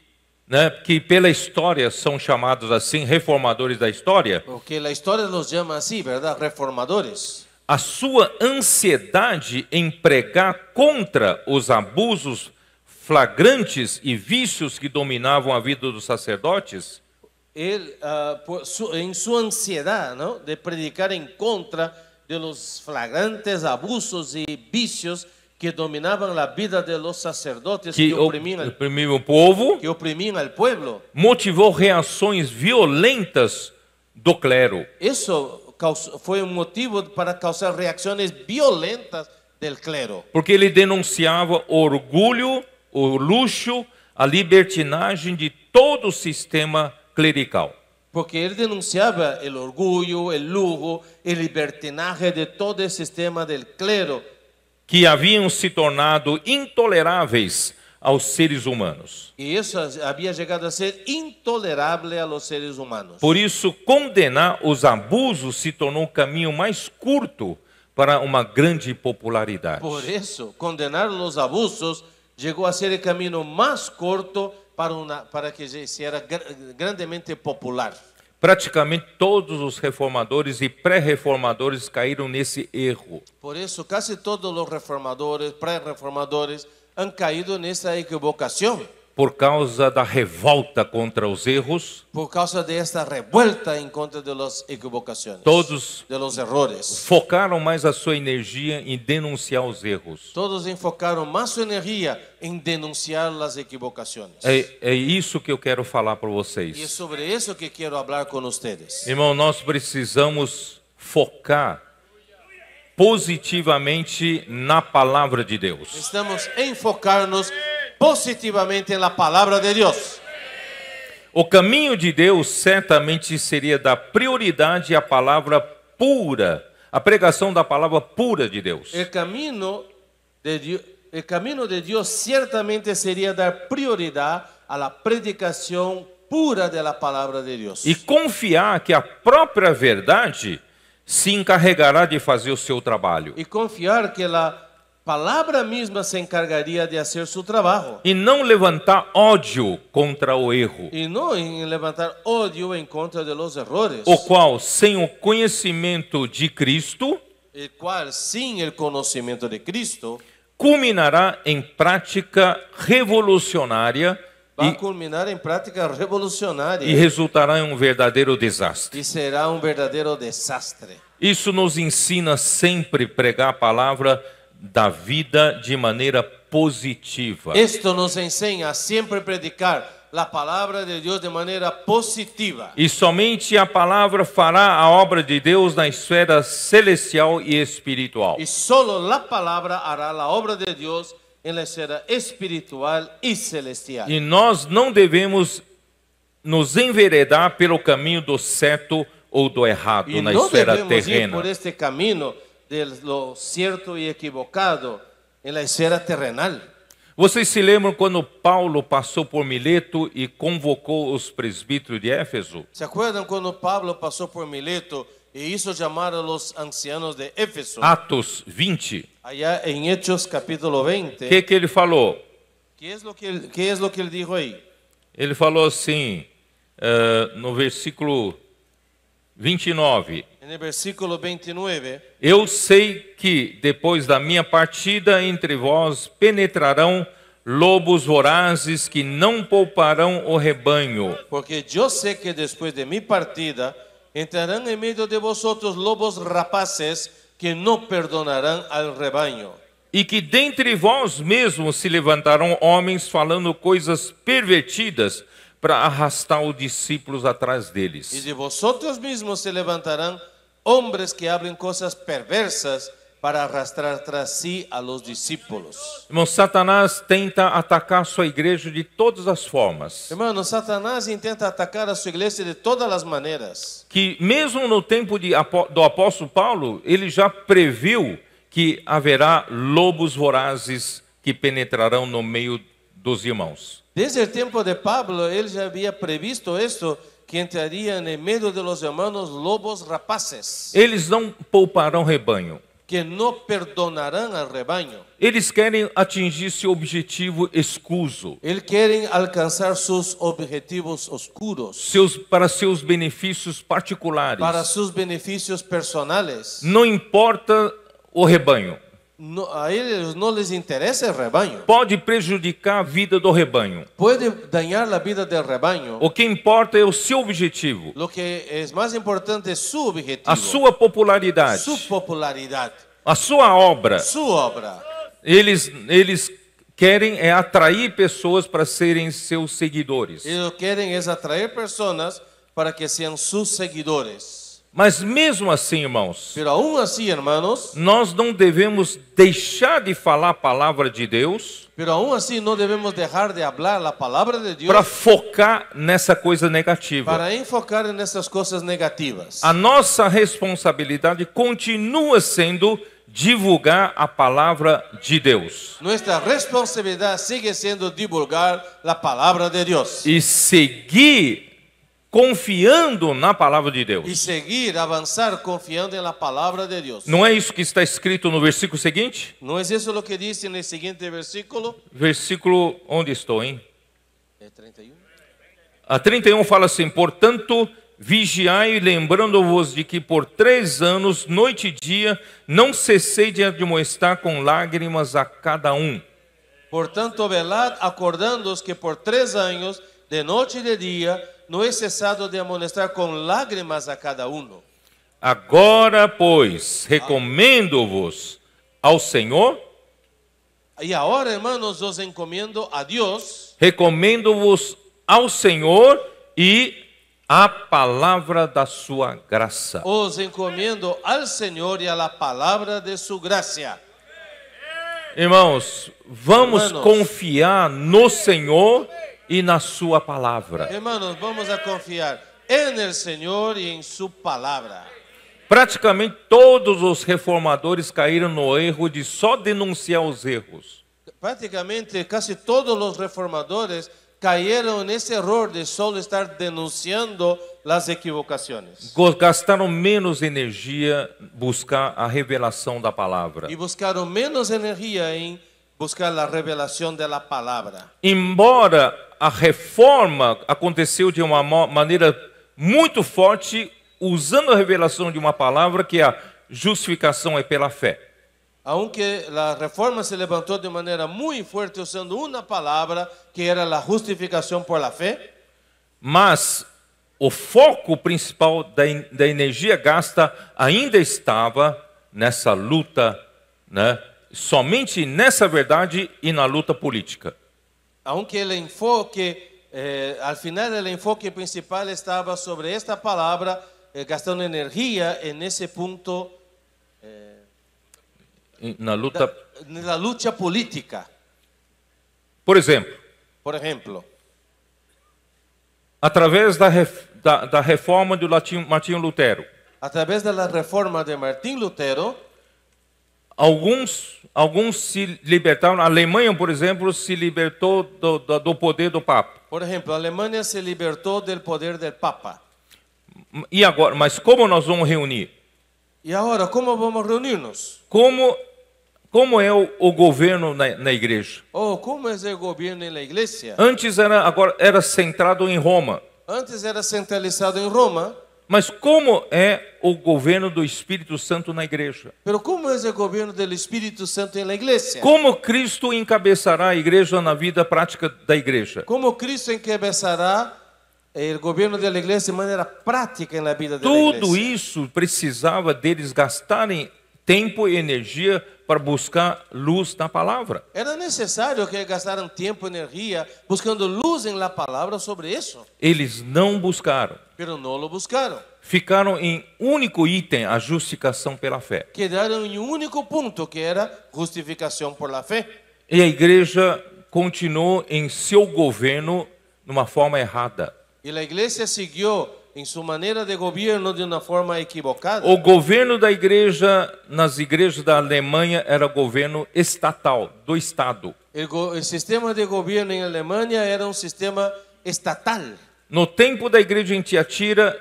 né, que pela história são chamados assim, reformadores da história, porque la historia los llama así, ¿verdad? Reformadores. a sua ansiedade em pregar contra os abusos flagrantes e vícios que dominavam a vida dos sacerdotes, Él, en su ansiedad, ¿no?, de predicar en contra de los flagrantes abusos y vicios que dominaban la vida de los sacerdotes, que oprimiam o povo, que oprimían al pueblo. motivou reações violentas do clero. Eso fue un motivo para causar reacciones violentas del clero. Porque ele denunciava o orgulho, o luxo, a libertinagem de todo o sistema clerical. Porque él denunciaba el orgullo, el lujo, el libertinaje de todo el sistema del clero, Que haviam se tornado intoleráveis aos seres humanos. y eso había llegado a ser intolerable a los seres humanos. Por isso, condenar os abusos se tornou o caminho mais curto para uma grande popularidade. Por eso, condenar los abusos llegó a ser el camino más corto para que se era grandemente popular. Praticamente todos os reformadores e pré-reformadores caíram nesse erro. Por eso, casi todos los reformadores, pré-reformadores han caído en esa equivocación. Por causa da revolta contra os erros, Por causa de esta revuelta en contra de las equivocaciones, todos de los errores. focaram mais a sua energia em denunciar os erros. Todos enfocaron más su energía en denunciar las equivocaciones. É isso que eu quero falar para Y es vocês. sobre eso que quiero hablar con ustedes. Irmão, nós precisamos focar positivamente na palavra de Deus. Necesitamos enfocarnos positivamente en la palabra de Dios. O caminho de Deus certamente seria dar prioridade à palavra pura, a pregação da palavra pura de Deus. El camino de Dios ciertamente sería dar prioridad a la predicación pura de la palabra de Dios. E confiar que a própria verdade se encarregará de fazer o seu trabalho. Y confiar que la palabra misma se encargaría de hacer su trabajo. E não levantar ódio contra o erro, Y no en levantar odio en contra de los errores. o qual, sem o conhecimento de Cristo, El cual, sin el conocimiento de Cristo, culminará em prática revolucionária va a culminar en práctica revolucionaria e resultará em um verdadeiro desastre. y será un verdadero desastre. Isso nos ensina sempre pregar a palavra da vida de maneira positiva. Esto nos enseña a siempre predicar la palabra de Dios de manera positiva. E somente a palavra fará a obra de Deus na esfera celestial e espiritual. Y solo la palabra hará la obra de Dios en la esfera espiritual y celestial. E nós não devemos nos enveredar pelo caminho do certo ou do errado Y na no esfera debemos ir terrena. por este camino de lo cierto y equivocado en la esfera terrenal. Vocês se lembram quando Paulo passou por Mileto e convocou os presbíteros de Éfeso? ¿Se acuerdan cuando Pablo pasó por Mileto e hizo llamar a los ancianos de Éfeso? Atos 20. Allá en Hechos capítulo O 20. que ele falou? ¿Qué es lo que él dijo ahí? Ele falou assim, no versículo 29. En el versículo 29. Eu sei que depois da minha partida entre vós penetrarão lobos vorazes que não pouparão o rebanho. Porque yo sé que después de mi partida entrarán en medio de vosotros lobos rapaces que no perdonarán al rebaño. E que dentre vós mesmos se levantarão homens falando coisas pervertidas para arrastar os discípulos atrás Y deles. de vosotros mismos se levantarán hombres que hablen cosas perversas para arrastrar tras sí a los discípulos. Irmão, Satanás tenta atacar sua igreja de todas as formas. Hermano, Satanás intenta atacar a su iglesia de todas las maneras. Que mesmo no tempo do apóstolo Paulo, ele já previu que haverá lobos vorazes que penetrarão no meio dos irmãos. Desde el tiempo de Pablo, él ya había previsto esto, que entrarían en medio de los hermanos lobos rapaces, Eles não pouparão rebanho. que no perdonarán al rebaño. eles querem atingir seu objetivo escuso, Eles querem alcançar seus objetivos oscuros para seus benefícios particulares. para seus benefícios personais. Não importa o rebanho. A eles não lhes interessa o rebanho. Pode prejudicar a vida do rebanho. Pode dañar a vida do rebanho. O que importa é o seu objetivo, Lo que é mais importante é seu objetivo, a sua popularidade, sua popularidade, a sua obra. sua obra. Eles querem atrair pessoas para serem seus seguidores. Eles querem é atrair pessoas para que sejam seus seguidores. Mas mesmo assim, irmãos, Pero aún assim, hermanos, nós não devemos deixar de falar a palavra de Deus pero aún assim não devemos deixar de falar a palavra de Deus para focar nessa coisa negativa. para enfocar nessas coisas negativas. A nossa responsabilidade continua sendo divulgar a palavra de Deus Nuestra responsabilidade sigue sendo divulgar a palavra de Deus e seguir confiando na palavra de e Deus. seguir, avançar confiando na palavra de Deus. Não é isso que está escrito no versículo seguinte? Não é isso o que diz no seguinte versículo? Versículo, onde estou, hein? É 31. A 31 fala assim: portanto, vigiai, lembrando-vos de que por 3 anos, noite e dia, não cessei de admoestar com lágrimas a cada um. Portanto, velad, acordando-os que por 3 anos, de noite e de dia, não he cessado de amonestar com lágrimas a cada um. Agora, pois, recomendo-vos ao Senhor, E agora, hermanos, os encomiendo a Deus, recomendo-vos ao Senhor e à palavra da sua graça. os encomiendo al Senhor e a la palavra de su gracia. Irmãos, vamos Hermanos. confiar no Senhor e na sua palavra. Hermanos, vamos a confiar en el Señor y en su palabra. Praticamente todos os reformadores caíram no erro de só denunciar os erros. Prácticamente casi todos los reformadores cayeron en ese error de solo estar denunciando las equivocaciones Gastaram menos energia buscar a revelação da palavra. y buscaron menos energía en buscar la revelación de la palabra. Embora a reforma aconteceu de uma maneira muito forte, usando a revelação de uma palavra que a justificação é pela fé. Aunque la reforma se levantó de manera muy fuerte usando una palabra que era la justificación por la fe, Mas o foco principal da energia gasta ainda estava nessa luta, né? Somente nessa verdade e na luta política. aunque el enfoque, al final el enfoque principal estaba sobre esta palabra, gastando energía en ese punto, Na luta, en la lucha política. por exemplo, Por ejemplo, através da reforma do Martinho Lutero, a través de la reforma de Martín Lutero, alguns se libertaram. A Alemanha, por exemplo, se libertou do poder do Papa. por ejemplo, Alemania se libertó del poder del Papa. E agora, mas como nós vamos reunir? ¿Y ahora cómo vamos a reunirnos? Como é o governo na igreja? Oh, ¿cómo es el gobierno en la iglesia? Antes agora era centrado em Roma. Antes era centralizado en Roma, Mas como é o governo do Espírito Santo na igreja? pero ¿cómo es el gobierno del Espíritu Santo en la iglesia? Como Cristo encabeçará a igreja na vida prática da igreja? ¿Cómo Cristo encabezará el gobierno de la iglesia de manera práctica en la vida de la Tudo iglesia? isso precisava deles gastarem tempo e energia para buscar luz na palavra. Era necesario que gastaran tiempo y energía buscando luz en la palabra sobre eso, Eles não buscaram. pero no lo buscaron. Ficaram em único item, a justificação pela fé. Quedaron en un único punto que era justificación por la fe. E a igreja continuou em seu governo de uma forma errada. Y la iglesia siguió en su manera de gobierno de una forma equivocada. O governo da igreja, nas igrejas da Alemanha, era governo estatal, do Estado. El sistema de gobierno en Alemania era un sistema estatal. No tempo da igreja em Tiatira,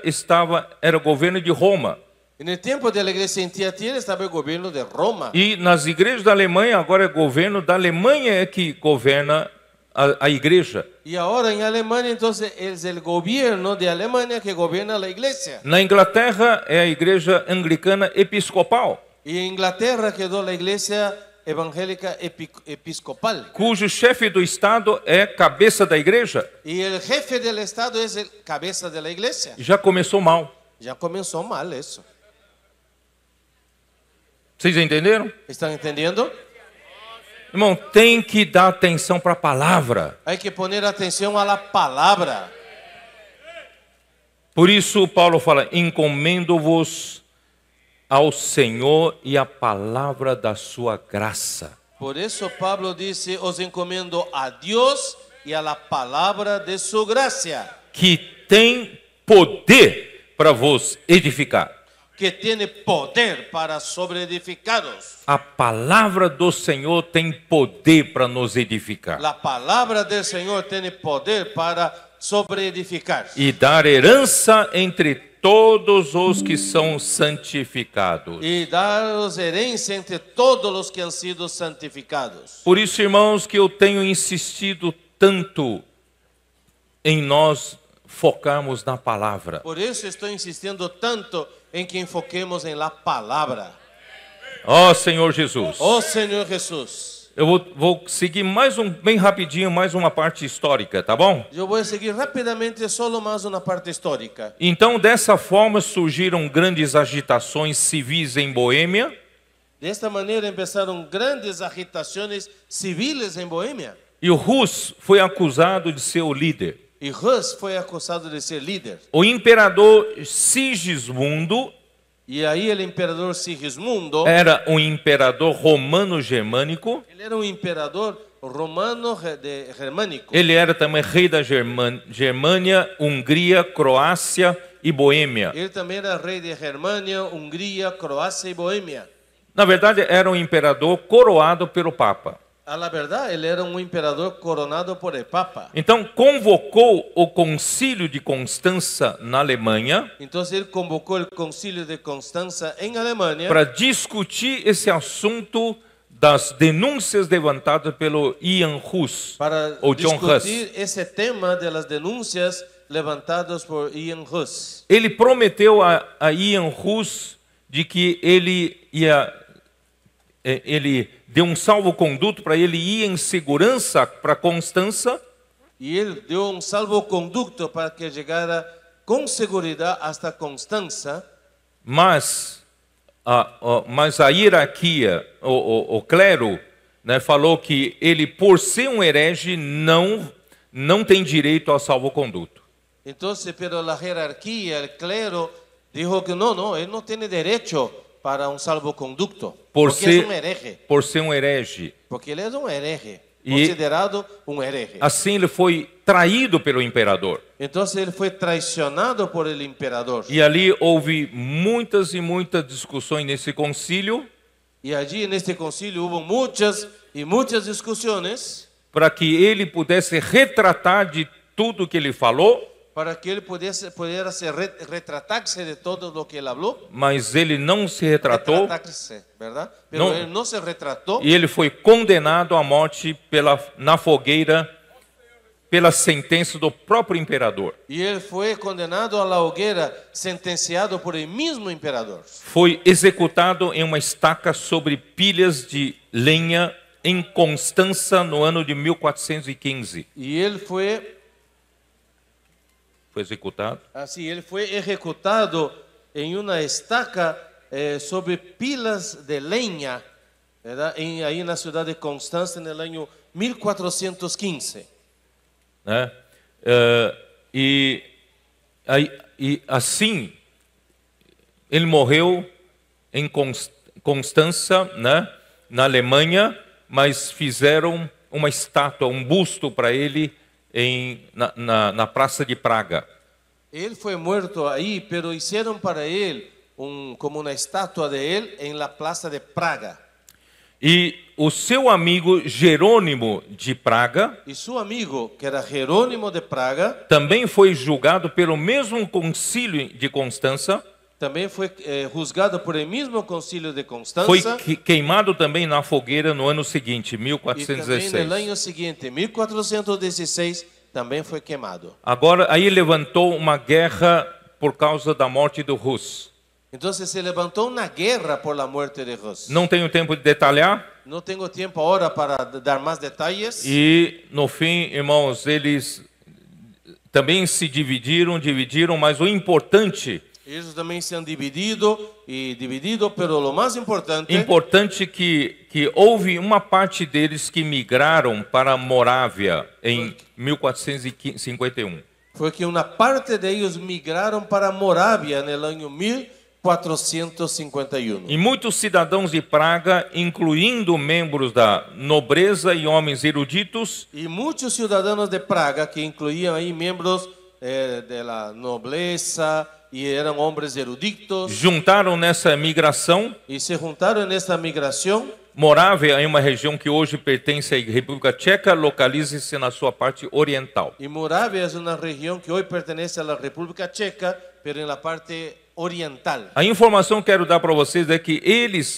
era o governo de Roma. En el tiempo de la iglesia en Tiatira estaba el gobierno de Roma. E nas igrejas da Alemanha, agora é governo da Alemanha é que governa a igreja. Y ahora en Alemania entonces es el gobierno de Alemania que gobierna la iglesia. Na Inglaterra é a igreja anglicana episcopal, Y en Inglaterra quedó la iglesia evangélica episcopal. cujo chefe do Estado é cabeça da igreja. Y el jefe del Estado es el cabeza de la iglesia. Já começou mal. Ya comenzó mal eso. Vocês entenderam? ¿Están entendiendo? Irmão, tem que dar atenção para a palavra. Hay que poner atención a la palabra. Por isso Paulo fala: encomendo-vos ao Senhor e à palavra da sua graça. Por eso Pablo dice, os encomiendo a Dios y a la palabra de su gracia, Que tem poder para vos edificar. que tiene poder para sobreedificaros. A palavra do Senhor tem poder para nos edificar La palabra del Señor tiene poder para sobreedificar e dar herança entre todos os que são santificados. y daros herencia entre todos los que han sido santificados. Por isso, irmãos, que eu tenho insistido tanto em nós focarmos na palavra. Por eso estoy insistiendo tanto en que enfoquemos en la palabra. Ó Senhor Jesus. Oh Señor Jesús. Eu vou seguir bem rapidinho, mais uma parte histórica, tá bom? Yo voy a seguir rápidamente solo más una parte histórica. Então, dessa forma, surgiram grandes agitações civis em Boêmia, De esta manera empezaron grandes agitaciones civiles en Bohemia. e o Rus foi acusado de ser o líder. Y Hus fue acusado de ser líder. O imperador Sigismundo Y ahí el emperador Sigismundo, era um imperador romano-germânico. él era un emperador romano germánico. Ele era também rei da Germânia, Hungria, Croácia e Boêmia. Él también era rey de Germania, Hungría, Croacia y Bohemia. Na verdade, era um imperador coroado pelo Papa. A la verdad, él era un emperador coronado por el Papa. Então, convocou o Concílio de Constança na Alemanha Entonces él convocó el concilio de Constanza en Alemania para discutir esse assunto das denúncias levantadas pelo Ian Hus, para ou John Hus. discutir ese tema de las denuncias levantadas por Ian Hus. Ele prometeu a Ian Hus de que ele deu um salvo-conduto para ele ir em segurança para Constança, Y él dio un salvoconducto para que llegara con seguridad hasta Constanza, mas a hierarquia, o clero, né, falou que ele, por ser um herege, não tem direito ao salvo-conduto. entonces, pero la jerarquía, el clero, dijo que no, él no tiene derecho para un salvoconducto, Por porque es un ser, hereje, por ser um herege. porque él es un hereje, Y- considerado un hereje. Assim ele foi traído pelo imperador. Entonces él fue traicionado por el emperador. E ali houve muitas e muitas discussões nesse concílio Y allí en este concilio hubo muchas y muchas discusiones para que ele pudesse retratar de tudo que ele falou, para que él pudiera retratarse de todo lo que él habló. mas ele não se retratou Retratarse, ¿verdad? Pero No. él no se retrató e ele foi condenado à morte na fogueira pela sentença do próprio imperador. y él fue condenado a la hoguera, sentenciado por el mismo emperador. Foi executado em uma estaca sobre pilhas de lenha em Constança no ano de 1415. Y él fue Executado. así, él fue ejecutado en una estaca sobre pilas de leña, ¿verdad? Ahí en la ciudad de Constanza en el año 1415. Né? E assim ele morreu em Constança, né, na Alemanha, mas fizeram uma estátua, um busto para ele na Praça de Praga. Él fue muerto ahí, pero hicieron para él como una estatua de él en la plaza de Praga. E o seu amigo Jerônimo de Praga Y su amigo, que era Jerónimo de Praga, também foi julgado pelo mesmo concílio de Constança Também foi juzgado por el mismo concílio de Foi Constança. queimado também na fogueira no ano seguinte, E também no 1416. ano seguinte, 1416, também foi queimado. Agora, aí levantou uma guerra por causa da morte do Rus. Então se levantou uma guerra por la muerte de Rus. Não tenho tempo de detalhar. Não tenho tempo agora para dar mais detalhes. E no fim, irmãos, eles também se dividiram, mas o importante Eles também se han dividido, pero o mais importante que houve uma parte deles que migraram para a Morávia em 1451. foi que uma parte deles migraram para Morávia no ano 1451. E muitos cidadãos de Praga, incluindo membros da nobreza e homens eruditos, E muitos cidadãos de Praga, que incluíam aí membros da nobreza e eram homens eruditos, juntaram nessa migração. e se juntaram nessa migração. Morávia é uma região que hoje pertence à República Tcheca, localiza-se na sua parte oriental. E Morávia é uma região que hoje pertence à República Tcheca, pero na parte oriental. A informação que quero dar para vocês é que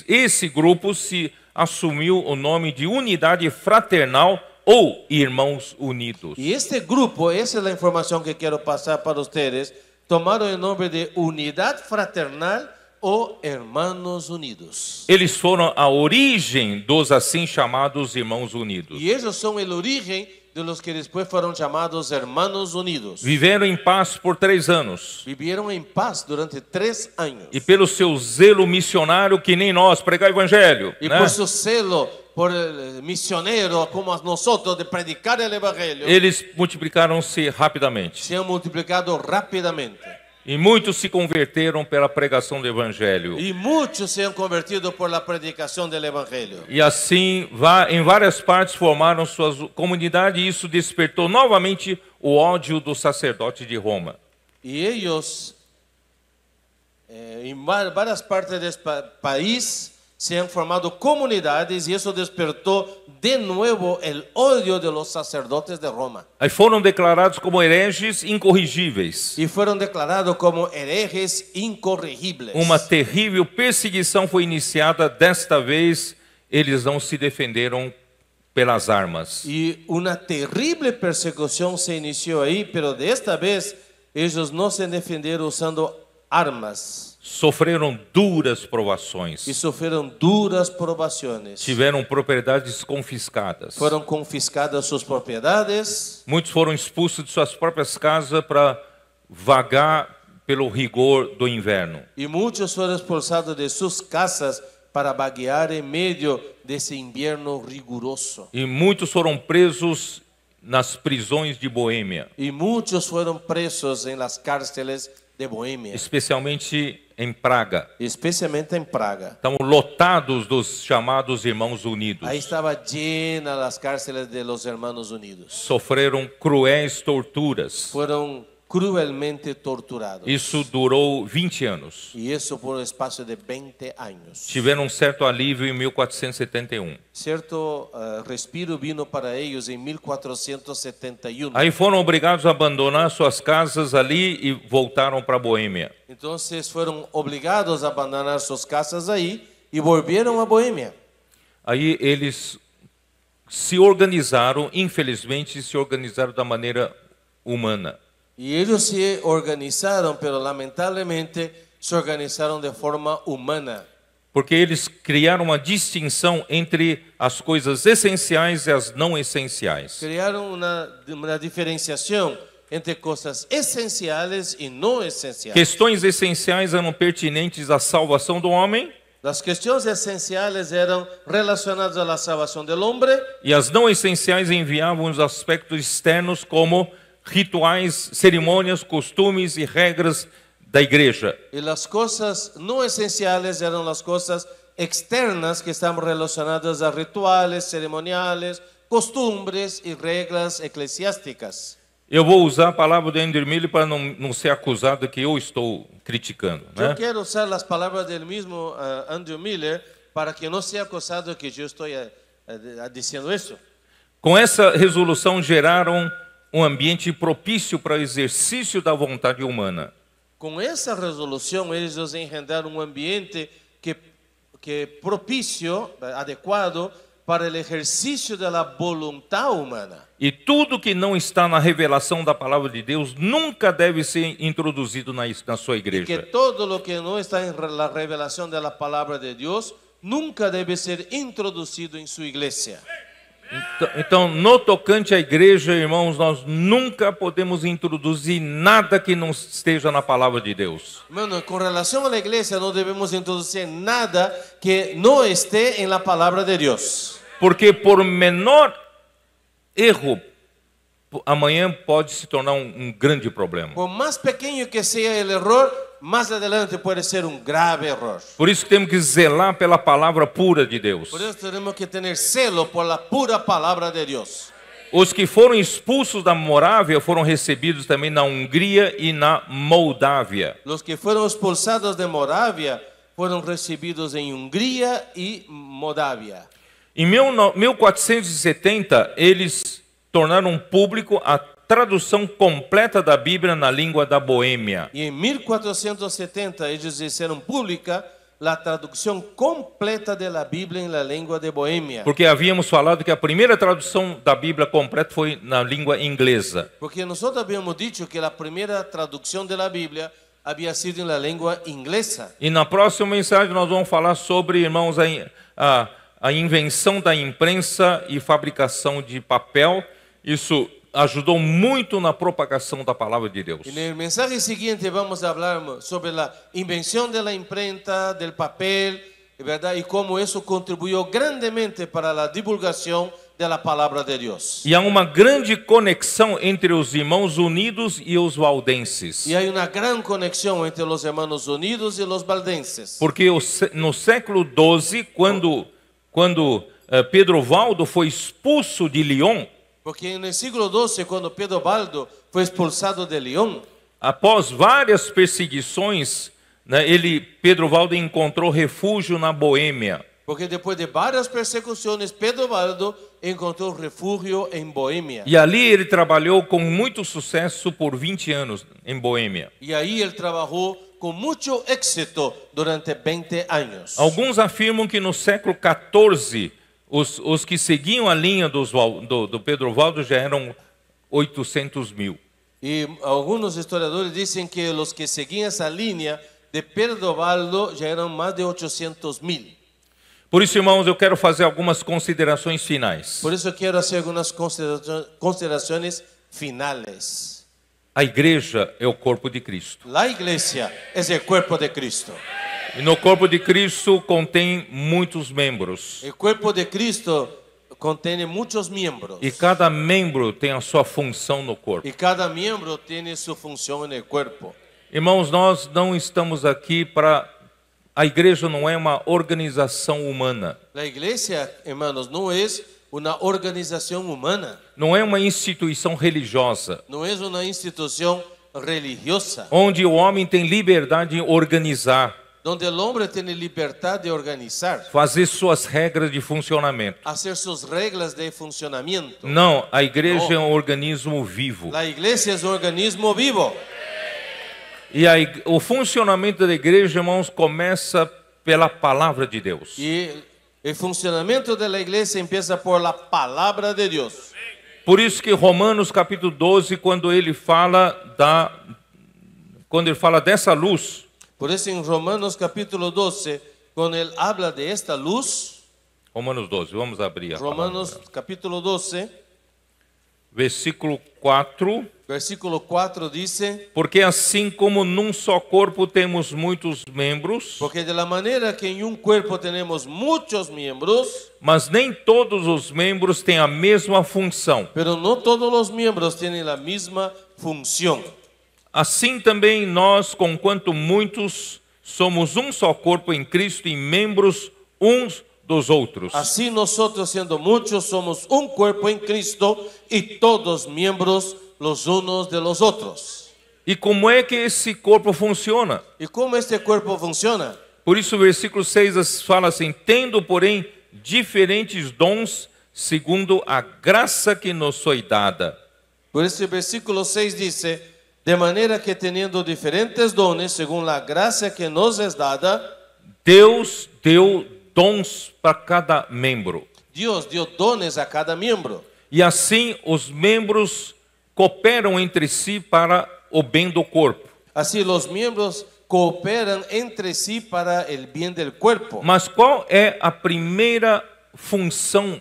esse grupo se assumiu o nome de Unidade Fraternal ou Irmãos Unidos. E este grupo, essa é a informação que quero passar para vocês, tomaram o nome de Unidade Fraternal ou Hermanos Unidos. Eles foram a origem dos assim chamados Irmãos Unidos. E eles são a origem de los que depois foram chamados Hermanos Unidos. Viveram em paz por 3 anos. Vivieron em paz durante 3 anos. E pelo seu zelo missionário, que nem nós, pregar o evangelho. E né? por seu celo, por el misionero, como nós, de predicar o evangelho, Eles multiplicaram-se rapidamente. se han multiplicado rapidamente. E muitos se converteram pela pregação do evangelho. E muitos se han convertido por la predicação do evangelho. E assim, em várias partes formaram suas comunidades, e isso despertou novamente o ódio do sacerdote de Roma. E eles, em várias partes desse país, se han formado comunidades e isso despertou de novo o ódio de los sacerdotes de Roma. Aí foram declarados como hereges incorrigíveis. E foram declarados como hereges incorrigíveis. Uma terrível perseguição foi iniciada. Desta vez, eles não se defenderam pelas armas. E uma terrível persecução se iniciou aí, pero desta vez eles não se defenderam usando armas. Sofreram duras provações. E sofreram duras provações. Tiveram propriedades confiscadas. Foram confiscadas suas propriedades. Muitos foram expulsos de suas próprias casas para vagar pelo rigor do inverno. E muitos foram expulsados de suas casas para vaguear em meio desse inverno rigoroso. E muitos foram presos nas prisões de Boêmia, E muitos foram presos em las cárceles de Boêmia, especialmente em Praga. especialmente em Praga. Estão lotados dos chamados Irmãos Unidos. Aí estava llena las cárceles de los Hermanos Unidos. Sofreram cruéis torturas. Foram cruelmente torturados. Isso durou 20 anos. E isso por um espaço de 20 anos. Tiveram um certo alívio em 1471. Certo respiro vino para eles em 1471. Aí foram obrigados a abandonar suas casas ali e voltaram para Boêmia. Então foram obrigados a abandonar suas casas aí e voltaram a Boêmia. Aí eles se organizaram, infelizmente, se organizaram da maneira humana. E eles se organizaram, pero lamentavelmente se organizaram de forma humana. Porque eles criaram uma distinção entre as coisas essenciais e as não essenciais. Criaram uma diferenciação entre coisas essenciais e não essenciais. Questões essenciais eram pertinentes à salvação do homem As questões essenciais eram relacionadas à salvação do homem e as não essenciais enviavam os aspectos externos como rituais, cerimônias, costumes e regras da igreja. e as coisas não essenciais eram as coisas externas que estavam relacionadas a rituais, cerimoniais, costumbres e regras eclesiásticas. Eu vou usar a palavra de Andrew Miller para não ser acusado que eu estou criticando, Eu né? quero usar as palavras do mesmo Andrew Miller para que não seja acusado que eu estou dizendo isso. Com essa resolução geraram um ambiente propício para o exercício da vontade humana. Com essa resolução, eles engendraram um ambiente que é propício, adequado para o exercício da vontade humana. E tudo que não está na revelação da palavra de Deus nunca deve ser introduzido na sua E que igreja. todo o que não está na revelação da palavra de Deus nunca deve ser introduzido em sua igreja. Então, no tocante à igreja, irmãos, nós nunca podemos introduzir nada que não esteja na palavra de Deus. Mano, com relação à igreja, não devemos introduzir nada que não esteja na palavra de Deus. Porque por menor erro, amanhã pode se tornar um grande problema. Por mais pequeno que seja o erro, mais adelante pode ser um grave erro. Por isso que temos que zelar pela palavra pura de Deus. Por isso temos que ter celo por la pura palavra de Deus. Os que foram expulsos da Morávia foram recebidos também na Hungria e na Moldávia. Os que foram expulsados de Moravia foram recebidos em Hungria e Moldávia. Em 1470, eles tornaram público a tradução completa da Bíblia na língua da Boêmia. E em 1470 eles fizeram pública a tradução completa da Bíblia na língua de Boêmia. Porque havíamos falado que a primeira tradução da Bíblia completa foi na língua inglesa. Porque nós havíamos dito que a primeira tradução da Bíblia havia sido na língua inglesa. E na próxima mensagem nós vamos falar sobre, irmãos, a invenção da imprensa e fabricação de papel. Isso ajudou muito na propagação da palavra de Deus. E no mensagem seguinte vamos falar sobre a invenção da imprenta, do papel, verdade? E como isso contribuiu grandemente para a divulgação da palavra de Deus. E há uma grande conexão entre os irmãos unidos e os valdenses. E há uma grande conexão entre os irmãos unidos e os valdenses. Porque no século XII, quando Pedro Valdo foi expulso de Lyon, porque no século XII, quando Pedro Valdo foi expulsado de Lyon, após várias perseguições, né, Pedro Valdo encontrou refúgio na Boêmia. porque depois de várias persecuções, Pedro Valdo encontrou refúgio em Boêmia. E ali ele trabalhou com muito sucesso por 20 anos em Boêmia. E aí ele trabalhou com muito êxito durante 20 anos. Alguns afirmam que no século XIV, os que seguiam a linha do Pedro Valdo já eram 800 mil. E alguns historiadores dizem que os que seguiam essa linha de Pedro Valdo já eram mais de 800 mil. Por isso, irmãos, eu quero fazer algumas considerações finais. Por isso quero fazer algumas considerações finais. A igreja é o corpo de Cristo. A igreja é o corpo de Cristo. E no corpo de Cristo contém muitos membros. O corpo de Cristo contém muitos membros. E cada membro tem a sua função no corpo. E cada membro tem sua função no corpo. Irmãos, nós não estamos aqui para... A igreja não é uma organização humana. A igreja, hermanos, não é uma organização humana. Não é uma instituição religiosa. Não é uma instituição religiosa. Onde o homem tem liberdade de organizar. Onde o homem tem liberdade de organizar. Fazer suas regras de funcionamento. Fazer suas regras de funcionamento. Não, a igreja é um organismo vivo. A igreja é um organismo vivo. E o funcionamento da igreja, irmãos, começa pela palavra de Deus. E o funcionamento da igreja começa por la palavra de Deus. Por isso que Romanos capítulo 12, quando ele fala dessa luz. Por isso em Romanos capítulo 12, quando ele habla de esta luz. Romanos 12, vamos abrir. Romanos capítulo 12. Versículo 4. Versículo 4 diz: porque assim como num só corpo temos muitos membros, porque de la maneira que em um corpo temos muitos membros, mas nem todos os membros têm a mesma função. Pero não todos os membros têm a mesma função. Assim também nós, conquanto muitos, somos um só corpo em Cristo e membros uns dos outros. Assim nós, sendo muitos, somos um corpo em Cristo e todos membros los unos de los otros. E como é que esse corpo funciona? E como este corpo funciona? Por isso o versículo 6 fala assim: tendo, porém, diferentes dons, segundo a graça que nos foi dada. Por isso o versículo 6 diz: De manera que teniendo diferentes dones, según la gracia que nos es dada, Deus deu dons para cada membro. Dios dio dones a cada miembro. E assim os membros cooperam entre si para o bem do corpo. Así los miembros cooperan entre sí para el bien del cuerpo. Mas qual é a primeira função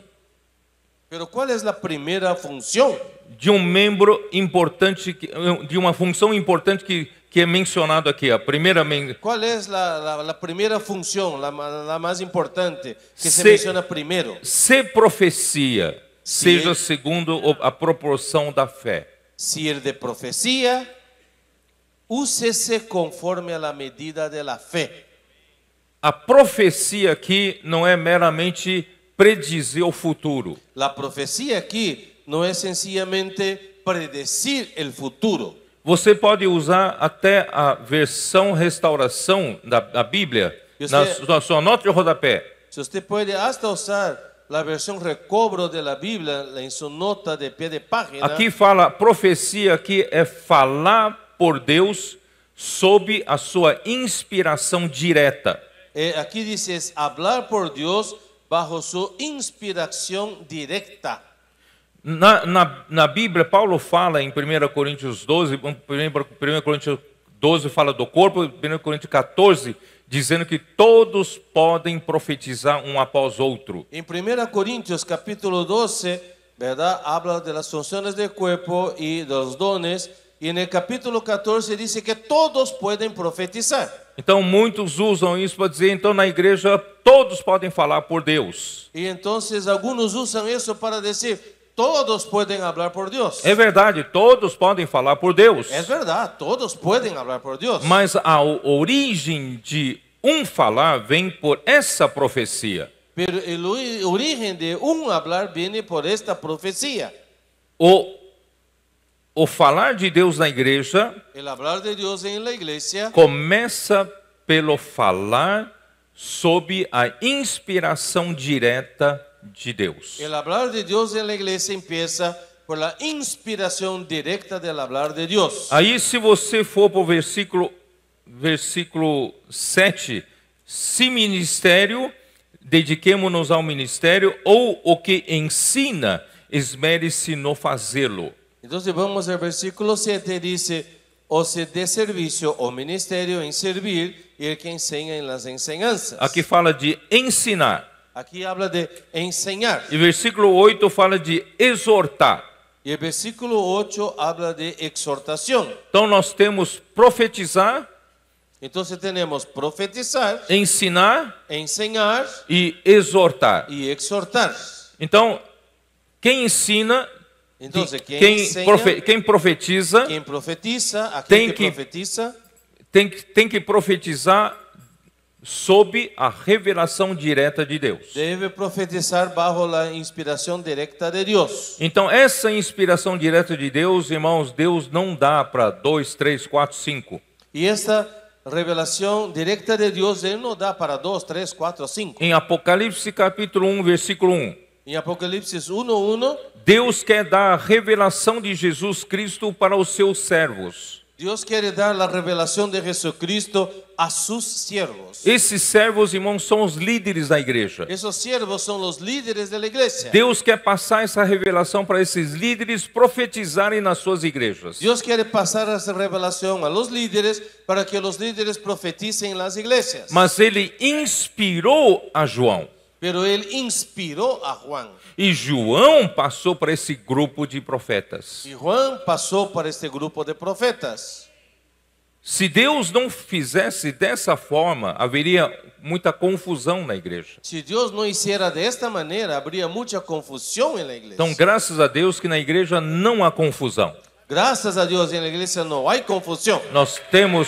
Pero ¿cuál es la primera función de um membro importante, de uma função importante que é mencionado aqui? A primeira ¿Cuál es la primera función, la más importante que se Se- menciona primero? se profecia, seja segundo a proporção da fé. Si el de profecía, úsese conforme a la medida de la fe. A profecia aqui não é meramente predizer o futuro. La profecía aquí no es sencillamente predecir el futuro. Você pode usar até a versão restauração da Bíblia, na sua nota de rodapé. Si usted puede hasta usar la versión recobro de la Biblia en su nota de pie de página. Aqui fala, profecia aqui é falar por Deus sob a sua inspiração direta. Aquí dice es hablar por Dios bajo su inspiración directa. Na Bíblia, Paulo fala em 1 Coríntios 12, 1 Coríntios 12 fala do corpo, 1 Coríntios 14, dizendo que todos podem profetizar um após outro. En 1 Corintios capítulo 12, ¿verdad? Habla de las funciones del cuerpo y de los dones. Y en el capítulo 14 dice que todos pueden profetizar. Então muitos usam isso para dizer, então na igreja todos podem falar por Deus. Y entonces algunos usan eso para decir, todos pueden hablar por Dios. É verdade, todos podem falar por Deus. Es verdad, todos pueden hablar por Dios. Mas a origem de falar vem por essa profecia. Pero el origen de un hablar viene por esta profecía. O falar de Deus na igreja El hablar de Dios en la iglesia começa pelo falar sob a inspiração direta de Deus. El hablar de Dios en la iglesia empieza por la inspiración directa del hablar de Dios. Aí, se você for para o versículo 7, se ministério, dediquemo-nos ao ministério, ou o que ensina, esmere-se no fazê-lo. Entonces vamos al versículo 7, dice, o se dé servicio o ministerio en servir y el que enseña en las enseñanzas. Aqui fala de ensinar. Aquí habla de enseñar. E versículo 8 fala de exortar. Y el versículo 8 habla de exhortación. Então nós temos profetizar, Entonces tenemos profetizar, ensinar enseñar e exortar. y exhortar. Então, quem ensina, Entonces, quien enseña, quem profetiza, quien profetiza, aquel Tem que que- profetiza, tem que profetizar sob a revelação direta de Deus. debe profetizar bajo la inspiración directa de Dios. Então, essa inspiração direta de Deus, irmãos, Deus não dá para 2, 3, 4, 5. Y esta revelación directa de Dios, Él no da para 2, 3, 4, 5. Em Apocalipse capítulo 1, versículo 1, En Apocalipsis 1:1, Deus quer dar a revelação de Jesus Cristo para os seus servos. Dios quiere dar la revelación de Jesucristo a sus siervos. Esses servos, irmãos, são os líderes da igreja. Esos siervos son los líderes de la iglesia. Deus quer passar essa revelação para esses líderes profetizarem nas suas igrejas. Dios quiere pasar esa revelación a los líderes para que los líderes profeticen en las iglesias. Mas ele inspirou a João. Pero Él inspiró a Juan. E João passou para esse grupo de profetas. Y Juan pasó para este grupo de profetas. Se Deus não fizesse dessa forma, haveria muita confusão na igreja. Si Dios no hiciera de esta manera, habría mucha confusión en la iglesia. Então, graças a Deus que na igreja não há confusão. Gracias a Dios, en la iglesia no hay confusión. Nós temos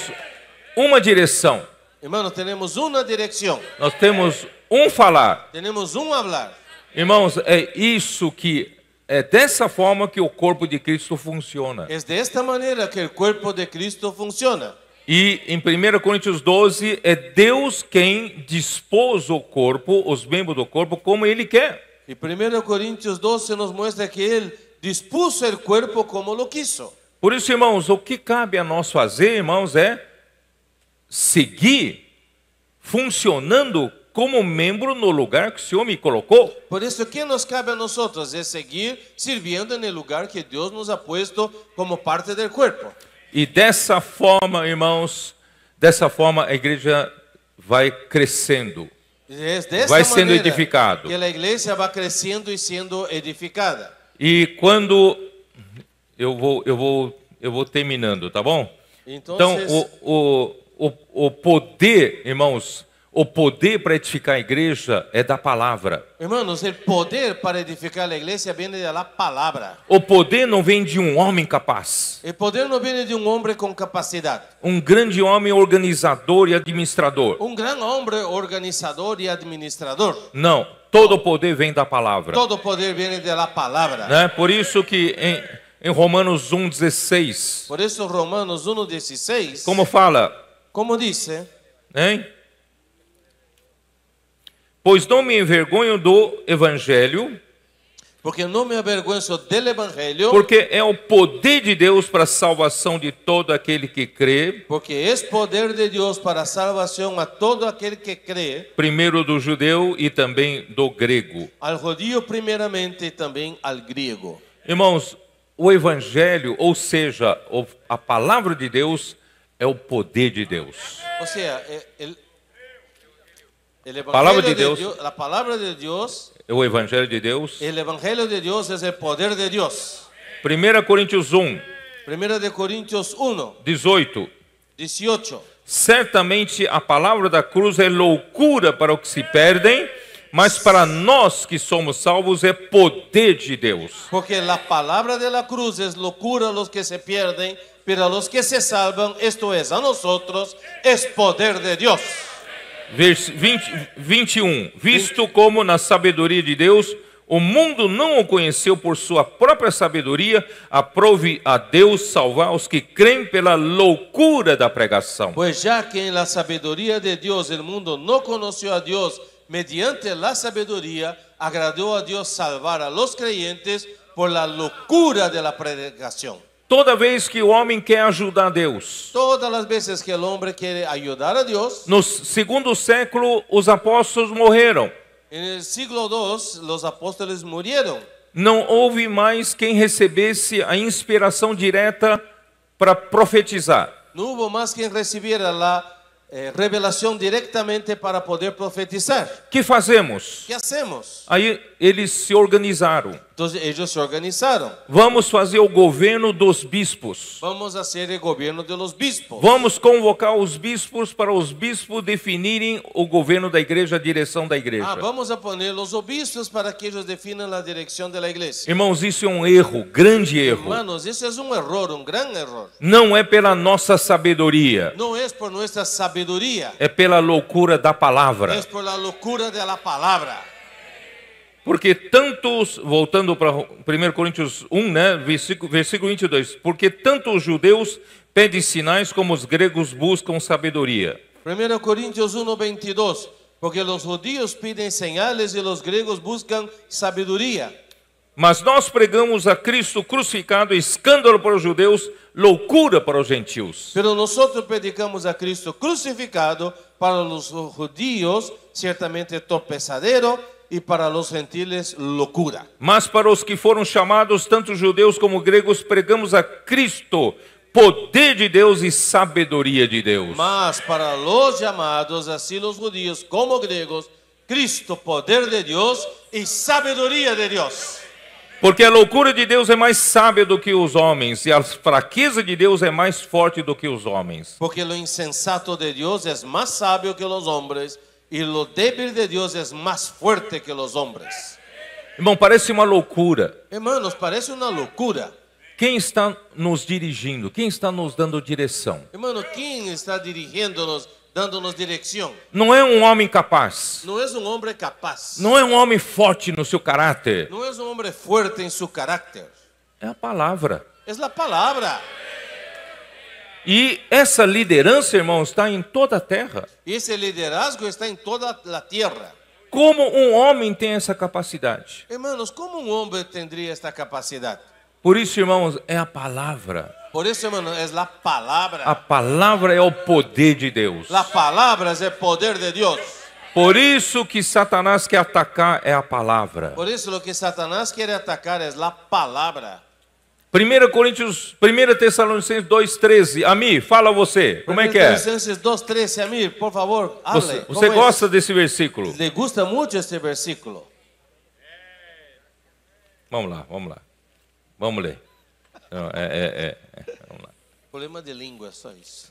uma direção, Hermanos, tenemos una dirección, nós temos falar. tenemos un hablar. Irmãos, é isso que é dessa forma que o corpo de Cristo funciona. Es de esta manera que el cuerpo de Cristo funciona. E em 1 Coríntios 12 é Deus quem dispôs o corpo, os membros do corpo, como Ele quer. Y 1 Corintios 12 nos muestra que Él dispuso el cuerpo como lo quiso. Por isso, irmãos, o que cabe a nós fazer, irmãos, é seguir funcionando como membro no lugar que o Senhor me colocou. Por isso, o que nos cabe a nosotros es seguir sirviendo en el lugar que Dios nos ha puesto como parte del cuerpo. E dessa forma, irmãos, dessa forma a igreja vai crescendo, Es de esta vai sendo manera edificado. que la iglesia va creciendo y siendo edificada. E quando eu vou terminando, tá bom? Então, Entonces, o poder, irmãos, o poder para edificar a igreja é da palavra. hermanos, el poder para edificar la iglesia viene de la palabra. O poder não vem de um homem capaz, El poder no viene de un hombre con capacidad, um grande homem organizador e administrador. un gran hombre organizador y administrador. Não, todo o poder vem da palavra. Todo poder viene de la palabra. Né? Por isso que em Romanos 1,16, Por eso Romanos 1:16, como fala, como dice, hein? Pois não me envergonho do evangelho, porque no me avergüenzo del evangelio, porque é o poder de Deus para a salvação de todo aquele que crê, porque es poder de Dios para salvación a todo aquel que cree, primeiro do judeu e também do grego. al judío primeramente y también al griego. Irmãos, o evangelho, ou seja, a palavra de Deus, é o poder de Deus. O sea, el evangelio Palabra de de Dios. Dios, la palabra de Dios, O evangelho de Deus. el evangelio de Dios es el poder de Dios. 1 Coríntios 1, Primera de Corintios 1, 18. 18. Certamente a palavra da cruz é loucura para os que se perdem, mas para nós que somos salvos é poder de Deus. Porque la palabra de la cruz es locura a los que se pierden, pero a los que se salvan, esto es a nosotros, es poder de Dios. 21. Visto como na sabedoria de Deus, o mundo não o conheceu por sua própria sabedoria, aprove a Deus salvar os que creem pela loucura da pregação. Pues ya que en la sabiduría de Dios el mundo no conoció a Dios, mediante la sabiduría agradó a Dios salvar a los creyentes por la locura de la predicación. Toda vez que o homem quer ajudar Deus, Todas las veces que el hombre quiere ayudar a Dios, no segundo século os apóstolos morreram. en el siglo II los apóstoles murieron. Não houve mais quem recebesse a inspiração direta para profetizar. No hubo más quien recibiera la revelación directamente para poder profetizar. Que fazemos? ¿Qué hacemos? Aí eles se organizaram. Entonces ellos se organizaron. Vamos fazer o governo dos bispos. Vamos a hacer el gobierno de los bispos. Vamos convocar os bispos para os bispos definirem o governo da igreja, a direção da igreja. Vamos a poner los obispos para que ellos definan la dirección de la iglesia. Irmãos, isso é um erro, grande erro. Hermanos, ese es un error, un gran error. Não é pela nossa sabedoria, No es por nuestra sabiduría, é pela loucura da palavra. es por la locura de la palabra. Porque tantos, voltando para 1 Coríntios 1, né, versículo 22, porque tanto os judeus pedem sinais como os gregos buscam sabedoria. 1 Corintios 1:22, porque los judíos piden señales y los griegos buscan sabiduría. Mas nós pregamos a Cristo crucificado, escândalo para os judeus, loucura para os gentios. Pero nosotros predicamos a Cristo crucificado, para los judíos ciertamente tropezadero y para los gentiles locura. Mas para os que foram chamados, tanto judeus como gregos, pregamos a Cristo, poder de Deus e sabedoria de Deus. Mas para los llamados, así los judíos como griegos, Cristo, poder de Dios y sabiduría de Dios. Porque a loucura de Deus é mais sábia do que os homens, e a fraqueza de Deus é mais forte do que os homens. Porque lo insensato de Dios es más sabio que los hombres, y lo débil de Dios es más fuerte que los hombres. Irmão, parece uma loucura. Hermanos, parece una locura. Quem está nos dirigindo? Quem está nos dando direção? Hermano, ¿quién está dirigiéndonos, dándonos dirección? Não é um homem capaz. No es un hombre capaz. Não é um homem forte no seu caráter. No es un hombre fuerte en su carácter. É a palavra. Es la palabra. E essa liderança, irmão, está em toda a terra. Y ese liderazgo está en toda la tierra. Como um homem tem essa capacidade? Hermanos, ¿cómo un hombre tendría esta capacidad? Por isso, irmãos, é a palavra. Por eso, hermano, es la palabra. A palavra é o poder de Deus. La palabra es el poder de Dios. Por isso que Satanás quer atacar é a palavra. Por eso lo que Satanás quiere atacar es la palabra. 1 Tessalonicenses 2:13. Amir, fala você. Como é que é? Tessalonicenses 2:13, Amir, por favor, hable. Você gosta desse versículo? Le gusta mucho este versículo. Vamos lá. Vamos ler. Não, vamos lá. Problema de língua, só isso.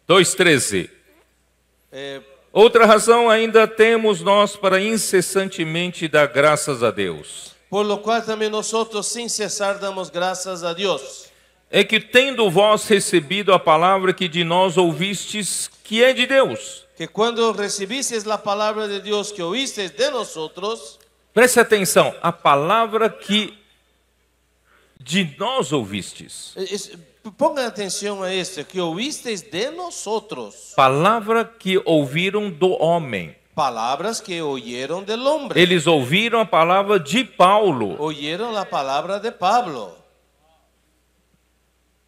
2:13. Outra razão ainda temos nós para incessantemente dar graças a Deus. Por lo cual também nosotros sin cesar damos graças a Deus. É que tendo vós recebido a palavra que de nós ouvistes, que é de Deus. Que quando recibistes a palavra de Deus que oístes de nosotros. Preste atenção, a palavra que de nós ouvistes. Ponga atenção a isso, que ouvistes de nosotros. Palavra que ouviram do homem. Palavras que oyeron del hombre. Eles ouviram a palavra de Paulo. Oyeron a palavra de Pablo.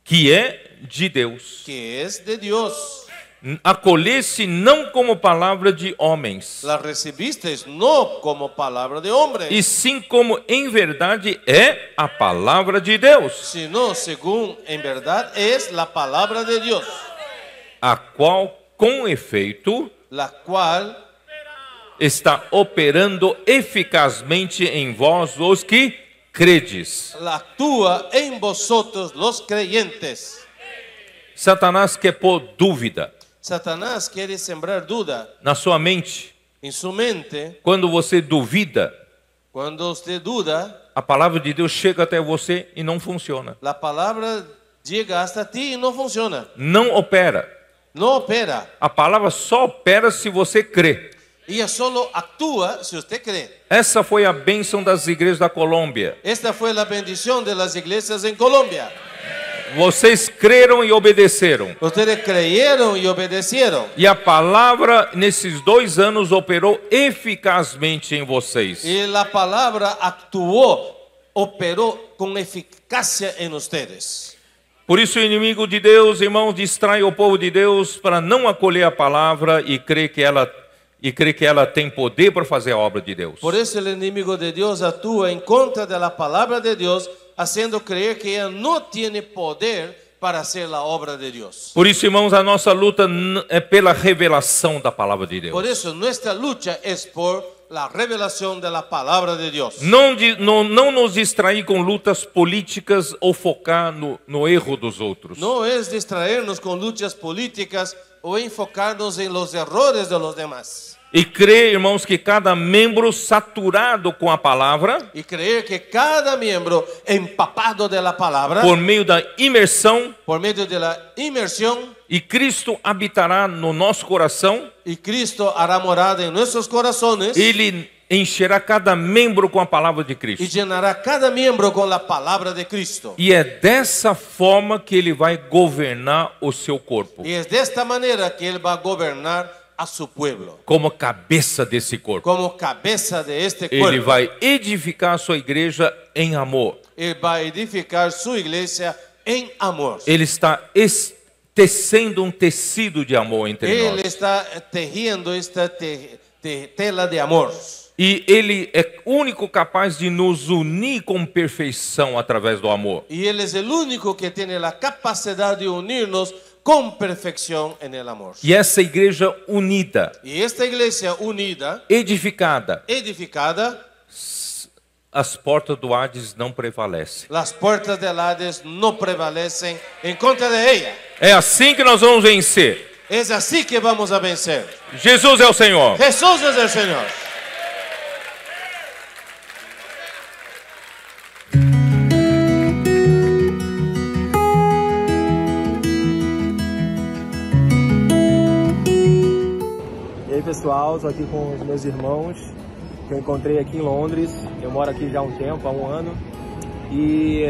Que é de Deus. Que es de Dios. Acolhesse não como palavra de homens. La recibistes no como palavra de hombre. E sim como em verdade é a palavra de Deus. Sino según en verdad es la palabra de Dios. A qual com efeito la cual está operando eficazmente em vós os que credes. Actúa em vosotros los creyentes. Satanás quer pôr dúvida. Satanás quiere sembrar duda na sua mente. Em sua mente. Quando você duvida, quando você duda, a palavra de Deus chega até você e não funciona. A palavra chega hasta ti e não funciona. Não opera. Não opera. A palavra só opera se você crê. E só atua se você crê. Essa foi a bênção das igrejas da Colômbia. Esta foi a bendição das igrejas em Colômbia. Vocês creram e obedeceram. Vocês creyeron e obedeceram. E a palavra nesses 2 anos operou eficazmente em vocês. E a palavra actuou, operou com eficácia em vocês. Por isso o inimigo de Deus, irmãos, distrai o povo de Deus para não acolher a palavra e crer que ela tem poder para fazer a obra de Deus. Por isso o inimigo de Deus atua em contra da palavra de Deus, haciendo creer que ella no tiene poder para hacer la obra de Dios. Por isso, irmãos, a nossa luta é pela revelação da palavra de Deus. Por isso, nuestra lucha es por la revelación de la palabra de Dios. Não nos distrair com lutas políticas ou focar no erro dos outros. No es distraernos con luchas políticas o enfocarnos en los errores de los demás. E crer, irmãos, que cada membro saturado com a palavra, e creer que cada miembro empapado de la palabra, por meio da imersão, e Cristo habitará no nosso coração, e Cristo hará morada em nossos corações, ele encherá cada membro com a palavra de Cristo. E llenará cada membro com a palavra de Cristo. E é dessa forma que ele vai governar o seu corpo. E é desta maneira que ele vai governar a su pueblo. Como cabeça desse corpo. Como cabeça de este corpo. Ele vai edificar a sua igreja em amor. Ele vai edificar sua igreja em amor. Ele está tecendo um tecido de amor entre nós. Ele está tejendo esta tela de amor. E ele é o único capaz de nos unir com perfeição através do amor. E ele é o único que tem a capacidade de unir-nos com perfeição en el amor. E essa igreja unida, e esta igreja unida, edificada, as portas do Hades não prevalecem. As portas do Hades não prevalecem em contra de ela. É assim que nós vamos vencer. É assim que vamos a vencer. Jesus é o Senhor. Jesus é o Senhor. Pessoal, estou aqui com os meus irmãos que eu encontrei aqui em Londres. Eu moro aqui já há um tempo, há 1 ano, e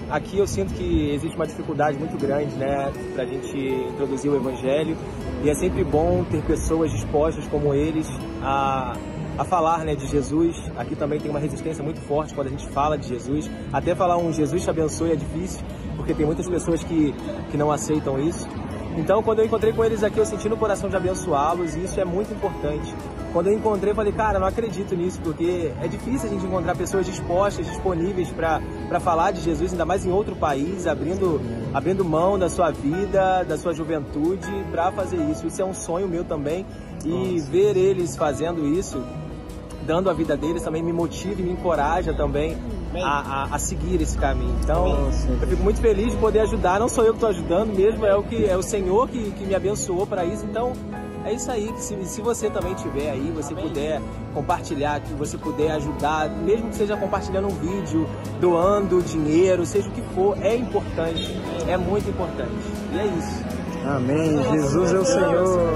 aqui eu sinto que existe uma dificuldade muito grande, né, para a gente introduzir o Evangelho, e é sempre bom ter pessoas dispostas como eles a a falar, né, de Jesus. Aqui também tem uma resistência muito forte quando a gente fala de Jesus. Até falar um Jesus te abençoe é difícil, porque tem muitas pessoas que não aceitam isso. Então, quando eu encontrei com eles aqui, eu senti no coração de abençoá-los, e isso é muito importante. Quando eu encontrei, eu falei, cara, não acredito nisso, porque é difícil a gente encontrar pessoas dispostas, disponíveis para falar de Jesus, ainda mais em outro país, abrindo mão da sua vida, da sua juventude, para fazer isso. Isso é um sonho meu também, e ver eles fazendo isso, dando a vida deles, também me motiva e me encoraja também a seguir esse caminho. Então, eu fico muito feliz de poder ajudar. Não sou eu que estou ajudando mesmo, é o Senhor que me abençoou para isso. Então, é isso aí, que se você também tiver aí, você puder compartilhar, que você puder ajudar, mesmo que seja compartilhando um vídeo, doando dinheiro, seja o que for, é importante, é muito importante. E é isso. Amém. Jesus é o Senhor.